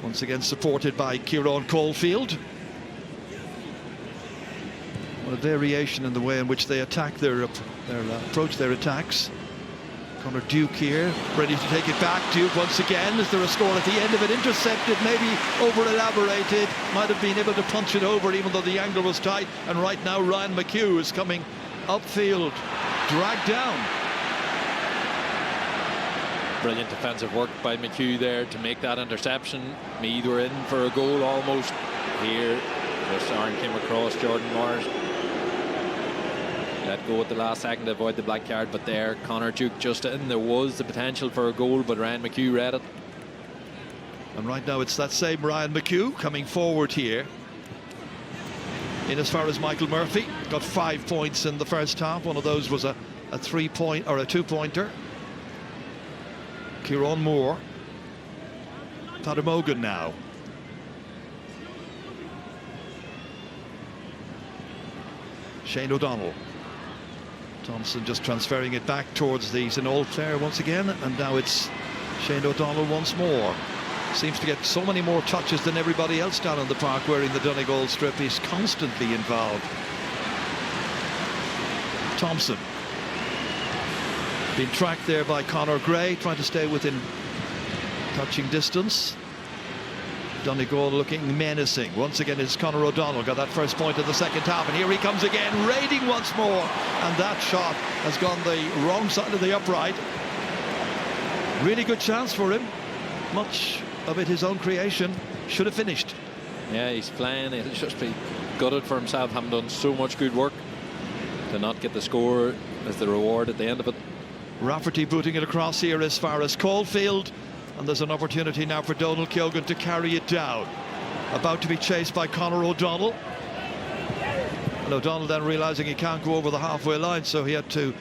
Once again supported by Kieran Caulfield. What a variation in the way in which they attack approach their attacks. Conor Duke here, ready to take it back. Duke once again. Is there a score at the end of it? Intercepted, maybe over-elaborated. Might have been able to punch it over even though the angle was tight. And right now Ryan McHugh is coming upfield, dragged down. Brilliant defensive work by McHugh there to make that interception. Meath were in for a goal almost here. Just Aaron came across Jordan Morris. Let go at the last second to avoid the black card, but there Conor Duke just in. There was the potential for a goal, but Ryan McHugh read it. And right now it's that same Ryan McHugh coming forward here. In as far as Michael Murphy got 5 points in the first half. One of those was a 3-point or a 2-pointer. Kieran Moore. Paddy Mogan now. Shane O'Donnell. Thompson just transferring it back towards the St. player once again, and now it's Shane O'Donnell once more. Seems to get so many more touches than everybody else down in the park wearing the Donegal strip. He's constantly involved. Thompson. Being tracked there by Conor Gray, trying to stay within touching distance. Donegal looking menacing. Once again, it's Conor O'Donnell. Got that first point of the second half, and here he comes again, raiding once more. And that shot has gone the wrong side of the upright. Really good chance for him. Much of it his own creation. Should have finished. Yeah, he's playing. He'll just be gutted for himself, having done so much good work to not get the score as the reward at the end of it. Rafferty booting it across here as far as Caulfield. And there's an opportunity now for Donald Keogan to carry it down. About to be chased by Conor O'Donnell. And O'Donnell then realising he can't go over the halfway line, so he had to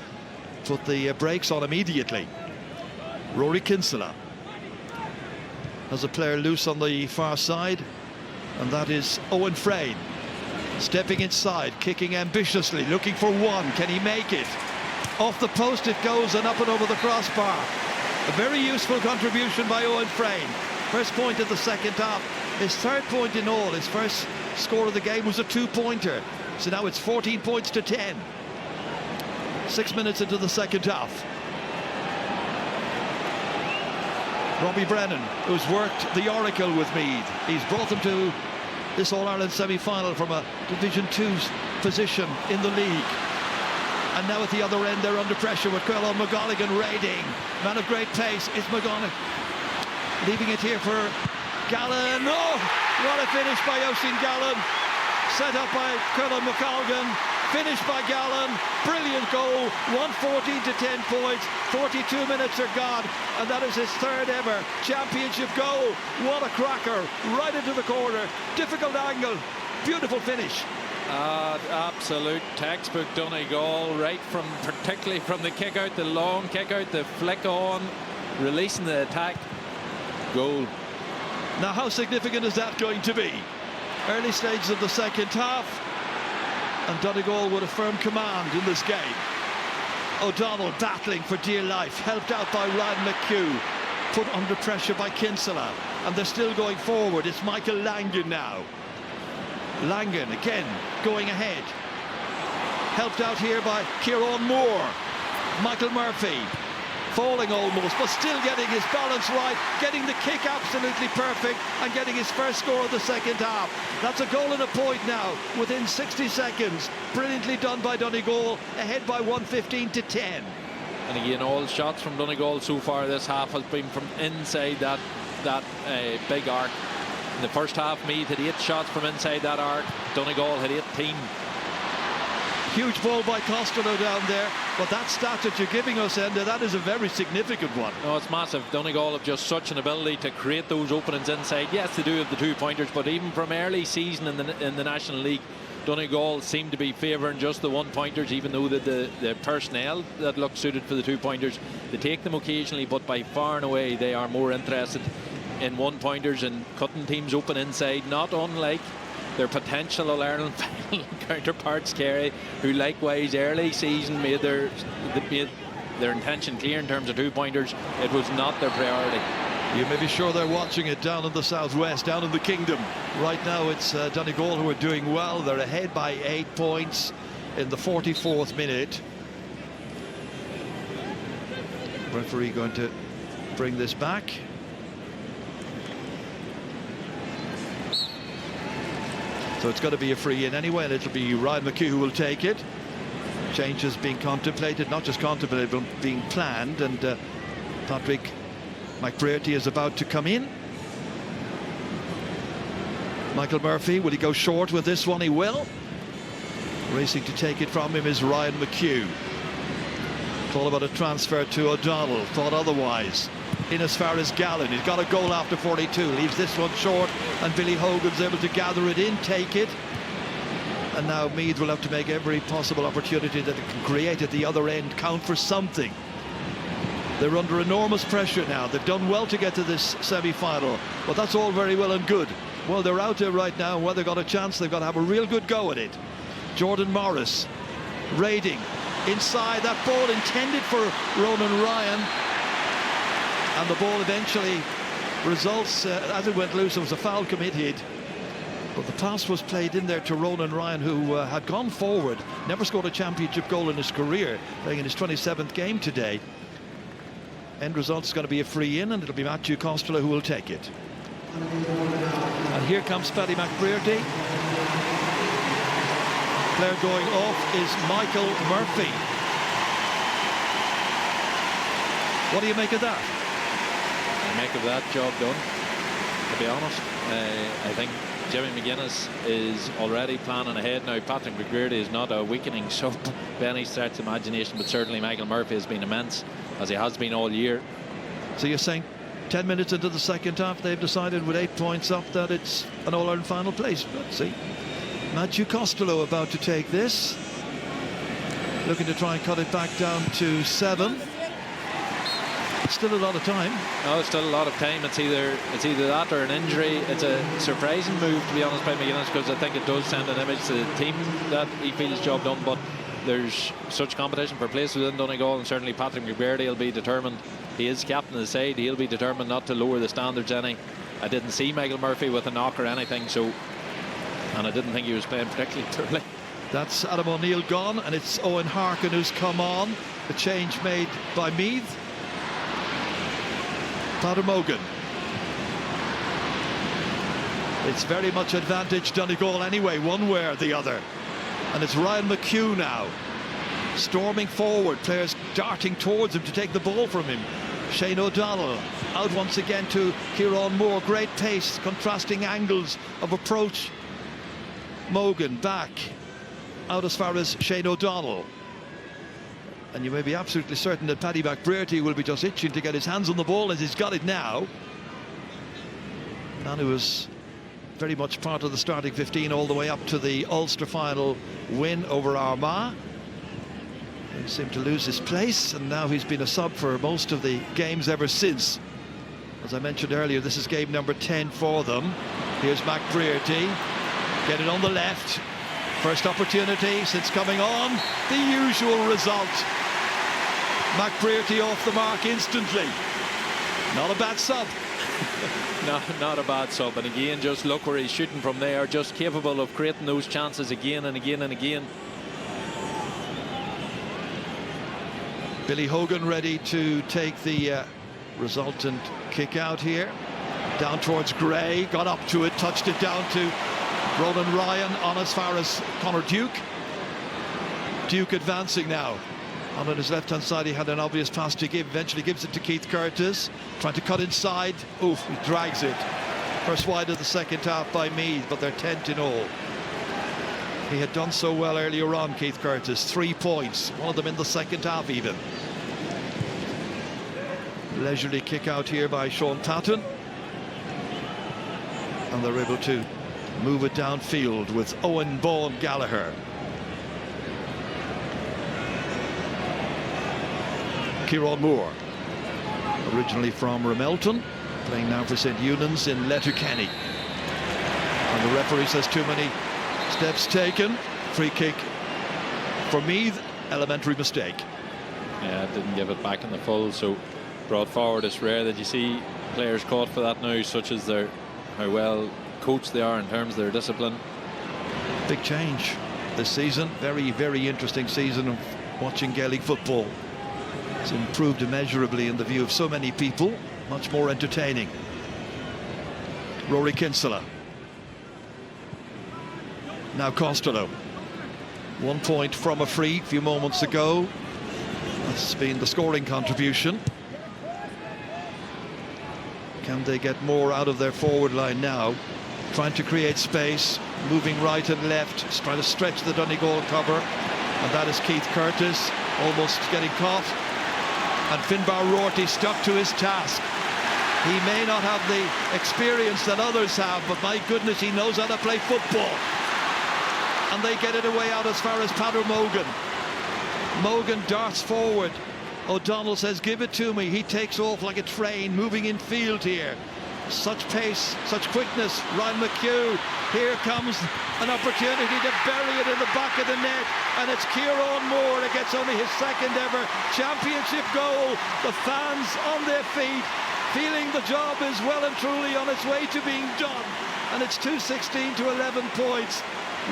put the brakes on immediately. Rory Kinsella has a player loose on the far side, and that is Owen Frayne. Stepping inside, kicking ambitiously, looking for one. Can he make it? Off the post it goes and up and over the crossbar. A very useful contribution by Owen Frayne. First point of the second half. His 3rd point in all. His first score of the game was a 2-pointer. So now it's 14 points to 10. 6 minutes into the second half. Robbie Brennan, who's worked the oracle with Meath. He's brought them to this All-Ireland semi-final from a Division 2 position in the league. And now at the other end they're under pressure with Caolan McGonigan raiding. Man of great pace is McGonigan. Leaving it here for Gallen. Oh, what a finish by Oisin Gallen. Set up by Caolan McGonigan. Finished by Gallen. Brilliant goal. 114 to 10 points. 42 minutes are gone. And that is his 3rd ever championship goal. What a cracker. Right into the corner. Difficult angle. Beautiful finish. Absolute textbook Donegal, right from particularly from the kick out, the long kick out, the flick on, releasing the attack, goal. Now how significant is that going to be? Early stages of the second half, and Donegal with a firm command in this game. O'Donnell battling for dear life, helped out by Ryan McHugh, put under pressure by Kinsella, and they're still going forward. It's Michael Langan now. Langan again going ahead, helped out here by Kieran Moore. Michael Murphy falling almost, but still getting his balance right, getting the kick absolutely perfect, and getting his first score of the second half. That's a goal and a point now within 60 seconds. Brilliantly done by Donegal, ahead by 1:15-10. And again, all shots from Donegal so far this half has been from inside that big arc. In the first half, Meath had 8 shots from inside that arc. Donegal had 18. Huge ball by Costello down there, but that stat that you're giving us, Enda, that is a very significant one. No, it's massive. Donegal have just such an ability to create those openings inside. Yes, they do have the 2 pointers, but even from early season in the National League, Donegal seem to be favouring just the 1 pointers, even though the personnel that look suited for the 2 pointers, they take them occasionally, but by far and away they are more interested in 1 pointers and cutting teams open inside, not unlike their potential All-Ireland final counterparts, Kerry, who likewise early season made their intention clear in terms of 2 pointers. It was not their priority. You may be sure they're watching it down in the southwest, down in the kingdom. Right now it's Donegal who are doing well. They're ahead by 8 points in the 44th minute. Referee going to bring this back. So it's got to be a free in anyway, and it'll be Ryan McHugh who will take it. Changes being contemplated, not just contemplated, but being planned, and Patrick McBrearty is about to come in. Michael Murphy, will he go short with this one? He will. Racing to take it from him is Ryan McHugh. Thought about a transfer to O'Donnell, thought otherwise. In as far as Gallen, he's got a goal after 42, leaves this one short, and Billy Hogan's able to gather it in, take it. And now Meath will have to make every possible opportunity that it can create at the other end count for something. They're under enormous pressure now. They've done well to get to this semi-final, but that's all very well and good. Well, they're out there right now, and whether they've got a chance, they've got to have a real good go at it. Jordan Morris raiding inside, that ball intended for Ronan Ryan, and the ball eventually results as it went loose. There was a foul committed, but the pass was played in there to Ronan Ryan, who had gone forward, never scored a championship goal in his career, playing in his 27th game today. End result is going to be a free in, and it'll be Matthew Costello who will take it. And here comes Paddy McBrearty. Player going off is Michael Murphy. What do you make of that? I make of that job done, to be honest. I think Jimmy McGuinness is already planning ahead now. Patrick McBrearty is not a weakening sub by any stretch of imagination, but certainly Michael Murphy has been immense, as he has been all year. So you're saying 10 minutes into the second half, they've decided with 8 points up that it's an All-Ireland final place. Let's see. Matthew Costello about to take this, looking to try and cut it back down to 7. Still a lot of time. No, it's still a lot of time. It's either that or an injury. It's a surprising move, to be honest, by McGuinness, because I think it does send an image to the team that he feels job done. But there's such competition for place within Donegal, and certainly Patrick McBrearty will be determined. He is captain of the side. He'll be determined not to lower the standards any. I didn't see Michael Murphy with a knock or anything, so, and I didn't think he was playing particularly poorly. That's Adam O'Neill gone, and it's Owen Harkin who's come on. The change made by Meath. Paddy Mogan. It's very much advantage Donegal anyway, one way or the other. And it's Ryan McHugh now, storming forward, players darting towards him to take the ball from him. Shane O'Donnell out once again to Kieran Moore. Great pace, contrasting angles of approach. Mogan back out as far as Shane O'Donnell. And you may be absolutely certain that Paddy McBrearty will be just itching to get his hands on the ball, as he's got it now. Man who was very much part of the starting 15 all the way up to the Ulster final win over Armagh. He seemed to lose his place, and now he's been a sub for most of the games ever since. As I mentioned earlier, this is game number 10 for them. Here's McBrearty, get it on the left. First opportunity since coming on, the usual result. McBrearty off the mark instantly. Not a bad sub. Not a bad sub, and again, just look where he's shooting from there, just capable of creating those chances again and again and again. Billy Hogan ready to take the resultant kick out here. Down towards Gray, got up to it, touched it down to Ronan Ryan on as far as Conor Duke. Duke advancing now. On his left-hand side, he had an obvious pass to give. Eventually gives it to Keith Curtis. Trying to cut inside. Oof, he drags it. First wide of the second half by Meath, but they're 10th in all. He had done so well earlier on, Keith Curtis. 3 points, one of them in the second half even. Leisurely kick out here by Sean Patton. And they're able to move it downfield with Owen Vaughan Gallagher. Kieran Moore, originally from Ramelton, playing now for St. Eunan's in Letterkenny. And the referee says too many steps taken. Free kick for Meath, elementary mistake. Yeah, didn't give it back in the full, so brought forward. It's rare that you see players caught for that now, such as how well coached they are in terms of their discipline. Big change this season. Very, very interesting season of watching Gaelic football. It's improved immeasurably in the view of so many people. Much more entertaining. Rory Kinsella. Now Costello. 1 point from a free a few moments ago. That's been the scoring contribution. Can they get more out of their forward line now? Trying to create space, moving right and left, trying to stretch the Donegal cover. And that is Keith Curtis, almost getting caught. And Finbar Rorty stuck to his task. He may not have the experience that others have, but my goodness, he knows how to play football. And they get it away out as far as Padder Mogan. Mogan darts forward. O'Donnell says, give it to me. He takes off like a train, moving in field here. Such pace, such quickness. Ryan McHugh. Here comes an opportunity to bury it in the back of the net. And it's Kieran Moore that gets only his second ever championship goal. The fans on their feet, feeling the job is well and truly on its way to being done. And it's 2-16 to 11 points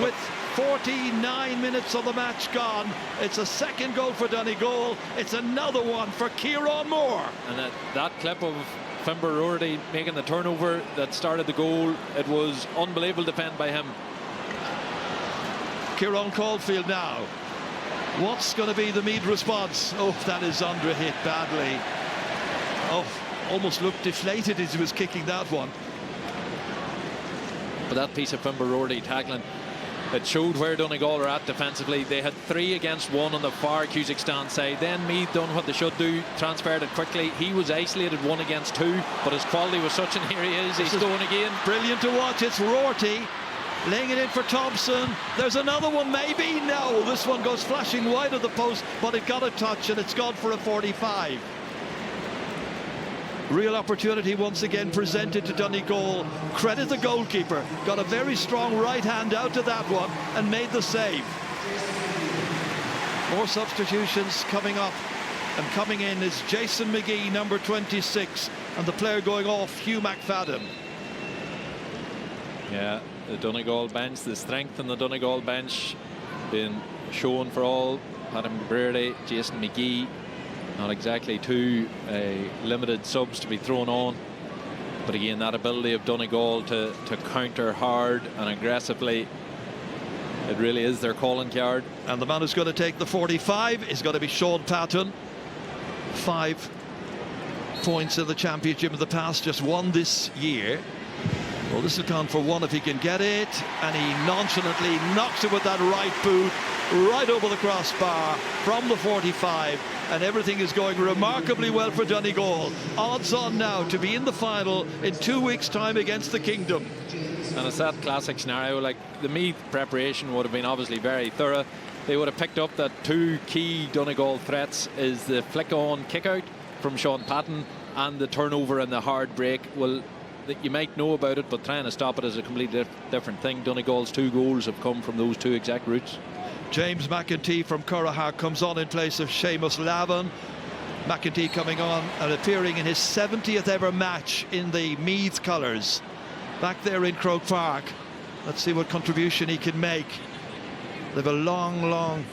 with 49 minutes of the match gone. It's a second goal for Donegal. It's another one for Kieran Moore. And that clip of Finbar Rorty making the turnover that started the goal, it was unbelievable defend by him. Kieran Caulfield now. What's going to be the Meath response? Oh, that is under hit badly. Oh, almost looked deflated as he was kicking that one. But that piece of Finbar Rorty tackling, it showed where Donegal are at defensively. They had 3 against 1 on the far Cusack stand side. Then Meath done what they should do, transferred it quickly. He was isolated 1 against 2, but his quality was such, and here he is. He's going again. Brilliant to watch. It's Rorty laying it in for Thompson. There's another one, maybe. No, this one goes flashing wide of the post, but it got a touch and it's gone for a 45. Real opportunity once again presented to Donegal. Credit the goalkeeper. Got a very strong right hand out to that one and made the save. More substitutions coming up. And coming in is Jason McGee, number 26. And the player going off, Hugh McFadden. Yeah, the Donegal bench, the strength in the Donegal bench been shown for all. Adam Brady, Jason McGee. Not exactly 2 limited subs to be thrown on, but again, that ability of Donegal to counter hard and aggressively, it really is their calling card. And the man who's going to take the 45 is going to be Sean Patton. 5 points in the championship of the past, just 1 this year. Well, this will count for 1 if he can get it, and he nonchalantly knocks it with that right boot right over the crossbar from the 45, and everything is going remarkably well for Donegal. Odds on now to be in the final in 2 weeks' time against the Kingdom. And it's that classic scenario, like the Meath preparation would have been obviously very thorough. They would have picked up that 2 key Donegal threats is the flick-on kick-out from Sean Patton and the turnover and the hard break. Well, that you might know about it, but trying to stop it is a completely different thing. Donegal's 2 goals have come from those 2 exact routes. James McEntee from Curragh comes on in place of Seamus Lavin. McEntee coming on and appearing in his 70th ever match in the Meath colours back there in Croke Park. Let's see what contribution he can make. They have a long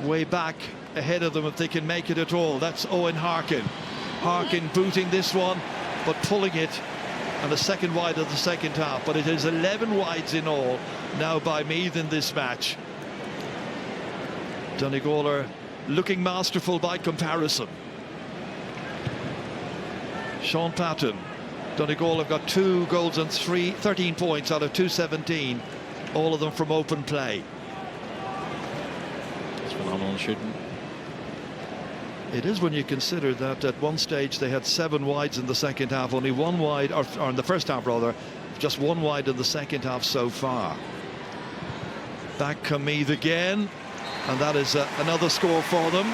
way back ahead of them if they can make it at all. That's Owen Harkin. Harkin booting this one, but pulling it, and a second wide of the second half. But it is 11 wides in all now by Meath in this match. Donegal are looking masterful by comparison. Sean Patton. Donegal have got 2 goals and 13 points out of 217, all of them from open play. It's phenomenal shooting. It is when you consider that at one stage they had 7 wides in the second half, only 1 wide, or in the first half rather, just 1 wide in the second half so far. Back come Meath again, and that is another score for them.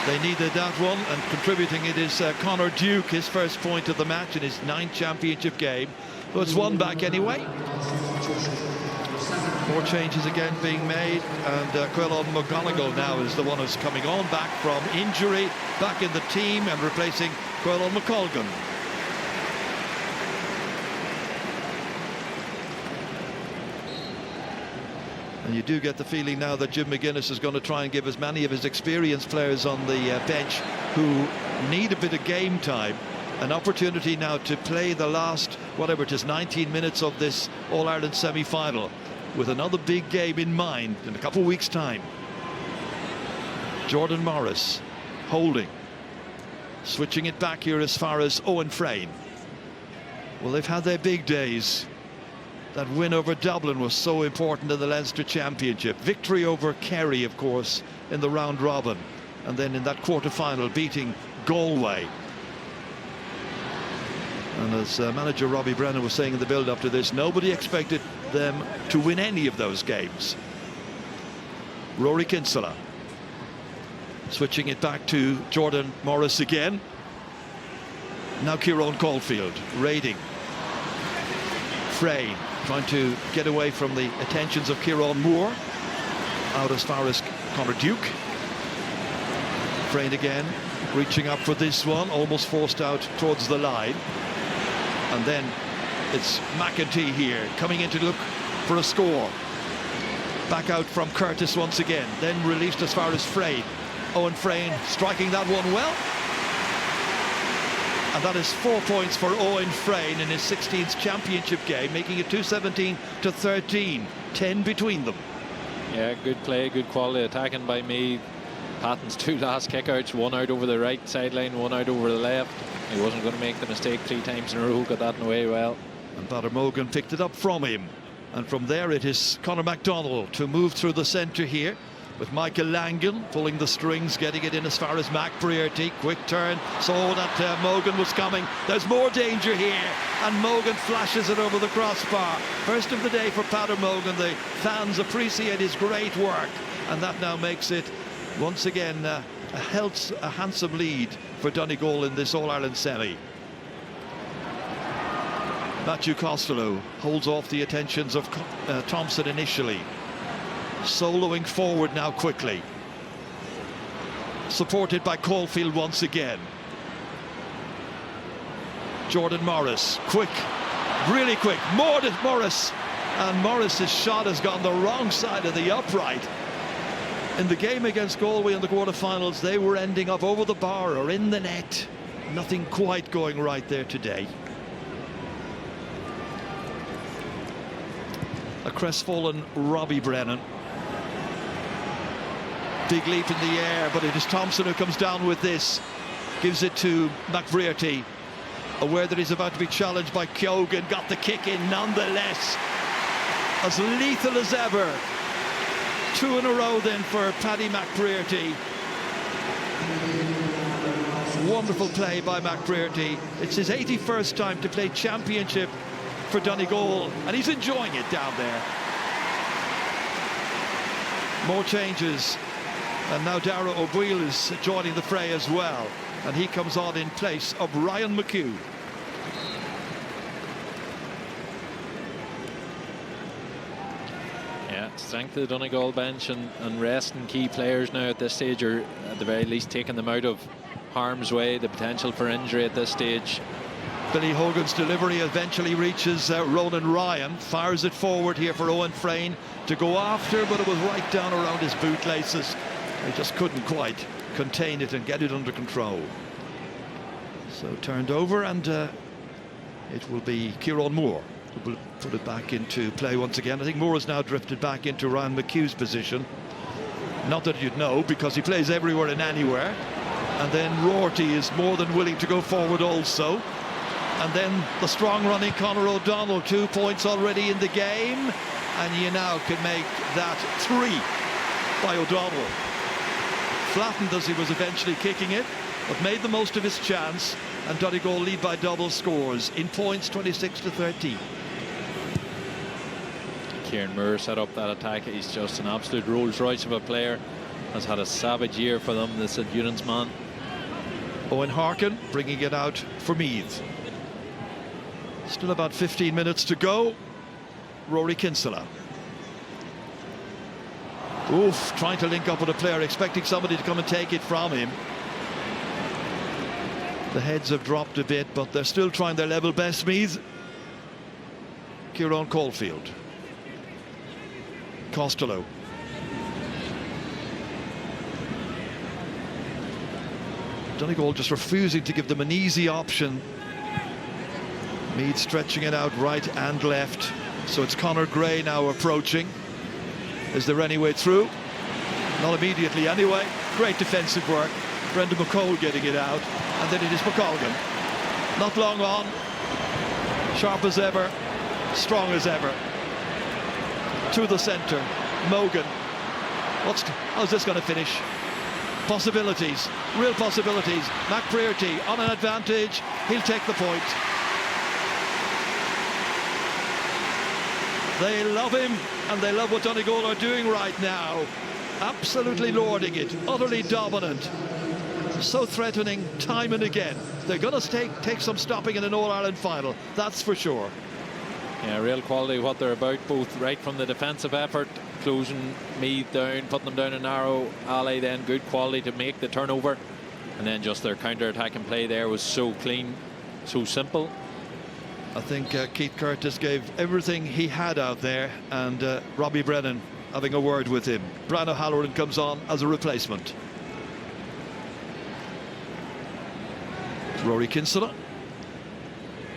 They needed that one, and contributing it is Conor Duke, his first point of the match in his 9th championship game. But it's 1 back anyway. More changes again being made, and Quillan McGonigal now is the one who's coming on back from injury, back in the team and replacing Quillan McColgan. And you do get the feeling now that Jim McGuinness is going to try and give as many of his experienced players on the bench who need a bit of game time an opportunity now to play the last, whatever it is, 19 minutes of this All-Ireland semi-final with another big game in mind in a couple of weeks' time. Jordan Morris holding, switching it back here as far as Owen Frayne. Well, they've had their big days. That win over Dublin was so important in the Leinster Championship. Victory over Kerry, of course, in the round robin. And then in that quarter-final, beating Galway. And as manager Robbie Brennan was saying in the build-up to this, nobody expected them to win any of those games. Rory Kinsella. Switching it back to Jordan Morris again. Now Kieran Caulfield raiding. Frayne trying to get away from the attentions of Kieran Moore. Out as far as Conor Duke. Frayne again, reaching up for this one, almost forced out towards the line. And then it's McEntee here, coming in to look for a score. Back out from Curtis once again, then released as far as Frayne. Owen Frayne striking that one well. And that is 4 points for Owen Frayne in his 16th championship game, making it 217-13, 10 between them. Yeah, good play, good quality attacking by Meath. Patton's 2 last kickouts, 1 out over the right sideline, 1 out over the left. He wasn't going to make the mistake 3 times in a row, got that in the way well. And Badr Mogan picked it up from him. And from there it is Conor McDonald to move through the centre here, with Michael Langan pulling the strings, getting it in as far as Mac Brearty. Quick turn, saw that Mogan was coming. There's more danger here, and Mogan flashes it over the crossbar. First of the day for Badr Mogan. The fans appreciate his great work, and that now makes it once again a handsome lead for Donegal in this All-Ireland semi. Matthew Costello holds off the attentions of Thompson initially. Soloing forward now quickly. Supported by Caulfield once again. Jordan Morris, quick, really quick. Morris, and Morris's shot has gone the wrong side of the upright. In the game against Galway in the quarterfinals, they were ending up over the bar or in the net. Nothing quite going right there today. A crestfallen Robbie Brennan. Big leap in the air, but it is Thompson who comes down with this. Gives it to McBrearty, aware that he's about to be challenged by Keoghan. Got the kick in nonetheless. As lethal as ever. 2 in a row then for Paddy McBrearty. Wonderful play by McBrearty. It's his 81st time to play championship for Donegal, and he's enjoying it down there. More changes, and now Dara O'Boyle is joining the fray as well, and he comes on in place of Ryan McHugh. Yeah, strength of the Donegal bench and resting key players now at this stage, or at the very least taking them out of harm's way, the potential for injury at this stage. Billy Hogan's delivery eventually reaches Ronan Ryan, fires it forward here for Owen Frayne to go after, but it was right down around his bootlaces. They just couldn't quite contain it and get it under control. So turned over, and it will be Kieran Moore who will put it back into play once again. I think Moore has now drifted back into Ryan McHugh's position. Not that you'd know, because he plays everywhere and anywhere. And then Rorty is more than willing to go forward also. And then the strong running Conor O'Donnell, 2 points already in the game, and you now can make that 3 by O'Donnell. Flattened as he was eventually kicking it, but made the most of his chance, and Donegal lead by double scores in points, 26-13. Kieran Moore set up that attack. He's just an absolute Rolls Royce of a player. Has had a savage year for them, this endurance man. Owen Harkin bringing it out for Meath. Still about 15 minutes to go. Rory Kinsella. Oof, trying to link up with a player, expecting somebody to come and take it from him. The heads have dropped a bit, but they're still trying their level best, Meath. Kieran Caulfield. Costello. Donegal just refusing to give them an easy option. Meath stretching it out right and left. So it's Conor Gray now approaching. Is there any way through? Not immediately anyway. Great defensive work. Brendan McCole getting it out. And then it is McColgan. Not long on. Sharp as ever. Strong as ever. To the centre. Mogan. How's this going to finish? Possibilities. Real possibilities. McBrearty on an advantage. He'll take the point. They love him, and they love what Donegal are doing right now. Absolutely lording it, utterly dominant. So threatening time and again. They're going to take some stopping in an All-Ireland final, that's for sure. Yeah, real quality what they're about, both right from the defensive effort, closing Meath down, putting them down a narrow alley, then good quality to make the turnover. And then just their counter-attacking play there was so clean, so simple. I think Keith Curtis gave everything he had out there, and Robbie Brennan having a word with him. Brian O'Halloran comes on as a replacement. Rory Kinsella,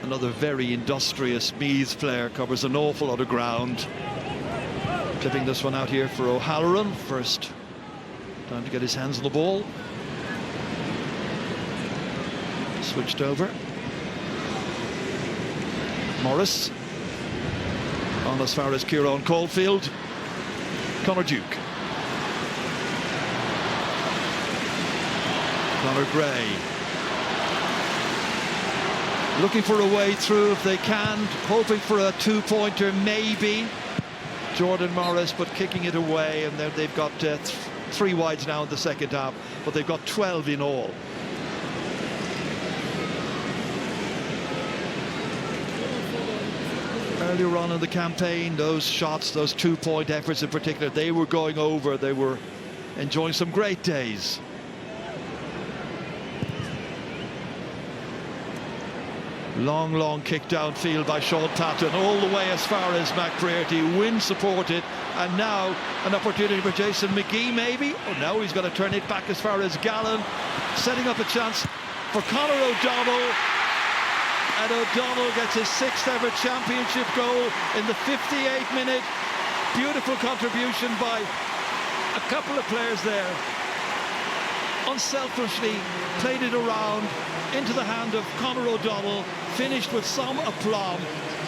another very industrious Meath player, covers an awful lot of ground. Clipping this one out here for O'Halloran. First time to get his hands on the ball. Switched over. Morris on as far as Kieran Caulfield. Conor Duke. Conor Gray. Looking for a way through if they can, hoping for a two-pointer maybe. Jordan Morris, but kicking it away, and then they've got 3 wides now in the second half, but they've got 12 in all. Earlier on in the campaign, those shots, those two-point efforts in particular, they were going over. They were enjoying some great days. Long kick downfield by Sean Patton, all the way as far as McBrearty, wind supported, and now an opportunity for Jason McGee maybe. Oh no, he's going to turn it back as far as Gallen, setting up a chance for Conor O'Donnell. And O'Donnell gets his 6th ever championship goal in the 58th minute. Beautiful contribution by a couple of players there. Unselfishly played it around into the hand of Conor O'Donnell, finished with some aplomb.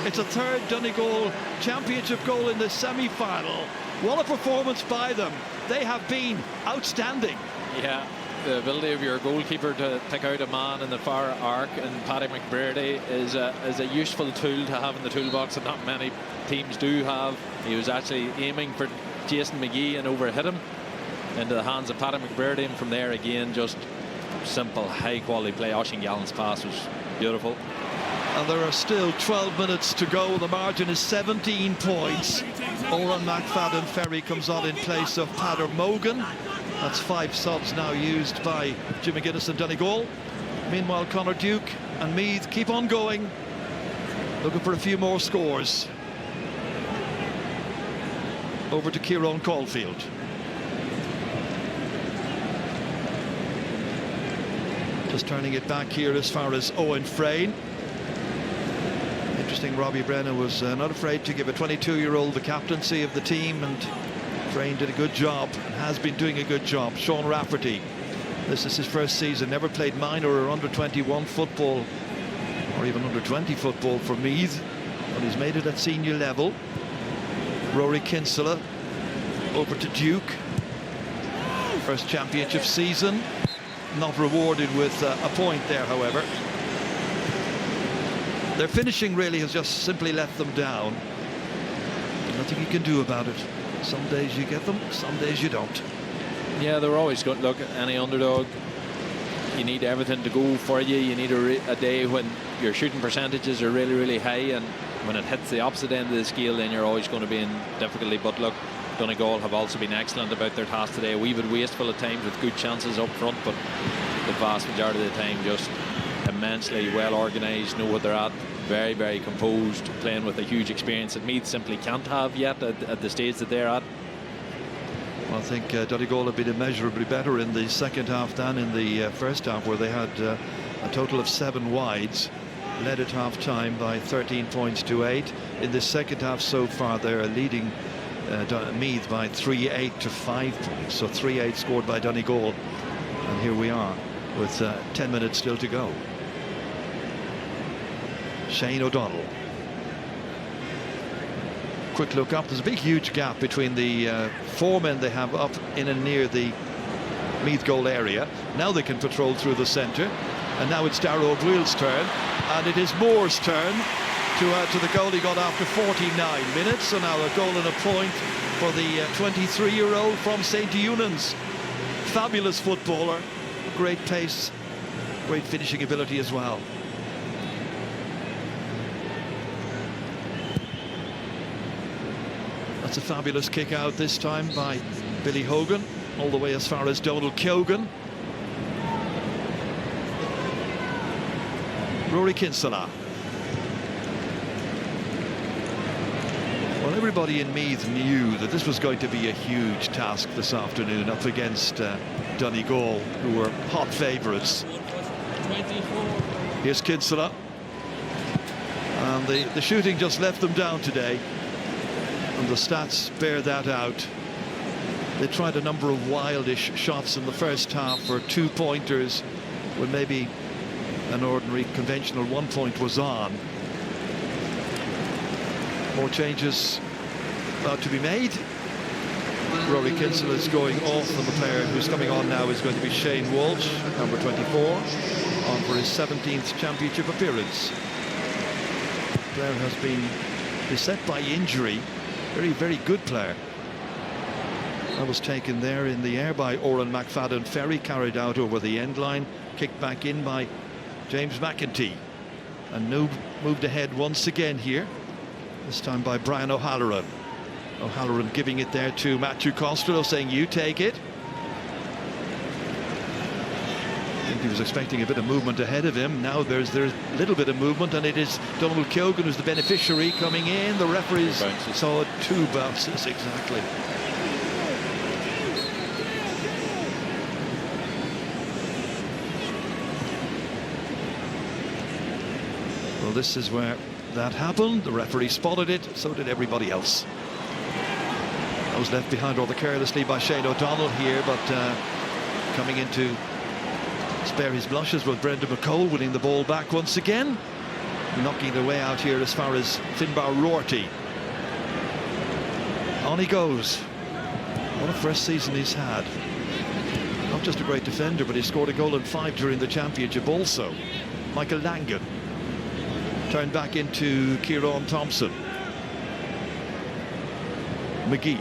It's a 3rd Donegal championship goal in the semi-final. What a performance by them. They have been outstanding. Yeah. The ability of your goalkeeper to pick out a man in the far arc, and Paddy McBrearty is a useful tool to have in the toolbox that not many teams do have. He was actually aiming for Jason McGee and overhit him into the hands of Paddy McBrearty, and from there again just simple high quality play. Oisin Gallen's pass was beautiful. And there are still 12 minutes to go. The margin is 17 points. Oran McFadden Ferry comes on in place of Padder Mogan. That's 5 subs now used by Jim McGuinness and Donegal. Meanwhile, Conor Duke and Meath keep on going, looking for a few more scores. Over to Kieran Caulfield. Just turning it back here as far as Owen Frayne. Interesting, Robbie Brennan was not afraid to give a 22-year-old the captaincy of the team, and Frayne did a good job and has been doing a good job. Sean Rafferty, this is his first season, never played minor or under 21 football or even under 20 football for Meath, but he's made it at senior level. Rory Kinsella over to Duke. First championship season, not rewarded with a point there, however. Their finishing really has just simply let them down. Nothing you can do about it. Some days you get them, some days you don't. Yeah, they're always good. Look, any underdog, you need everything to go for you. You need a day when your shooting percentages are really, really high, and when it hits the opposite end of the scale, then you're always going to be in difficulty. But look, Donegal have also been excellent about their task today. A wee bit wasteful at times with good chances up front, but the vast majority of the time just immensely well organised, know what they're at, very, very composed, playing with a huge experience that Meath simply can't have yet at the stage that they're at. Well, I think Donegal have been immeasurably better in the second half than in the first half, where they had a total of 7 wides, led at half-time by 13 points to 8. In the second half so far, they're leading Meath by 3-8 to 5 points, so 3-8 scored by Donegal, and here we are with 10 minutes still to go. Shane O'Donnell. Quick look up. There's a big, huge gap between the 4 men they have up in and near the Meath goal area. Now they can patrol through the centre, and now it's Darrow O'Gwill's turn, and it is Moore's turn to add to the goal he got after 49 minutes. So now a goal and a point for the 23-year-old from St. Eunan's. Fabulous footballer, great pace, great finishing ability as well. That's a fabulous kick out this time by Billy Hogan, all the way as far as Donald Keogan. Rory Kinsella. Well, everybody in Meath knew that this was going to be a huge task this afternoon up against Donegal, who were hot favourites. Here's Kinsella. And the shooting just left them down today, and the stats bear that out. They tried a number of wildish shots in the first half for 2-pointers when maybe an ordinary conventional 1 point was on. More changes about to be made. Rory Kinsella is going off, and the player who's coming on now is going to be Shane Walsh, number 24, on for his 17th championship appearance. The player has been beset by injury. Very, very good player. That was taken there in the air by Oran McFadden Ferry, carried out over the end line, kicked back in by James McEntee, and moved ahead once again here, this time by Brian O'Halloran. O'Halloran giving it there to Matthew Costello, saying, you take it. I think he was expecting a bit of movement ahead of him. Now there's a little bit of movement, and it is Donald Keogan who's the beneficiary coming in. The referees saw 2 bounces exactly. Well, this is where that happened. The referee spotted it, so did everybody else. That was left behind rather carelessly by Shane O'Donnell here, but coming in to spare his blushes was Brendan McCole, winning the ball back once again, knocking the way out here as far as Finbar Rorty. On he goes. What a first season he's had. Not just a great defender, but he scored a goal and 5 during the championship also. Michael Langan turned back into Kieran Thompson. McGee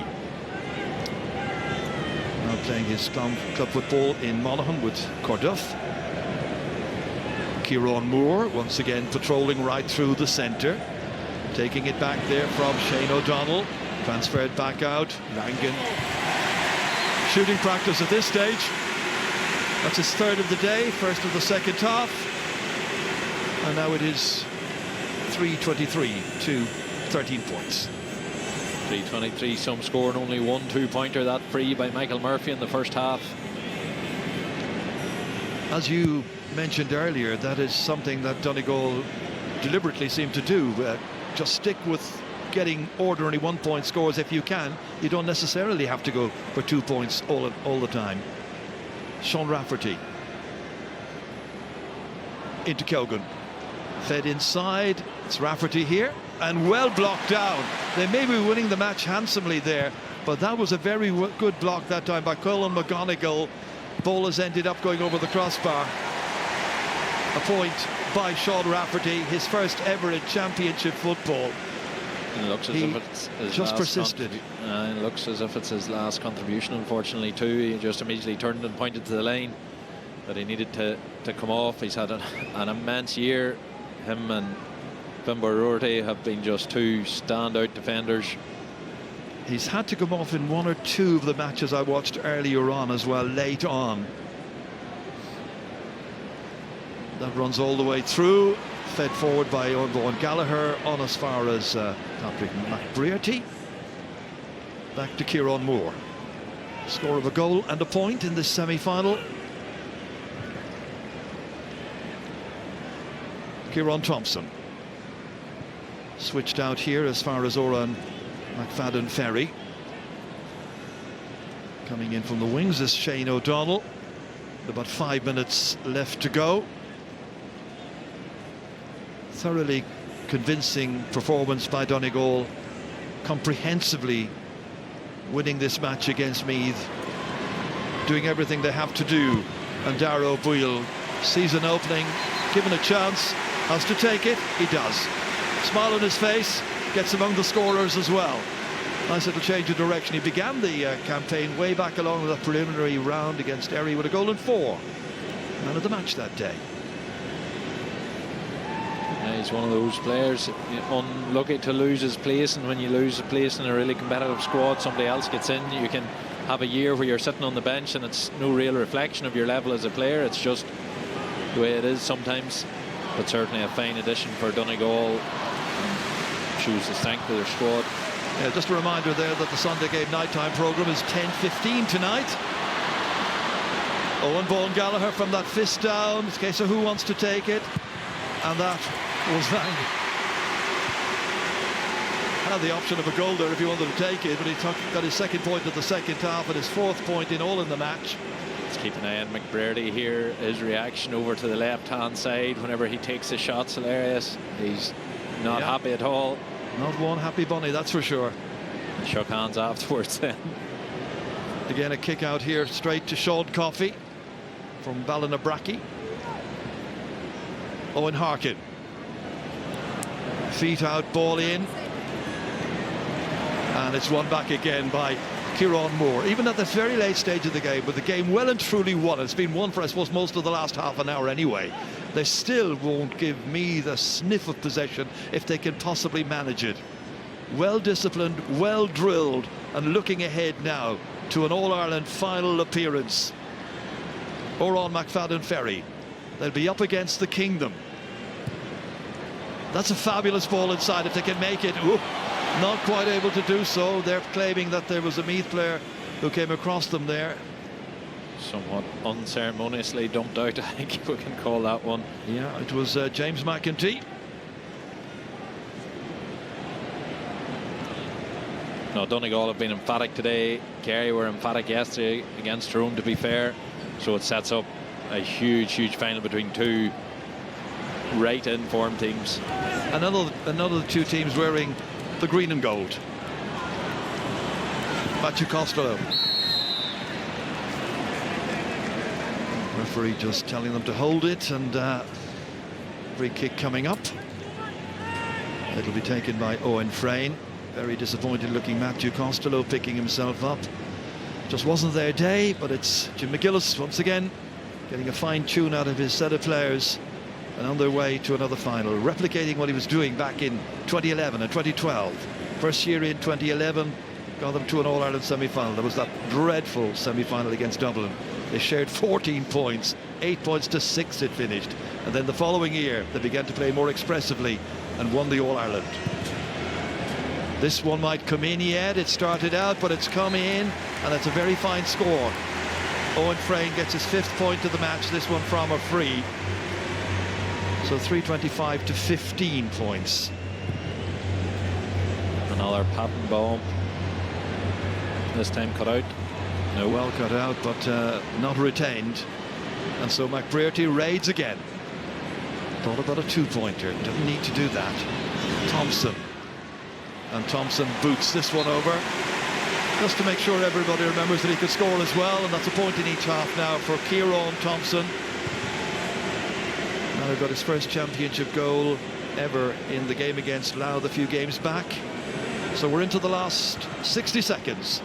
now playing his club football in Monaghan with Corduff. Kieran Moore once again patrolling right through the centre, taking it back there from Shane O'Donnell, transferred back out. Langan shooting practice at this stage. That's his 3rd of the day, 1st of the second half, and now it is 3:23 to 13 points. 3:23, some scoring only 1 2-pointer, that free by Michael Murphy in the first half. As you mentioned earlier, that is something that Donegal deliberately seem to do. Just stick with getting ordinary 1-point scores if you can. You don't necessarily have to go for 2 points all the time. Sean Rafferty into Keoghan, fed inside. It's Rafferty here and well blocked down. They may be winning the match handsomely there, but that was a very good block that time by Colin McGonigal. Ball has ended up going over the crossbar. A point by Sean Rafferty, his first ever in championship football. It looks as if it's his just last persisted. It looks as if it's his last contribution, unfortunately, too. He just immediately turned and pointed to the line that he needed to come off. He's had an immense year. Him and Finbar Rorty have been just two standout defenders. He's had to come off in 1 or 2 of the matches I watched earlier on as well, late on. That runs all the way through, fed forward by Owen Gallagher on as far as Patrick McBrearty. Back to Kieran Moore. Score of a goal and a point in this semi-final. Kieran Thompson. Switched out here as far as Oran McFadden Ferry. Coming in from the wings is Shane O'Donnell. About 5 minutes left to go. Thoroughly convincing performance by Donegal, comprehensively winning this match against Meath, doing everything they have to do. And Darrow Boyle, season opening, given a chance, has to take it. He does. Smile on his face, gets among the scorers as well. Nice little change of direction. He began the campaign way back along the preliminary round against Erie with a goal and 4. Man of the match that day. He's one of those players unlucky to lose his place, and when you lose a place in a really competitive squad, somebody else gets in. You can have a year where you're sitting on the bench and it's no real reflection of your level as a player. It's just the way it is sometimes. But certainly a fine addition for Donegal, and shows the strength of their squad. Yeah, just a reminder there that the Sunday game nighttime programme is 10:15 tonight. Owen Vaughan Gallagher from that fist down. It's a case of who wants to take it, and that was Van. Had the option of a goal there if he wanted to take it, but he got his second point of the second half and his 4th point in all in the match. Let's keep an eye on McBrearty here. His reaction over to the left-hand side whenever he takes the shot's hilarious. He's not happy at all. Not one happy bunny, that's for sure. He shook hands afterwards then. Again, a kick out here straight to Sean Coffey from Ballinabrackey. Owen Harkin. Feet out, ball in. And it's won back again by Kieran Moore. Even at this very late stage of the game, with the game well and truly won, it's been won for, I suppose, most of the last half an hour anyway. They still won't give me the sniff of possession if they can possibly manage it. Well disciplined, well drilled, and looking ahead now to an All-Ireland final appearance. Oran McFadden Ferry. They'll be up against the Kingdom. That's a fabulous ball inside if they can make it. Ooh, not quite able to do so. They're claiming that there was a Meath player who came across them there. Somewhat unceremoniously dumped out, I think we can call that one. Yeah, it was James McEntee. No, Donegal have been emphatic today. Kerry were emphatic yesterday against Tyrone, to be fair. So it sets up a huge final between two right informed teams. Another 2 teams wearing the green and gold. Matthew Costello. Referee just telling them to hold it, and free kick coming up. It'll be taken by Owen Frayne. Very disappointed looking Matthew Costello picking himself up. Just wasn't their day, but it's Jim McGillis once again getting a fine tune out of his set of players and on their way to another final, replicating what he was doing back in 2011 and 2012. First year in 2011 got them to an All-Ireland semi-final. There was that dreadful semi-final against Dublin. They shared 14 points, 8 points to 6 it finished, and then the following year they began to play more expressively and won the All-Ireland. This one might come in yet. It started out, but it's come in, and it's a very fine score. Owen Frayne gets his 5th point of the match, this one from a free. So 325 to 15 points. Another pattern bomb. This time cut out. No, well cut out, but not retained. And so McBrearty raids again. Thought about a 2-pointer. Didn't need to do that. Thompson. And Thompson boots this one over, just to make sure everybody remembers that he could score as well. And that's a point in each half now for Kieran Thompson. Now got his first championship goal ever in the game against Louth a few games back. So we're into the last 60 seconds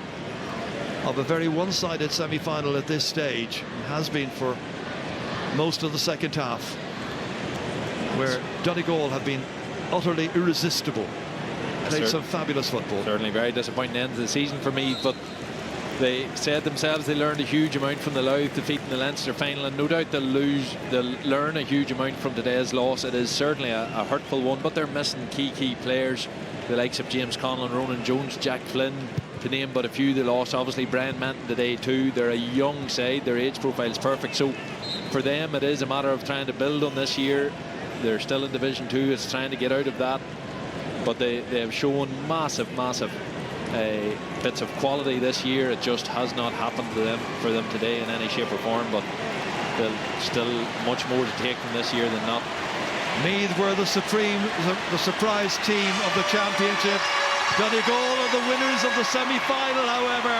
of a very one-sided semi-final at this stage. It has been for most of the second half, where Donegal have been utterly irresistible. Played some fabulous football. Certainly very disappointing end of the season for me, but they said themselves they learned a huge amount from the Louth defeat in the Leinster final, and no doubt they'll learn a huge amount from today's loss. It is certainly a hurtful one, but they're missing key players, the likes of James Conlon, Ronan Jones, Jack Flynn, to name but a few. They lost obviously Brian Manton today too. They're a young side, their age profile is perfect, so for them it is a matter of trying to build on this year. They're still in Division 2, it's trying to get out of that, but they have shown massive bits of quality this year. It just has not happened for them today in any shape or form, but there's still much more to take from this year than not. Meath were the surprise team of the championship. Donegal are the winners of the semi-final, however.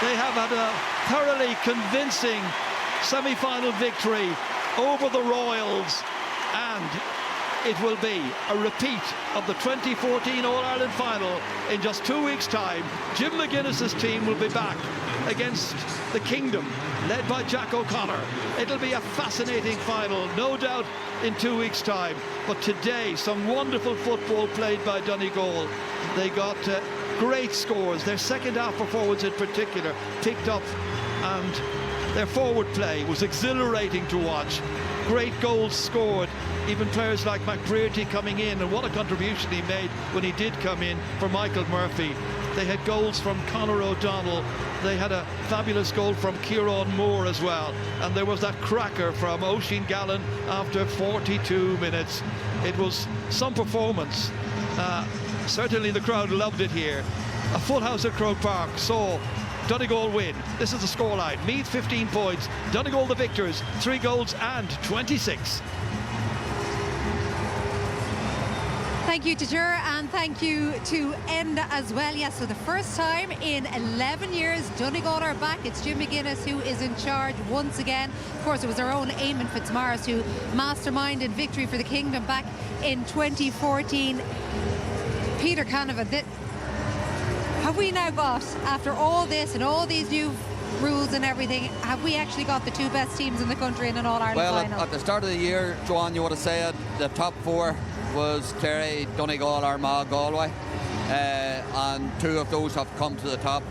They have had a thoroughly convincing semi-final victory over the Royals, and it will be a repeat of the 2014 All-Ireland final in just 2 weeks' time. Jim McGuinness's team will be back against the Kingdom, led by Jack O'Connor. It'll be a fascinating final, no doubt, in 2 weeks' time. But today, some wonderful football played by Donegal. They got great scores. Their second half performance in particular picked up, and their forward play was exhilarating to watch. Great goals scored, even players like McBrearty coming in, and what a contribution he made when he did come in for Michael Murphy. They had goals from Conor O'Donnell. They had a fabulous goal from Kieran Moore as well, and there was that cracker from Oisin Gallen after 42 minutes. It was some performance. Certainly the crowd loved it here. A full house at Croke Park saw Donegal win. This is the scoreline. Meath 15 points, Donegal the victors, 3 goals and 26. Thank you to Jer, and thank you to Enda as well. Yes, so the first time in 11 years, Donegal are back. It's Jim McGuinness who is in charge once again. Of course, it was our own Eamon Fitzmaurice who masterminded victory for the Kingdom back in 2014. Peter Canavan, have we now got, after all this and all these new rules and everything, have we actually got the 2 best teams in the country in an All-Ireland final? Well, at the start of the year, Joanne, you would have said the top 4 was Kerry, Donegal, Armagh, Galway, and 2 of those have come to the top.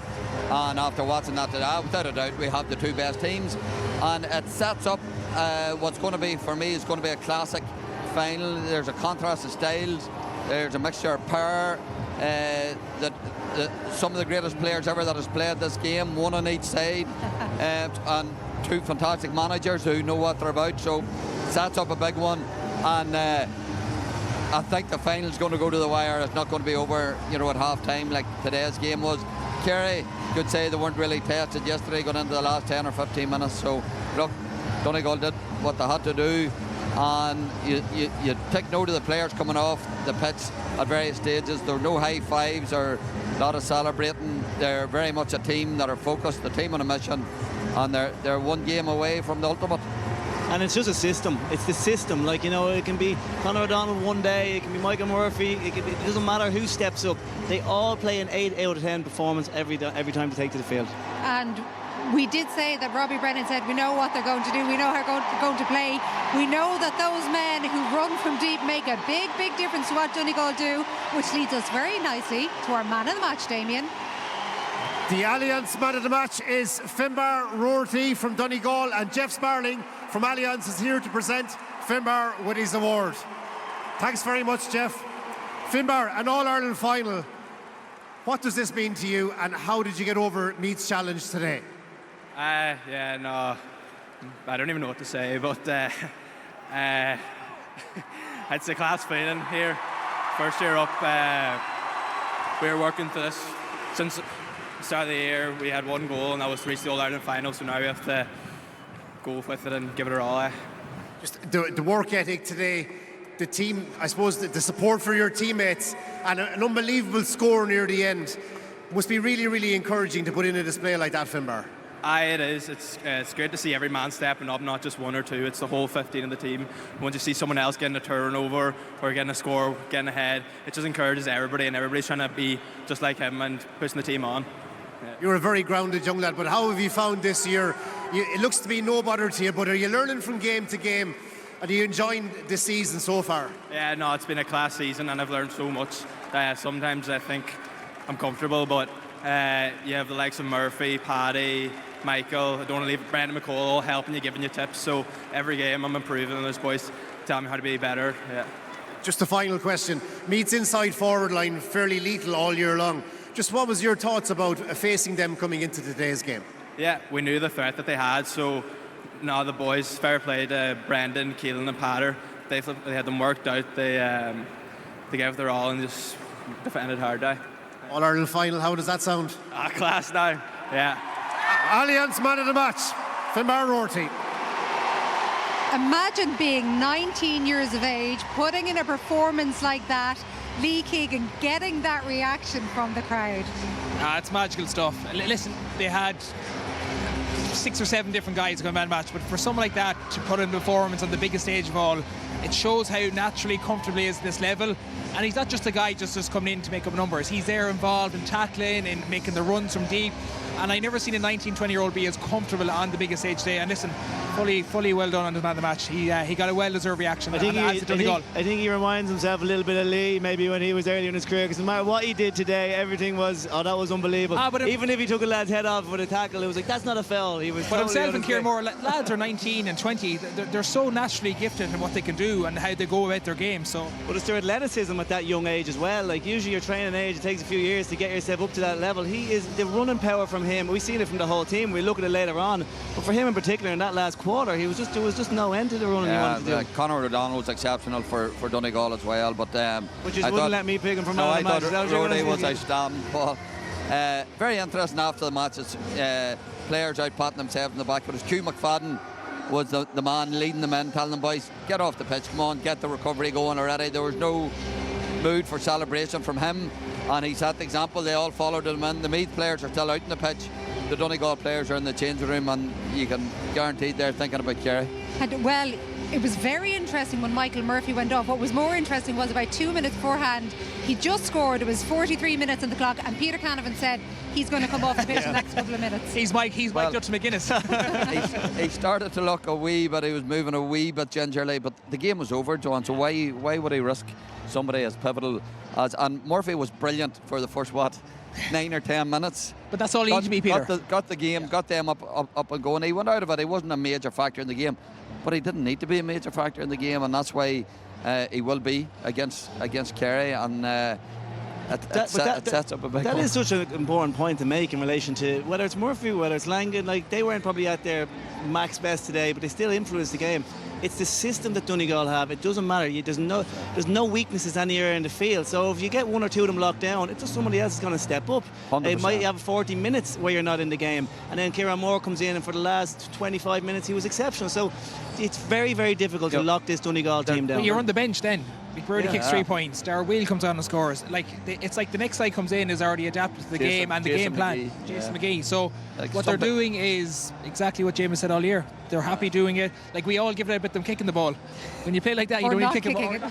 And after watching that today, without a doubt, we have the 2 best teams, and it sets up what's going to be, for me, is going to be a classic final. There's a contrast of styles, there's a mixture of power, some of the greatest players ever that has played this game, one on each side, and 2 fantastic managers who know what they're about, so sets up a big one. And I think the final's going to go to the wire. It's not going to be over, at half-time like today's game was. Kerry could say they weren't really tested yesterday going into the last 10 or 15 minutes, so look, Donegal did what they had to do, and you take note of the players coming off the pitch at various stages. There were no high fives or a lot of celebrating. They're very much a team that are focused, a team on a mission, and they're 1 game away from the ultimate. And it's just a system. It's the system. It can be Conor O'Donnell one day, it can be Michael Murphy, it doesn't matter who steps up. They all play an 8 out of 10 performance every time they take to the field. And we did say that Robbie Brennan said we know what they're going to do, we know how they're going to play. We know that those men who run from deep make a big difference to what Donegal do, which leads us very nicely to our man of the match, Damien. The Alliance man of the match is Finbar Roarty from Donegal, and Jeff Sparling from Alliance is here to present Finbar with his award. Thanks very much, Jeff. Finbar, an All-Ireland final. What does this mean to you, and how did you get over Meath's challenge today? Yeah, no, I don't even know what to say, but it's a class feeling here. First year up, we were working for this since the start of the year. We had one goal, and that was to reach the All-Ireland final, so now we have to go with it and give it our all. Just the work ethic today, the team, I suppose the support for your teammates, and an unbelievable score near the end must be really, really encouraging to put in a display like that, Finbar. Aye, it is. It's great to see every man stepping up, not just one or two. It's the whole 15 of the team. Once you see someone else getting a turnover or getting a score, getting ahead, it just encourages everybody, and everybody's trying to be just like him and pushing the team on. Yeah. You're a very grounded young lad, but how have you found this year? It looks to be no bother to you, but are you learning from game to game? Are you enjoying this season so far? Yeah, no, it's been a class season, and I've learned so much. Sometimes I think I'm comfortable, but you have the likes of Murphy, Paddy, Michael, I don't want to leave Brendan McCall all helping you, giving you tips. So every game I'm improving, and those boys tell me how to be better. Yeah. Just a final question. Meath's inside forward line fairly lethal all year long. Just what was your thoughts about facing them coming into today's game? Yeah, we knew the threat that they had. So now the boys, fair play to Brendan, Keelan and Patter. They had them worked out. They gave their all and just defended hard. All-Ireland final, how does that sound? Class now, yeah. Alliance man of the match, Finbar Rorty. Imagine being 19 years of age, putting in a performance like that, Lee Keegan getting that reaction from the crowd. It's magical stuff. Listen, they had 6 or 7 different guys going man match, but for someone like that to put in a performance on the biggest stage of all, it shows how naturally comfortable he is at this level. And he's not just a guy just coming in to make up numbers. He's there involved in tackling and making the runs from deep. And I never seen a 19-20-year-old be as comfortable on the biggest stage today. And listen, fully well done on the man of the match. He got a well-deserved reaction. I think he reminds himself a little bit of Lee, maybe when he was early in his career, because no matter what he did today, everything was, that was unbelievable. Even if he took a lad's head off with a tackle, it was like, that's not a foul. He was. But himself and Kieran lads are 19 and 20. They're so naturally gifted in what they can do and how they go about their game. So, but it's their athleticism at that young age as well. Like usually your training age, it takes a few years to get yourself up to that level. He is the running power from him. We've seen it from the whole team. We look at it later on, but for him in particular in that last quarter, there was just no end to the running he wanted to do. Conor O'Donnell was exceptional for Donegal as well, but which is wouldn't let me pick him from I thought match. Roddy was outstanding, Paul. Very interesting after the matches. Players out patting themselves in the back, but it was Hugh McFadden was the man leading the men, telling them, boys, get off the pitch, come on, get the recovery going already. There was no mood for celebration from him, and he set the example. They all followed him in. The Meath players are still out in the pitch. The Donegal players are in the changing room, and you can guarantee they're thinking about Kerry. And well, it was very interesting when Michael Murphy went off. What was more interesting was about 2 minutes beforehand, he just scored. It was 43 minutes on the clock, and Peter Canavan said he's going to come off the pitch in the next couple of minutes. He's Mike Dutch McGuinness. he started to look a wee bit, he was moving a wee bit gingerly, but the game was over, John, so why would he risk somebody as pivotal as... And Murphy was brilliant for the first, 9 or 10 minutes. But that's all he needs to be, Peter. Got the game, got them up and going. He went out of it. He wasn't a major factor in the game, but he didn't need to be a major factor in the game, and that's why he will be against Kerry, and it sets up a big That is such an important point to make in relation to whether it's Murphy, whether it's Langan. Like, they weren't probably at their max best today, but they still influenced the game. It's the system that Donegal have. It doesn't matter. There's no weaknesses anywhere in the field. So if you get 1 or 2 of them locked down, it's just somebody else is going to step up. 100%. They might have 40 minutes where you're not in the game, and then Kieran Moore comes in, and for the last 25 minutes he was exceptional. So it's very, very difficult to lock this Donegal team down. But you're on the bench then. Brody kicks 3 points. Dar Wheel comes on and scores. It's like the next guy comes in is already adapted to the game and the game plan. Jason McGee. So what they're doing is exactly what James said all year. They're happy doing it. Like, we all give it a bit them kicking the ball. When you play like that, you don't even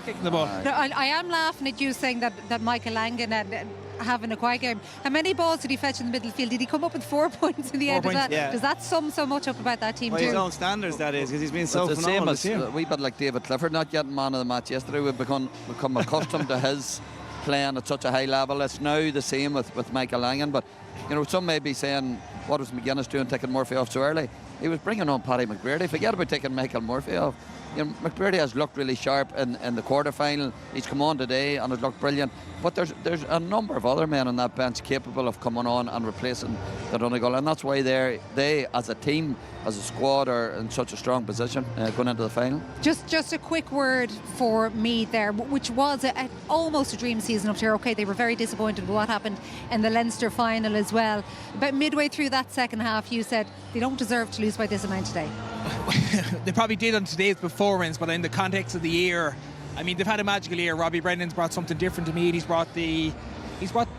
kick the ball. No, I am laughing at you saying that Michael Langan had having a quiet game. How many balls did he fetch in the middle field? Did he come up with 4 points in the end? Does that sum so much up about that team too? His own standards, that is, because he's been so phenomenal this year. A wee bit like David Clifford not getting man of the match yesterday. We've become accustomed to his playing at such a high level. It's now the same with Michael Langan, but some may be saying, what was McGuinness doing taking Murphy off so early? he was bringing on Paddy McBrearty. Forget about taking Michael Murphy off. You know, McBrearty has looked really sharp in the quarter-final. He's come on today and has looked brilliant. But there's a number of other men on that bench capable of coming on and replacing the Donegal, and that's why they, as a team, as a squad, are in such a strong position going into the final. Just a quick word for Meath there, which was almost a dream season up here. Okay, they were very disappointed with what happened in the Leinster final as well. About midway through that second half, you said they don't deserve to lose by this amount today. They probably did on today's performance, but in the context of the year, I mean, they've had a magical year. Robbie Brendan's brought something different to Meath. He's brought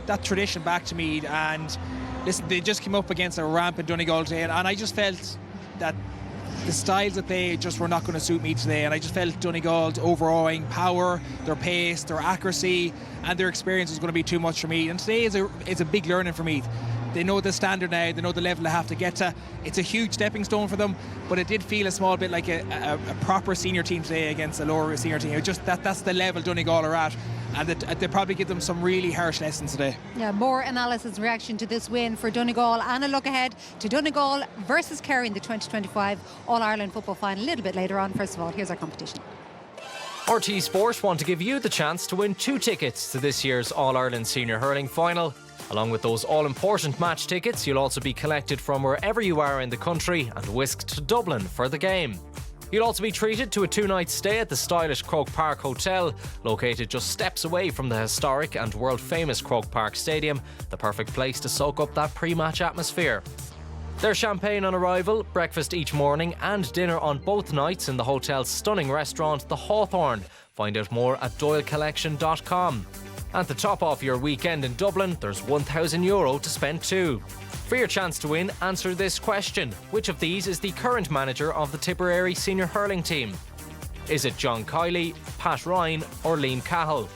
that tradition back to Meath, and listen, they just came up against a rampant Donegal today, and I just felt that the styles that they just were not going to suit Meath today, and I just felt Donegal's overawing power, their pace, their accuracy, and their experience was going to be too much for Meath. And today is a big learning for Meath. They know the standard now, they know the level they have to get to. It's a huge stepping stone for them, but it did feel a small bit like a proper senior team today against a lower senior team. It just that's the level Donegal are at, and they probably give them some really harsh lessons today. Yeah, more analysis and reaction to this win for Donegal, and a look ahead to Donegal versus Kerry in the 2025 All-Ireland football final a little bit later on. First of all, here's our competition. RT Sport want to give you the chance to win 2 tickets to this year's All-Ireland Senior Hurling Final. Along with those all-important match tickets, you'll also be collected from wherever you are in the country and whisked to Dublin for the game. You'll also be treated to a 2-night stay at the stylish Croke Park Hotel, located just steps away from the historic and world-famous Croke Park Stadium, the perfect place to soak up that pre-match atmosphere. There's champagne on arrival, breakfast each morning and dinner on both nights in the hotel's stunning restaurant, the Hawthorn. Find out more at doylecollection.com. And to top off your weekend in Dublin, there's €1,000 to spend too. For your chance to win, answer this question. Which of these is the current manager of the Tipperary senior hurling team? Is it John Kiley, Pat Ryan or Liam Cahill?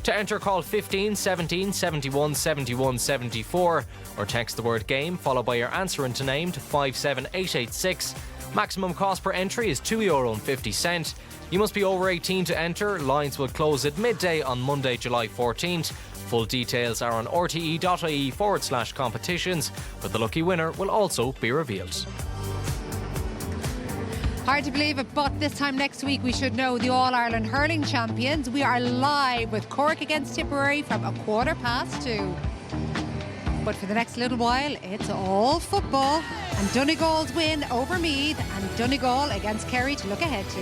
To enter, call 15 17 71 71 74 or text the word GAME followed by your answer into name to 57886. Maximum cost per entry is €2.50. You must be over 18 to enter. Lines will close at midday on Monday, July 14th. Full details are on rte.ie/competitions, where the lucky winner will also be revealed. Hard to believe it, but this time next week we should know the All-Ireland hurling champions. We are live with Cork against Tipperary from 2:15. But for the next little while, it's all football. And Donegal's win over Meath and Donegal against Kerry to look ahead to.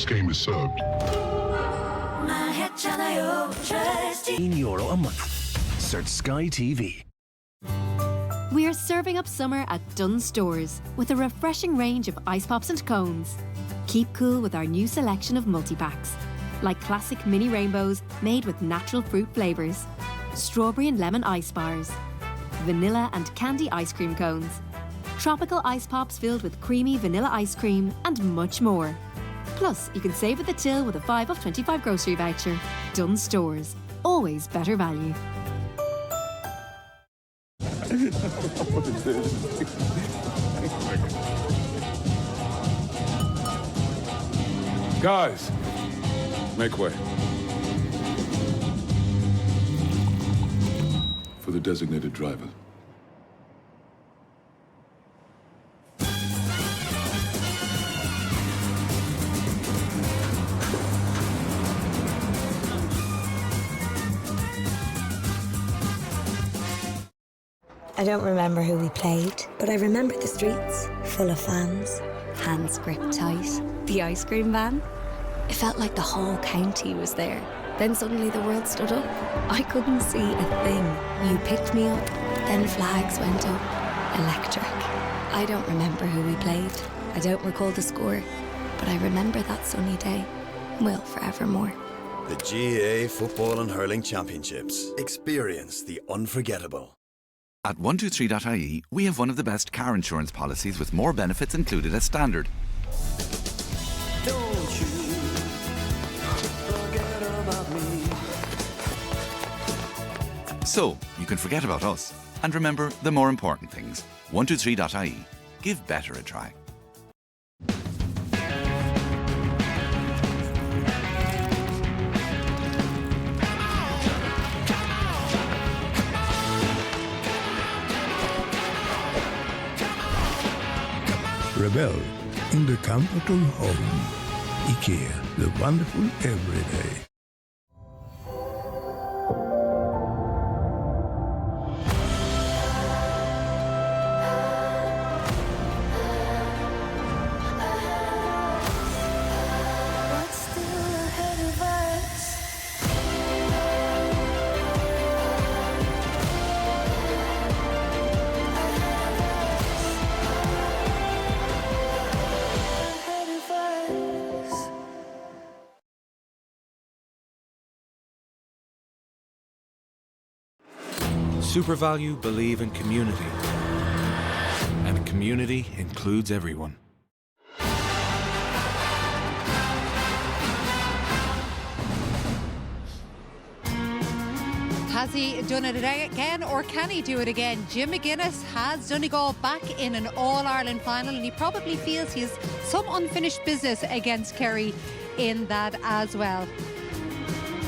Game is served. €9 a month. Search Sky TV. We're serving up summer at Dunnes Stores with a refreshing range of ice pops and cones. Keep cool with our new selection of multi-packs, like classic mini rainbows made with natural fruit flavours, strawberry and lemon ice bars, vanilla and candy ice cream cones, tropical ice pops filled with creamy vanilla ice cream, and much more. Plus, you can save at the till with a 5 of 25 grocery voucher. Dunnes Stores. Always better value. Guys, make way. For the designated driver. I don't remember who we played, but I remember the streets, full of fans, hands gripped tight, the ice cream van. It felt like the whole county was there. Then suddenly the world stood up. I couldn't see a thing. You picked me up, then flags went up. Electric. I don't remember who we played. I don't recall the score, but I remember that sunny day. Will forevermore. The GAA Football and Hurling Championships. Experience the unforgettable. At 123.ie, we have one of the best car insurance policies with more benefits included as standard. Don't you forget about me. So, you can forget about us and remember the more important things. 123.ie. Give better a try. Rebel in the comfort of home. IKEA, the wonderful everyday. SuperValue believe in community, and community includes everyone. Has he done it again, or can he do it again? Jim McGuinness has Donegal back in an All-Ireland final, and he probably feels he has some unfinished business against Kerry in that as well.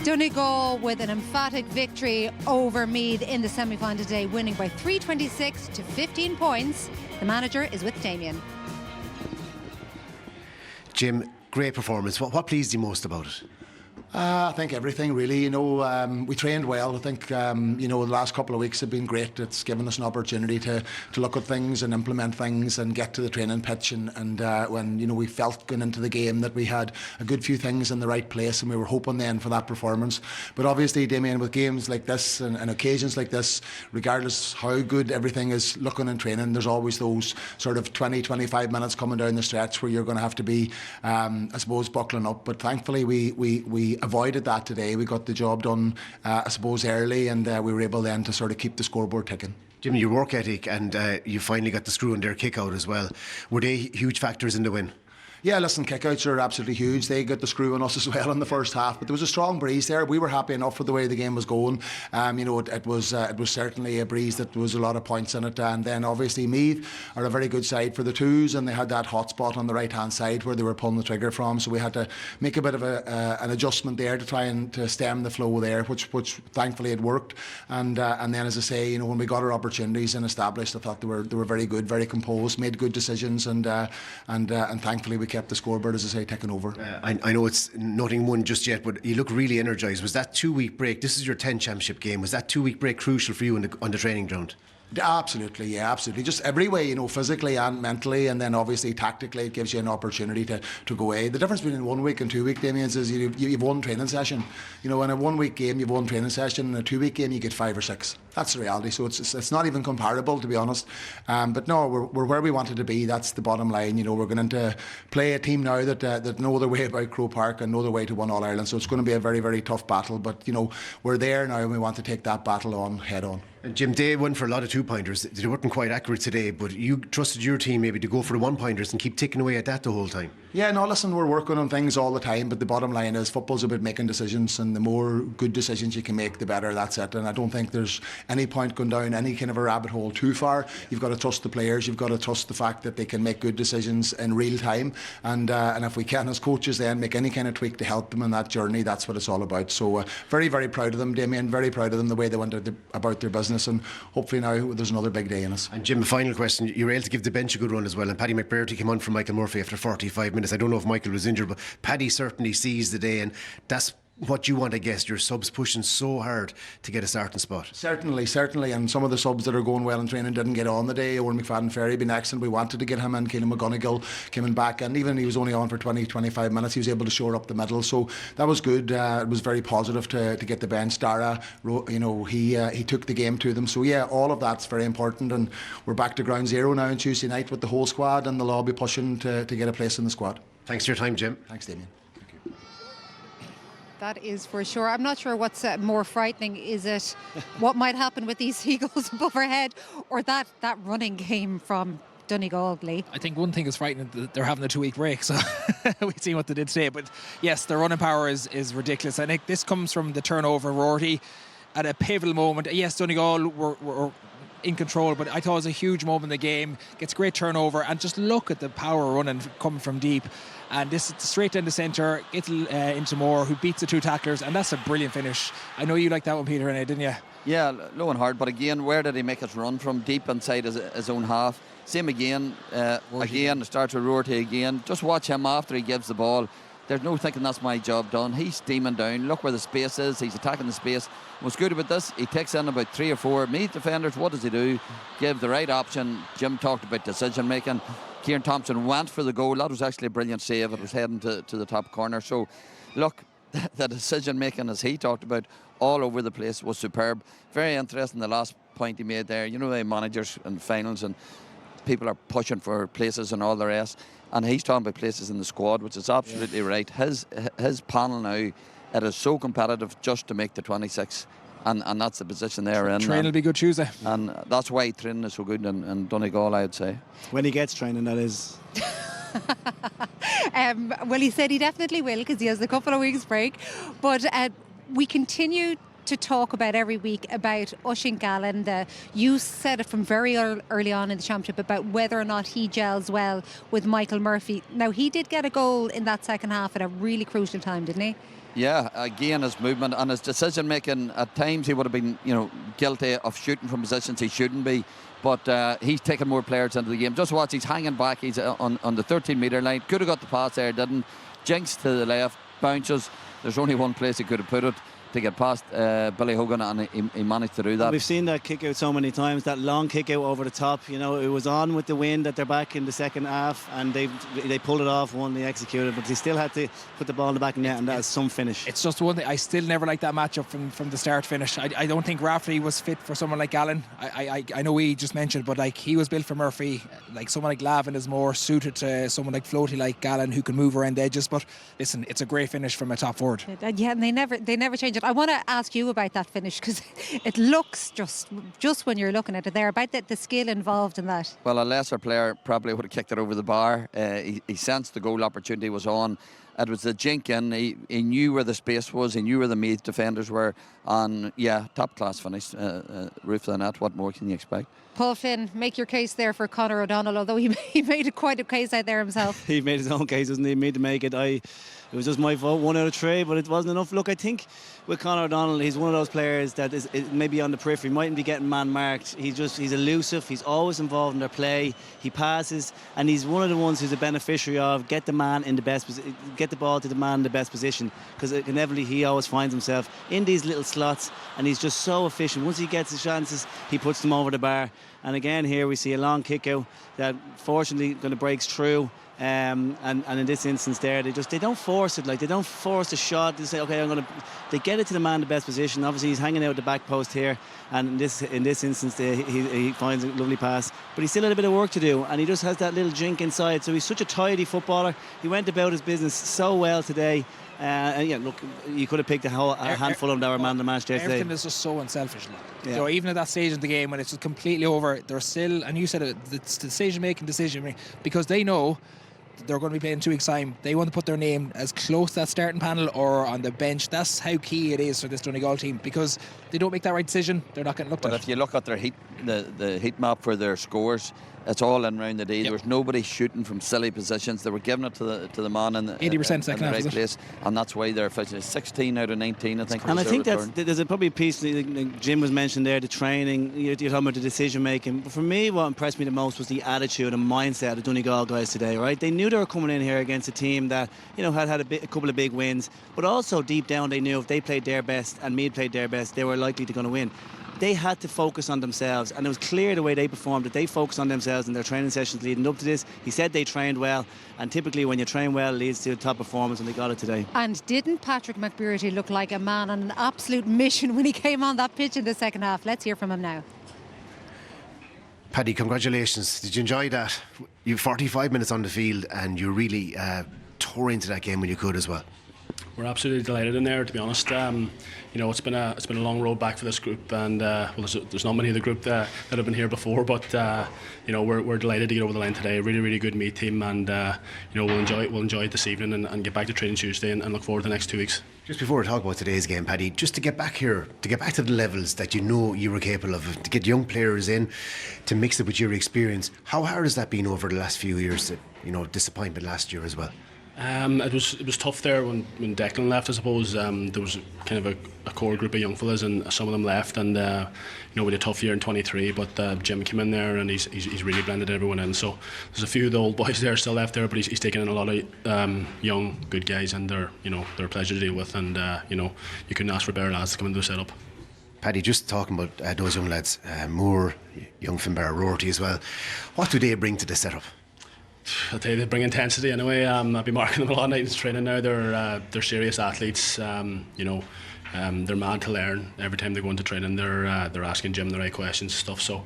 Donegal with an emphatic victory over Meath in the semi-final today, winning by 326 to 15 points. The manager is with Damien. Jim, great performance. What pleased you most about it? I think everything really, we trained well. I think, the last couple of weeks have been great. It's given us an opportunity to look at things and implement things and get to the training pitch. And when, we felt going into the game that we had a good few things in the right place, and we were hoping then for that performance. But obviously, Damien, with games like this and occasions like this, regardless how good everything is looking in training, there's always those sort of 20, 25 minutes coming down the stretch where you're going to have to be, I suppose, buckling up. But thankfully, we avoided that today. We got the job done, I suppose, early, and we were able then to sort of keep the scoreboard ticking. Jim, your work ethic and you finally got the screw in their kick out as well. Were they huge factors in the win? Yeah, listen, kickouts are absolutely huge. They got the screw on us as well in the first half, but there was a strong breeze there. We were happy enough with the way the game was going. It was certainly a breeze that was a lot of points in it. And then obviously Meath are a very good side for the twos, and they had that hot spot on the right hand side where they were pulling the trigger from. So we had to make a bit of an adjustment there to try and to stem the flow there, which thankfully it worked. And then, as I say, when we got our opportunities and established, I thought they were very good, very composed, made good decisions, and thankfully we kept the scoreboard, as I say, taking over. I know it's nothing won just yet, but you look really energised. Was that 2-week break? This is your 10th championship game. Was that 2-week break crucial for you on the training ground? Absolutely, yeah, absolutely. Just every way, physically and mentally, and then obviously tactically, it gives you an opportunity to go away. The difference between 1 week and 2 week, Damien, is you've one training session. In a 1 week game, you've one training session. In a 2 week game, you get 5 or 6. That's the reality. So it's not even comparable, to be honest. But no, we're where we wanted to be. That's the bottom line. We're going to play a team now that know their way about Croke Park and know their way to one All-Ireland. So it's going to be a very, very tough battle. But, we're there now, and we want to take that battle on head on. And Jim, they went for a lot of 2-pointers. They weren't quite accurate today, but you trusted your team maybe to go for the 1-pointers and keep ticking away at that the whole time. Yeah, no, listen, we're working on things all the time, but the bottom line is football's about making decisions, and the more good decisions you can make, the better. That's it. And I don't think there's any point going down any kind of a rabbit hole too far. You've got to trust the players. You've got to trust the fact that they can make good decisions in real time. And if we can, as coaches, then make any kind of tweak to help them in that journey, that's what it's all about. So very, very proud of them, Damien. Very proud of them, the way they went about their business, and hopefully now there's another big day in us. And Jim, a final question. You were able to give the bench a good run as well, and Paddy McBrearty came on from Michael Murphy after 45 minutes. I don't know if Michael was injured, but Paddy certainly seized the day, and that's what you want, I guess. Your subs pushing so hard to get a starting spot. Certainly, and some of the subs that are going well in training didn't get on the day. Owen McFadden Ferry been excellent. We wanted to get him in. Keelan McGonigal coming back, and even he was only on for 20-25 minutes. He was able to shore up the middle, so that was good. It was very positive to get the bench. Dara, he took the game to them. So yeah, all of that's very important, and we're back to ground zero now on Tuesday night with the whole squad, and they'll all be pushing to get a place in the squad. Thanks for your time, Jim. Thanks, Damien. That is for sure. I'm not sure what's more frightening. Is it what might happen with these seagulls above our head, or that running game from Donegal, Lee? I think one thing is frightening, that they're having a 2-week break, so we've seen what they did today. But yes, their running power is ridiculous. I think this comes from the turnover of Rorty at a pivotal moment. Yes, Donegal were in control, but I thought it was a huge moment in the game. Gets great turnover, and just look at the power running coming from deep. And this is straight down the centre, gets into Moore, who beats the 2 tacklers, and that's a brilliant finish. I know you liked that one, Peter, didn't you? Yeah, low and hard, but again, where did he make it run from? Deep inside his own half. Same again, starts with Rorty again. Just watch him after he gives the ball. There's no thinking that's my job done. He's steaming down. Look where the space is. He's attacking the space. What's good about this, he takes in about 3 or 4 Meath defenders. What does he do? Give the right option. Jim talked about decision making. Kieran Thompson went for the goal. That was actually a brilliant save. It was heading to the top corner. So, look, the decision making, as he talked about, all over the place was superb. Very interesting, the last point he made there. You know, the managers and finals and people are pushing for places and all the rest. And he's talking about places in the squad, which is absolutely right. His panel now, it is so competitive just to make the 26, and that's the position they're in. Training will be good Tuesday. And that's why training is so good in Donegal, I would say. When he gets training, that is. Well, he said he definitely will, because he has a couple of weeks break. But we continue to talk about every week about Oisín Gallen. You said it from very early on in the championship about whether or not he gels well with Michael Murphy. Now, he did get a goal in that second half at a really crucial time, didn't he? Yeah, again, his movement and his decision making. At times he would have been, guilty of shooting from positions he shouldn't be. But he's taken more players into the game. Just watch, he's hanging back. He's on the 13-metre line. Could have got the pass there, didn't. Jinks to the left, bounces. There's only one place he could have put it to get past Billy Hogan, and he managed to do that. We've seen that kick out so many times, that long kick out over the top. It was on with the wind at their back in the second half, and they pulled it off, they executed, but they still had to put the ball in the back of the net, and that is some finish. It's just one thing, I still never liked that matchup from the start finish. I don't think Rafferty was fit for someone like Gallen. I know we just mentioned, but he was built for Murphy. Like someone like Lavin is more suited to someone like Floaty like Gallen, who can move around the edges. But listen, it's a great finish from a top forward. Yeah, and they never change it. I want to ask you about that finish, because it looks just when you're looking at it there, about the skill involved in that. Well, a lesser player probably would have kicked it over the bar. He sensed the goal opportunity was on. It was the jink in. He knew where the space was. He knew where the Meath defenders were. And yeah, top class finish. Roof of the net. What more can you expect? Paul Flynn, make your case there for Conor O'Donnell, although he made quite a case out there himself. He made his own case, doesn't he? He made to make it. It was just my vote, 1 out of 3, but it wasn't enough. Look, I think with Conor O'Donnell, he's one of those players that is maybe on the periphery, mightn't be getting man marked. He's elusive. He's always involved in their play. He passes, and he's one of the ones who's a beneficiary of get the ball to the man in the best position, because inevitably he always finds himself in these little slots, and he's just so efficient. Once he gets his chances, he puts them over the bar. And again, here we see a long kick out that fortunately kind of breaks through. And in this instance there, they don't force it. Like, they don't force the shot. They say, okay, they get it to the man in the best position. Obviously he's hanging out the back post here, and in this instance he finds a lovely pass, but he still had a bit of work to do, and he just has that little jink inside. So he's such a tidy footballer. He went about his business so well today. And yeah, look, you could have picked a handful of them that were man of the match there today. Everything is just so unselfish. Yeah. Even at that stage of the game when it's just completely over, they're still, and you said it, it's decision making, because they know they're going to be playing in 2 weeks' time. They want to put their name as close to that starting panel or on the bench. That's how key it is for this Donegal team, because they don't make that right decision, they're not getting looked at. But if you look at their the heat map for their scores, it's all in round the day. There was nobody shooting from silly positions. They were giving it to the man in the 80% second half, right place, and that's why they're efficient. 16 out of 19, I think. And I think there's probably a piece like Jim was mentioned there, the training. You're talking about the decision making. But for me, what impressed me the most was the attitude and mindset of the Donegal guys today. Right, they knew they were coming in here against a team that had a couple of big wins, but also deep down they knew if they played their best and Meath played their best, they were likely to going to win. They had to focus on themselves, and it was clear the way they performed that they focused on themselves in their training sessions leading up to this. He said they trained well, and typically when you train well, it leads to a top performance, and they got it today. And didn't Patrick McBrearty look like a man on an absolute mission when he came on that pitch in the second half? Let's hear from him now. Paddy, congratulations. Did you enjoy that? You 45 minutes on the field, and you really tore into that game when you could as well. We're absolutely delighted in there, to be honest. It's been a long road back for this group, and there's not many of the group that have been here before, but we're delighted to get over the line today. Really, really good Meath team, and we'll enjoy it this evening and get back to training Tuesday and look forward to the next 2 weeks. Just before we talk about today's game, Paddy, just to get back here, to get back to the levels that you know you were capable of, to get young players in, to mix it with your experience, how hard has that been over the last few years? Disappointment last year as well. It was tough there when Declan left, I suppose. There was kind of a core group of young fellas, and some of them left, and we had a tough year in 23, but Jim came in there and he's really blended everyone in. So there's a few of the old boys there still left there, but he's taken in a lot of young good guys, and they're a pleasure to deal with, and you couldn't ask for better lads to come into the setup. Paddy, just talking about those young lads, Moore, young Finbar, Rorty as well, what do they bring to the setup? I'll tell you, they bring intensity anyway. I've been marking them a lot of nights in training now. They're serious athletes. They're mad to learn. Every time they go into training, they're asking Jim the right questions and stuff. So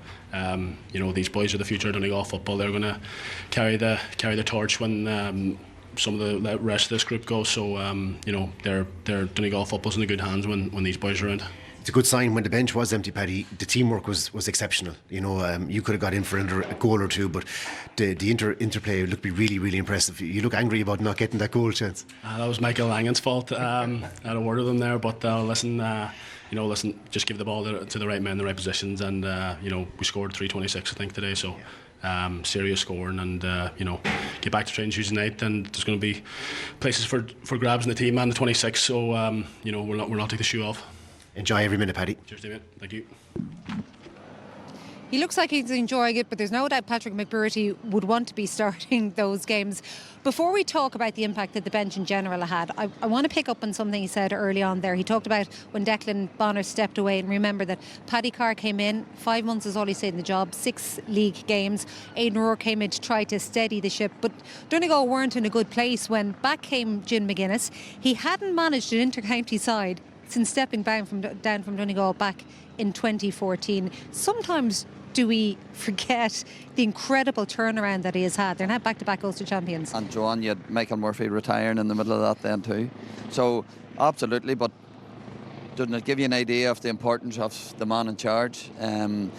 these boys are the future of Donegal football. They're going to carry the torch when some of the rest of this group goes. So their Donegal football's in good hands when these boys are around. It's a good sign when the bench was empty, Paddy. The teamwork was exceptional. You could have got in for a goal or two, but the interplay looked to be really, really impressive. You look angry about not getting that goal chance. That was Michael Langan's fault. I had a word with him there, but listen, just give the ball to the right men in the right positions, and we scored 3:26, I think, today. So. Serious scoring, and get back to training Tuesday night, and there's going to be places for grabs in the team and the 26. So we'll not take the shoe off. Enjoy every minute, Paddy. Cheers, David. Thank you. He looks like he's enjoying it, but there's no doubt Patrick McBrearty would want to be starting those games. Before we talk about the impact that the bench in general had, I want to pick up on something he said early on there. He talked about when Declan Bonner stepped away, and remember that Paddy Carr came in, 5 months is all he stayed in the job, 6 league games. Aidan Rourke came in to try to steady the ship, but Donegal weren't in a good place when back came Jim McGuinness. He hadn't managed an inter-county side since stepping down from Donegal back in 2014. Sometimes do we forget the incredible turnaround that he has had? They're now back-to-back Ulster champions. And Joanne, you had Michael Murphy retiring in the middle of that then too. So absolutely, but doesn't it give you an idea of the importance of the man in charge, and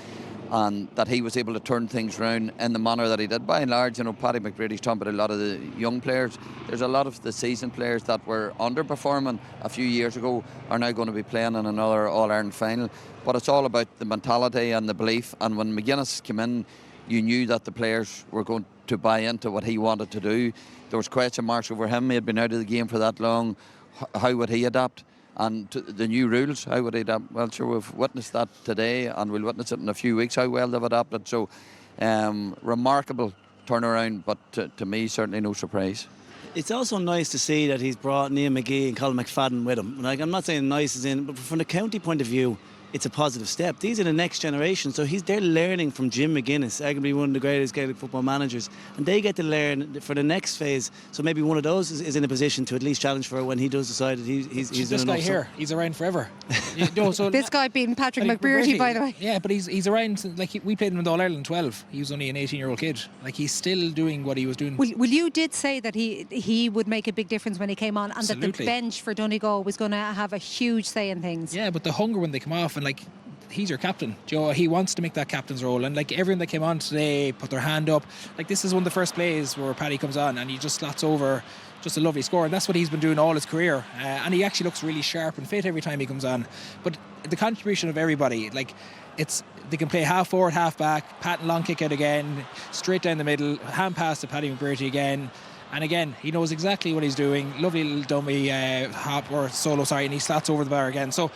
that he was able to turn things around in the manner that he did? By and large, Paddy McBrearty's talking about a lot of the young players. There's a lot of the seasoned players that were underperforming a few years ago are now going to be playing in another All-Ireland final. But it's all about the mentality and the belief. And when McGuinness came in, you knew that the players were going to buy into what he wanted to do. There was question marks over him. He had been out of the game for that long. How would he adapt? And to the new rules, how would he adapt? Well, sure, we've witnessed that today, and we'll witness it in a few weeks, how well they've adapted. So, remarkable turnaround, but to me, certainly no surprise. It's also nice to see that he's brought Neil McGee and Colin McFadden with him. I'm not saying nice as in, but from the county point of view, it's a positive step. These are the next generation, so they're learning from Jim McGuinness, arguably one of the greatest Gaelic football managers, and they get to learn for the next phase. So maybe one of those is in a position to at least challenge for it when he does decide that he's this guy here. He's around forever. This guy being Patrick McBrearty, by the way. Yeah, but he's around. We played him in the All Ireland 12. He was only an 18-year-old kid. He's still doing what he was doing. Well, you did say that he would make a big difference when he came on, and Absolutely. that the bench for Donegal was going to have a huge say in things. Yeah, but the hunger when they come off, and he's your captain, Joe. He wants to make that captain's role, and everyone that came on today put their hand up. This is one of the first plays where Paddy comes on and he just slots over, just a lovely score, and that's what he's been doing all his career. And he actually looks really sharp and fit every time he comes on. But the contribution of everybody, they can play half forward, half back, pat and long kick out again, straight down the middle, hand pass to Paddy McBrearty again. And again, he knows exactly what he's doing. Lovely little dummy hop or solo, and he slots over the bar again. So,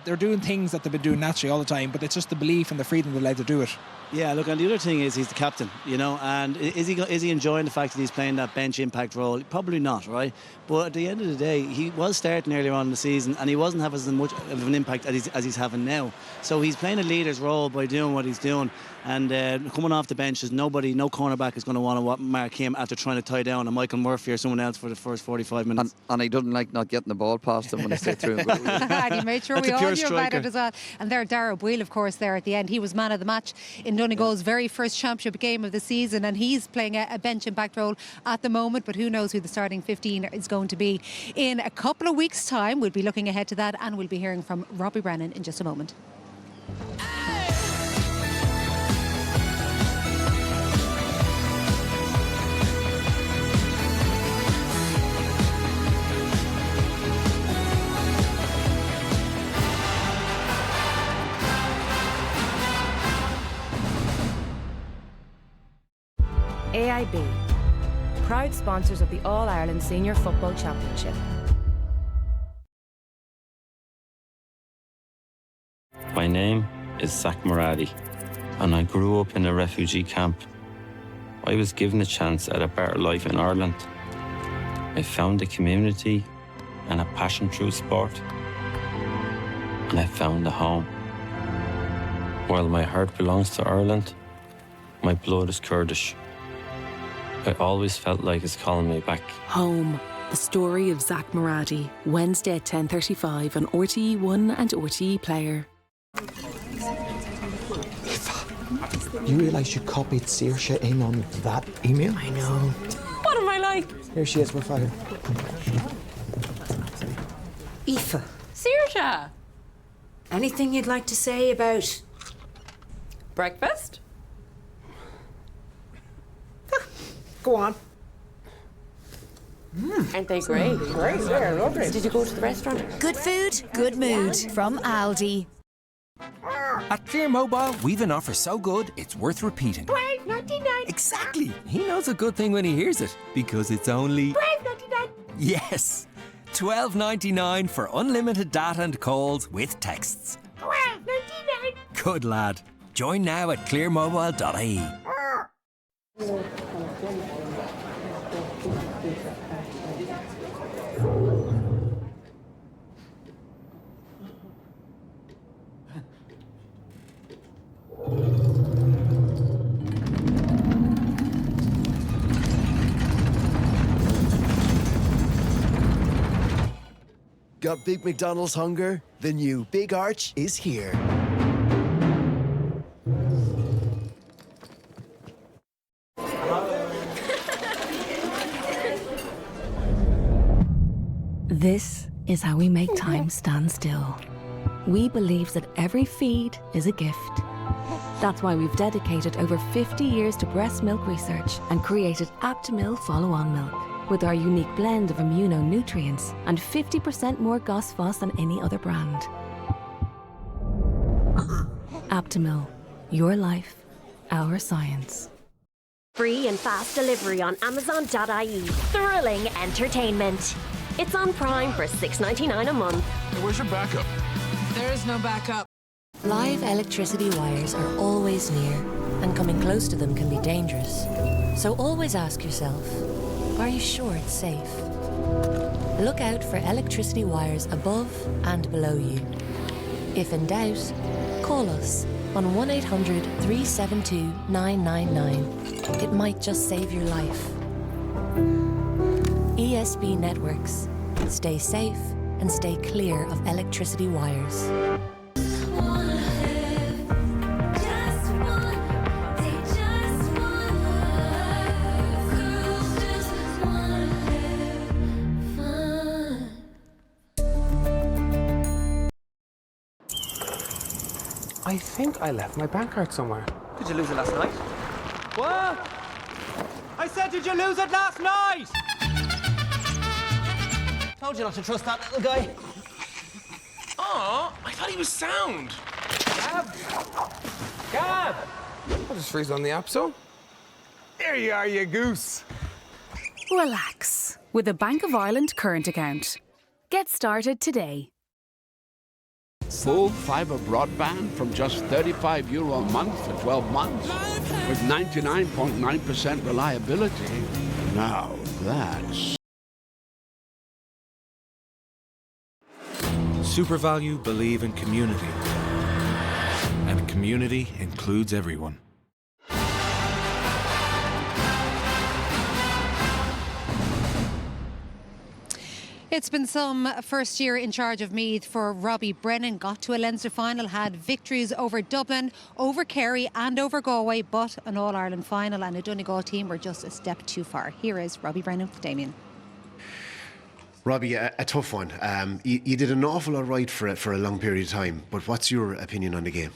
they're doing things that they've been doing naturally all the time, but it's just the belief and the freedom that allowed to do it. Yeah, look, and the other thing is he's the captain, and is he enjoying the fact that he's playing that bench impact role? Probably not, right? But at the end of the day, he was starting earlier on in the season, and he wasn't having as much of an impact as he's having now. So he's playing a leader's role by doing what he's doing, and coming off the bench, there's no cornerback is going to want to mark him after trying to tie down a Michael Murphy or someone else for the first 45 minutes. And he doesn't like not getting the ball past him when he stayed through. And he made sure we all knew about it as well. And there, Darragh Boyle, of course, there at the end. He was man of the match in Donegal's very first championship game of the season, and he's playing a bench impact role at the moment, but who knows who the starting 15 is going to be in a couple of weeks' time. We'll be looking ahead to that, and we'll be hearing from Robbie Brennan in just a moment. AIB, proud sponsors of the All-Ireland Senior Football Championship. My name is Zach Moradi, and I grew up in a refugee camp. I was given a chance at a better life in Ireland. I found a community and a passion through sport, and I found a home. While my heart belongs to Ireland, my blood is Kurdish. I always felt like it's calling me back. Home, the story of Zach Moradi. Wednesday at 10:35 on RTE1 and RTE Player. You realise you copied Saoirse in on that email? I know. What am I like? Here she is, we're fighting. Aoife, Saoirse! anything you'd like to say about Breakfast? Go on. Aren't they great? Great, yeah, lovely. Did you go to the restaurant? Good food, good mood from Aldi. At Clear Mobile, we've an offer so good, it's worth repeating. $12.99. Exactly. He knows a good thing when he hears it, because it's only... $12.99. Yes. $12.99 for unlimited data and calls with texts. $12.99. Good lad. Join now at clearmobile.ie. Got Big McDonald's hunger? The new Big Arch is here. This is how we make time stand still. We believe that every feed is a gift. That's why we've dedicated over 50 years to breast milk research and created Aptamil follow-on milk with our unique blend of immunonutrients and 50% more gosphos than any other brand. Aptamil, your life, our science. Free and fast delivery on Amazon.ie. Thrilling entertainment. It's on Prime for $6.99 a month. Where's your backup? There is no backup. Live electricity wires are always near, and coming close to them can be dangerous. So always ask yourself, are you sure it's safe? Look out for electricity wires above and below you. If in doubt, call us on 1-800-372-999. It might just save your life. ESB Networks. Stay safe and stay clear of electricity wires. I think I left my bank card somewhere. Did you lose it last night? What? I said, did you lose it last night? Told you not to trust that little guy. Oh, I thought he was sound. Gab! I'll just freeze on the app, so. There you are, you goose. Relax with a Bank of Ireland current account. Get started today. Full fibre broadband from just €35 a month for 12 months with 99.9% reliability. Now that's... SuperValue believe in community. And community includes everyone. It's been some first year in charge of Meath for Robbie Brennan. Got to a Leinster final, had victories over Dublin, over Kerry and over Galway, but an All-Ireland final and a Donegal team were just a step too far. Here is Robbie Brennan with Damien. Robbie, a tough one. You did an awful lot right for a long period of time, but what's your opinion on the game?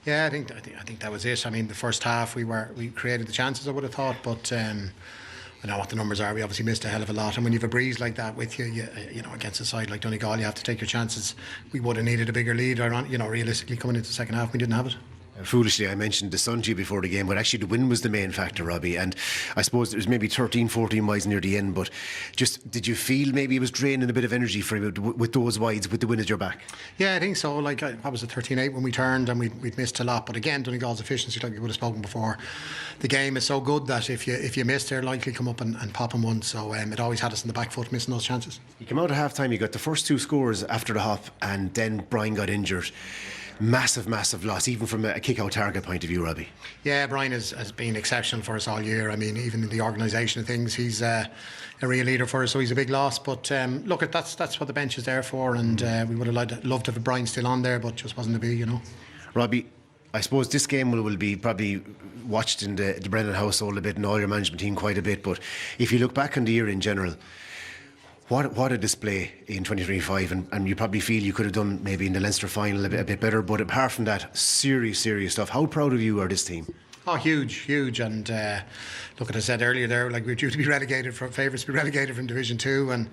Yeah, I think that was it. I mean, the first half we created the chances, I would have thought, but I know what the numbers are. We obviously missed a hell of a lot, and when you have a breeze like that with you, you know, against a side like Donegal, you have to take your chances. We would have needed a bigger lead. You know, realistically, coming into the second half, we didn't have it. Foolishly, I mentioned the sun to you before the game, but actually the wind was the main factor, Robbie. And I suppose it was maybe 13, 14 miles near the end, but just did you feel maybe it was draining a bit of energy for you with those wides, with the wind at your back? Yeah, I think so. Like, I was at 13-8 when we turned, and we'd missed a lot. But again, Donegal's efficiency, like we would have spoken before, the game is so good that if you miss, they're likely to come up and pop them one. So it always had us in the back foot, missing those chances. You came out at half time, you got the first two scores after the hop, and then Brian got injured. Massive loss, even from a kick-out target point of view, Robbie. Yeah, Brian has been exceptional for us all year. I mean, even in the organisation of things, he's a real leader for us, so he's a big loss. But look, that's what the bench is there for, and we would have loved to have Brian still on there, but just wasn't to be, you know. Robbie, I suppose this game will be probably watched in the Brennan household a bit and all your management team quite a bit, but if you look back on the year in general, what a display in 2025, and you probably feel you could have done maybe in the Leinster final a bit better, but apart from that, serious stuff. How proud of you are this team? Oh, huge, and look, as I said earlier there, like we're due to be favourites to be relegated from Division 2, and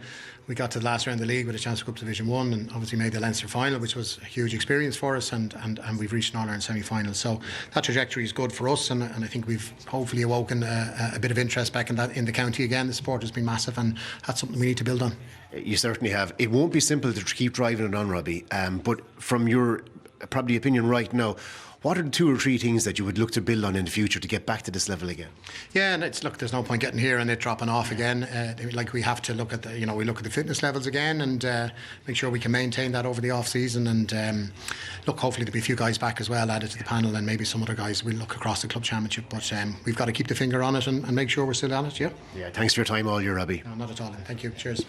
we got to the last round of the league with a chance to go up to Division 1, and obviously made the Leinster final, which was a huge experience for us, and we've reached an All-Ireland semi-final. So that trajectory is good for us, and I think we've hopefully awoken a bit of interest back in the county again. The support has been massive, and that's something we need to build on. You certainly have. It won't be simple to keep driving it on, Robbie, but from your probably opinion right now, what are the 2 or 3 things that you would look to build on in the future to get back to this level again? Yeah, and there's no point getting here and it dropping off again. Like we have to look at we look at the fitness levels again and make sure we can maintain that over the off season. And look, hopefully there'll be a few guys back as well added to the panel, and maybe some other guys will look across the club championship. But we've got to keep the finger on it and make sure we're still on it. Yeah. Yeah. Thanks for your time all year, Robbie. No, not at all. Thank you. Cheers.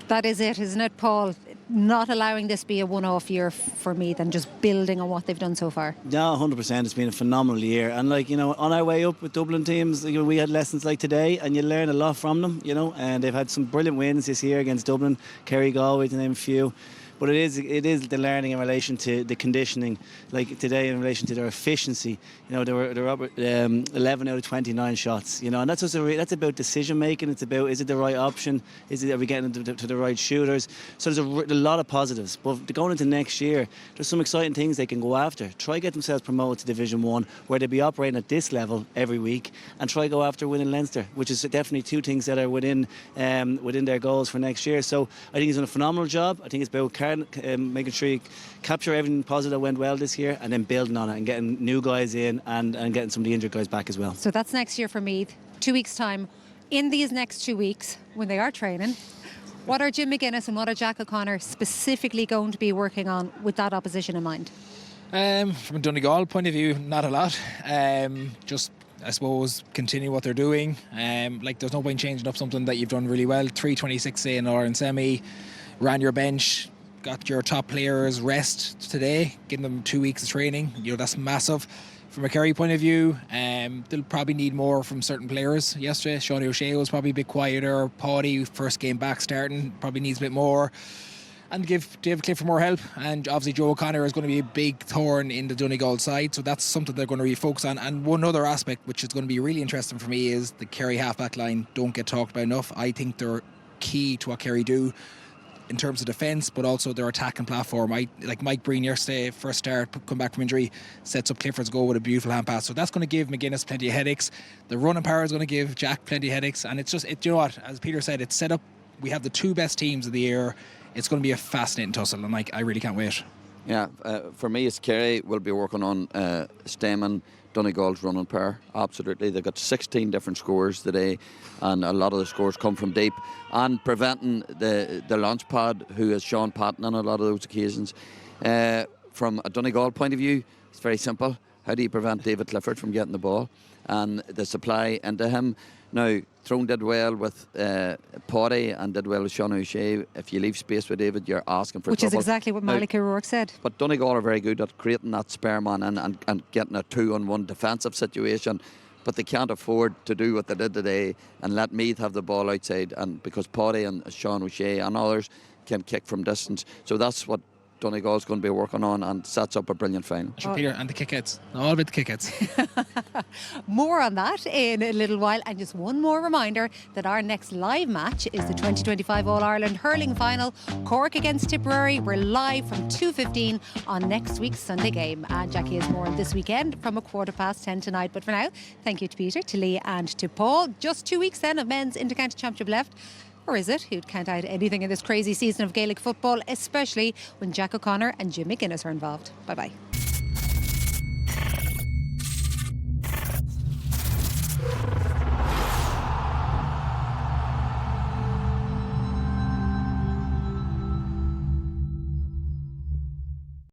That is it, isn't it, Paul? Not allowing this be a one-off year for me, than just building on what they've done so far. Yeah, 100%. It's been a phenomenal year, and on our way up with Dublin teams, we had lessons like today, and you learn a lot from them. And they've had some brilliant wins this year against Dublin, Kerry, Galway, to name a few. But it is the learning in relation to the conditioning, like today in relation to their efficiency. They were up 11 out of 29 shots. And that's about decision making. It's about, is it the right option? Are we getting to the right shooters? So there's a lot of positives. But going into next year, there's some exciting things they can go after. Try get themselves promoted to Division 1, where they'll be operating at this level every week, and try go after winning Leinster, which is definitely 2 things that are within their goals for next year. So I think he's done a phenomenal job. I think it's about making sure you capture everything positive that went well this year, and then building on it and getting new guys in and getting some of the injured guys back as well. So that's next year for Meath. 2 weeks' time. In these next 2 weeks, when they are training, what are Jim McGuinness and what are Jack O'Connor specifically going to be working on with that opposition in mind? From a Donegal point of view, not a lot. Just, I suppose, continue what they're doing. There's no point changing up something that you've done really well. 326 in All-Ireland semi, ran your bench, got your top players rest today, giving them 2 weeks of training. That's massive. From a Kerry point of view, they'll probably need more from certain players. Yesterday, Sean O'Shea was probably a bit quieter. Paddy, first game back starting, probably needs a bit more. And give David Clifford more help. And obviously Joe O'Connor is going to be a big thorn in the Donegal side, so that's something they're going to really focus on. And one other aspect which is going to be really interesting for me is the Kerry half-back line don't get talked about enough. I think they're key to what Kerry do in terms of defence, but also their attacking platform. Like Mike Breen yesterday, first start, come back from injury, sets up Clifford's goal with a beautiful hand pass. So that's going to give McGuinness plenty of headaches. The running power is going to give Jack plenty of headaches. And it's just, you know what, as Peter said, it's set up. We have the 2 best teams of the year. It's going to be a fascinating tussle, and I really can't wait. Yeah, for me, it's Kerry. We'll be working on stemming Donegal's running power. Absolutely. They've got 16 different scores today, and a lot of the scores come from deep, and preventing the launch pad, who is Sean Patton on a lot of those occasions. From a Donegal point of view, it's very simple. How do you prevent David Clifford from getting the ball and the supply into him? Now, Tyrone did well with Paddy and did well with Sean O'Shea. If you leave space with David, you're asking for Which trouble. is exactly what Malik O'Rourke said. But Donegal are very good at creating that spare man and getting a 2-on-1 defensive situation. But they can't afford to do what they did today and let Meath have the ball outside, and because Paddy and Sean O'Shea and others can kick from distance. So that's what Donegal's going to be working on, and sets up a brilliant final. Sure, Peter, and the kick-outs. All about the kick-outs. More on that in a little while. And just one more reminder that our next live match is the 2025 All-Ireland Hurling Final. Cork against Tipperary. We're live from 2:15 on next week's Sunday game. And Jackie has more on this weekend from 10:15 tonight. But for now, thank you to Peter, to Lee and to Paul. Just 2 weeks then of men's Intercounty Championship left. Or is it? Who'd count out anything in this crazy season of Gaelic football, especially when Jack O'Connor and Jim McGuinness are involved. Bye-bye.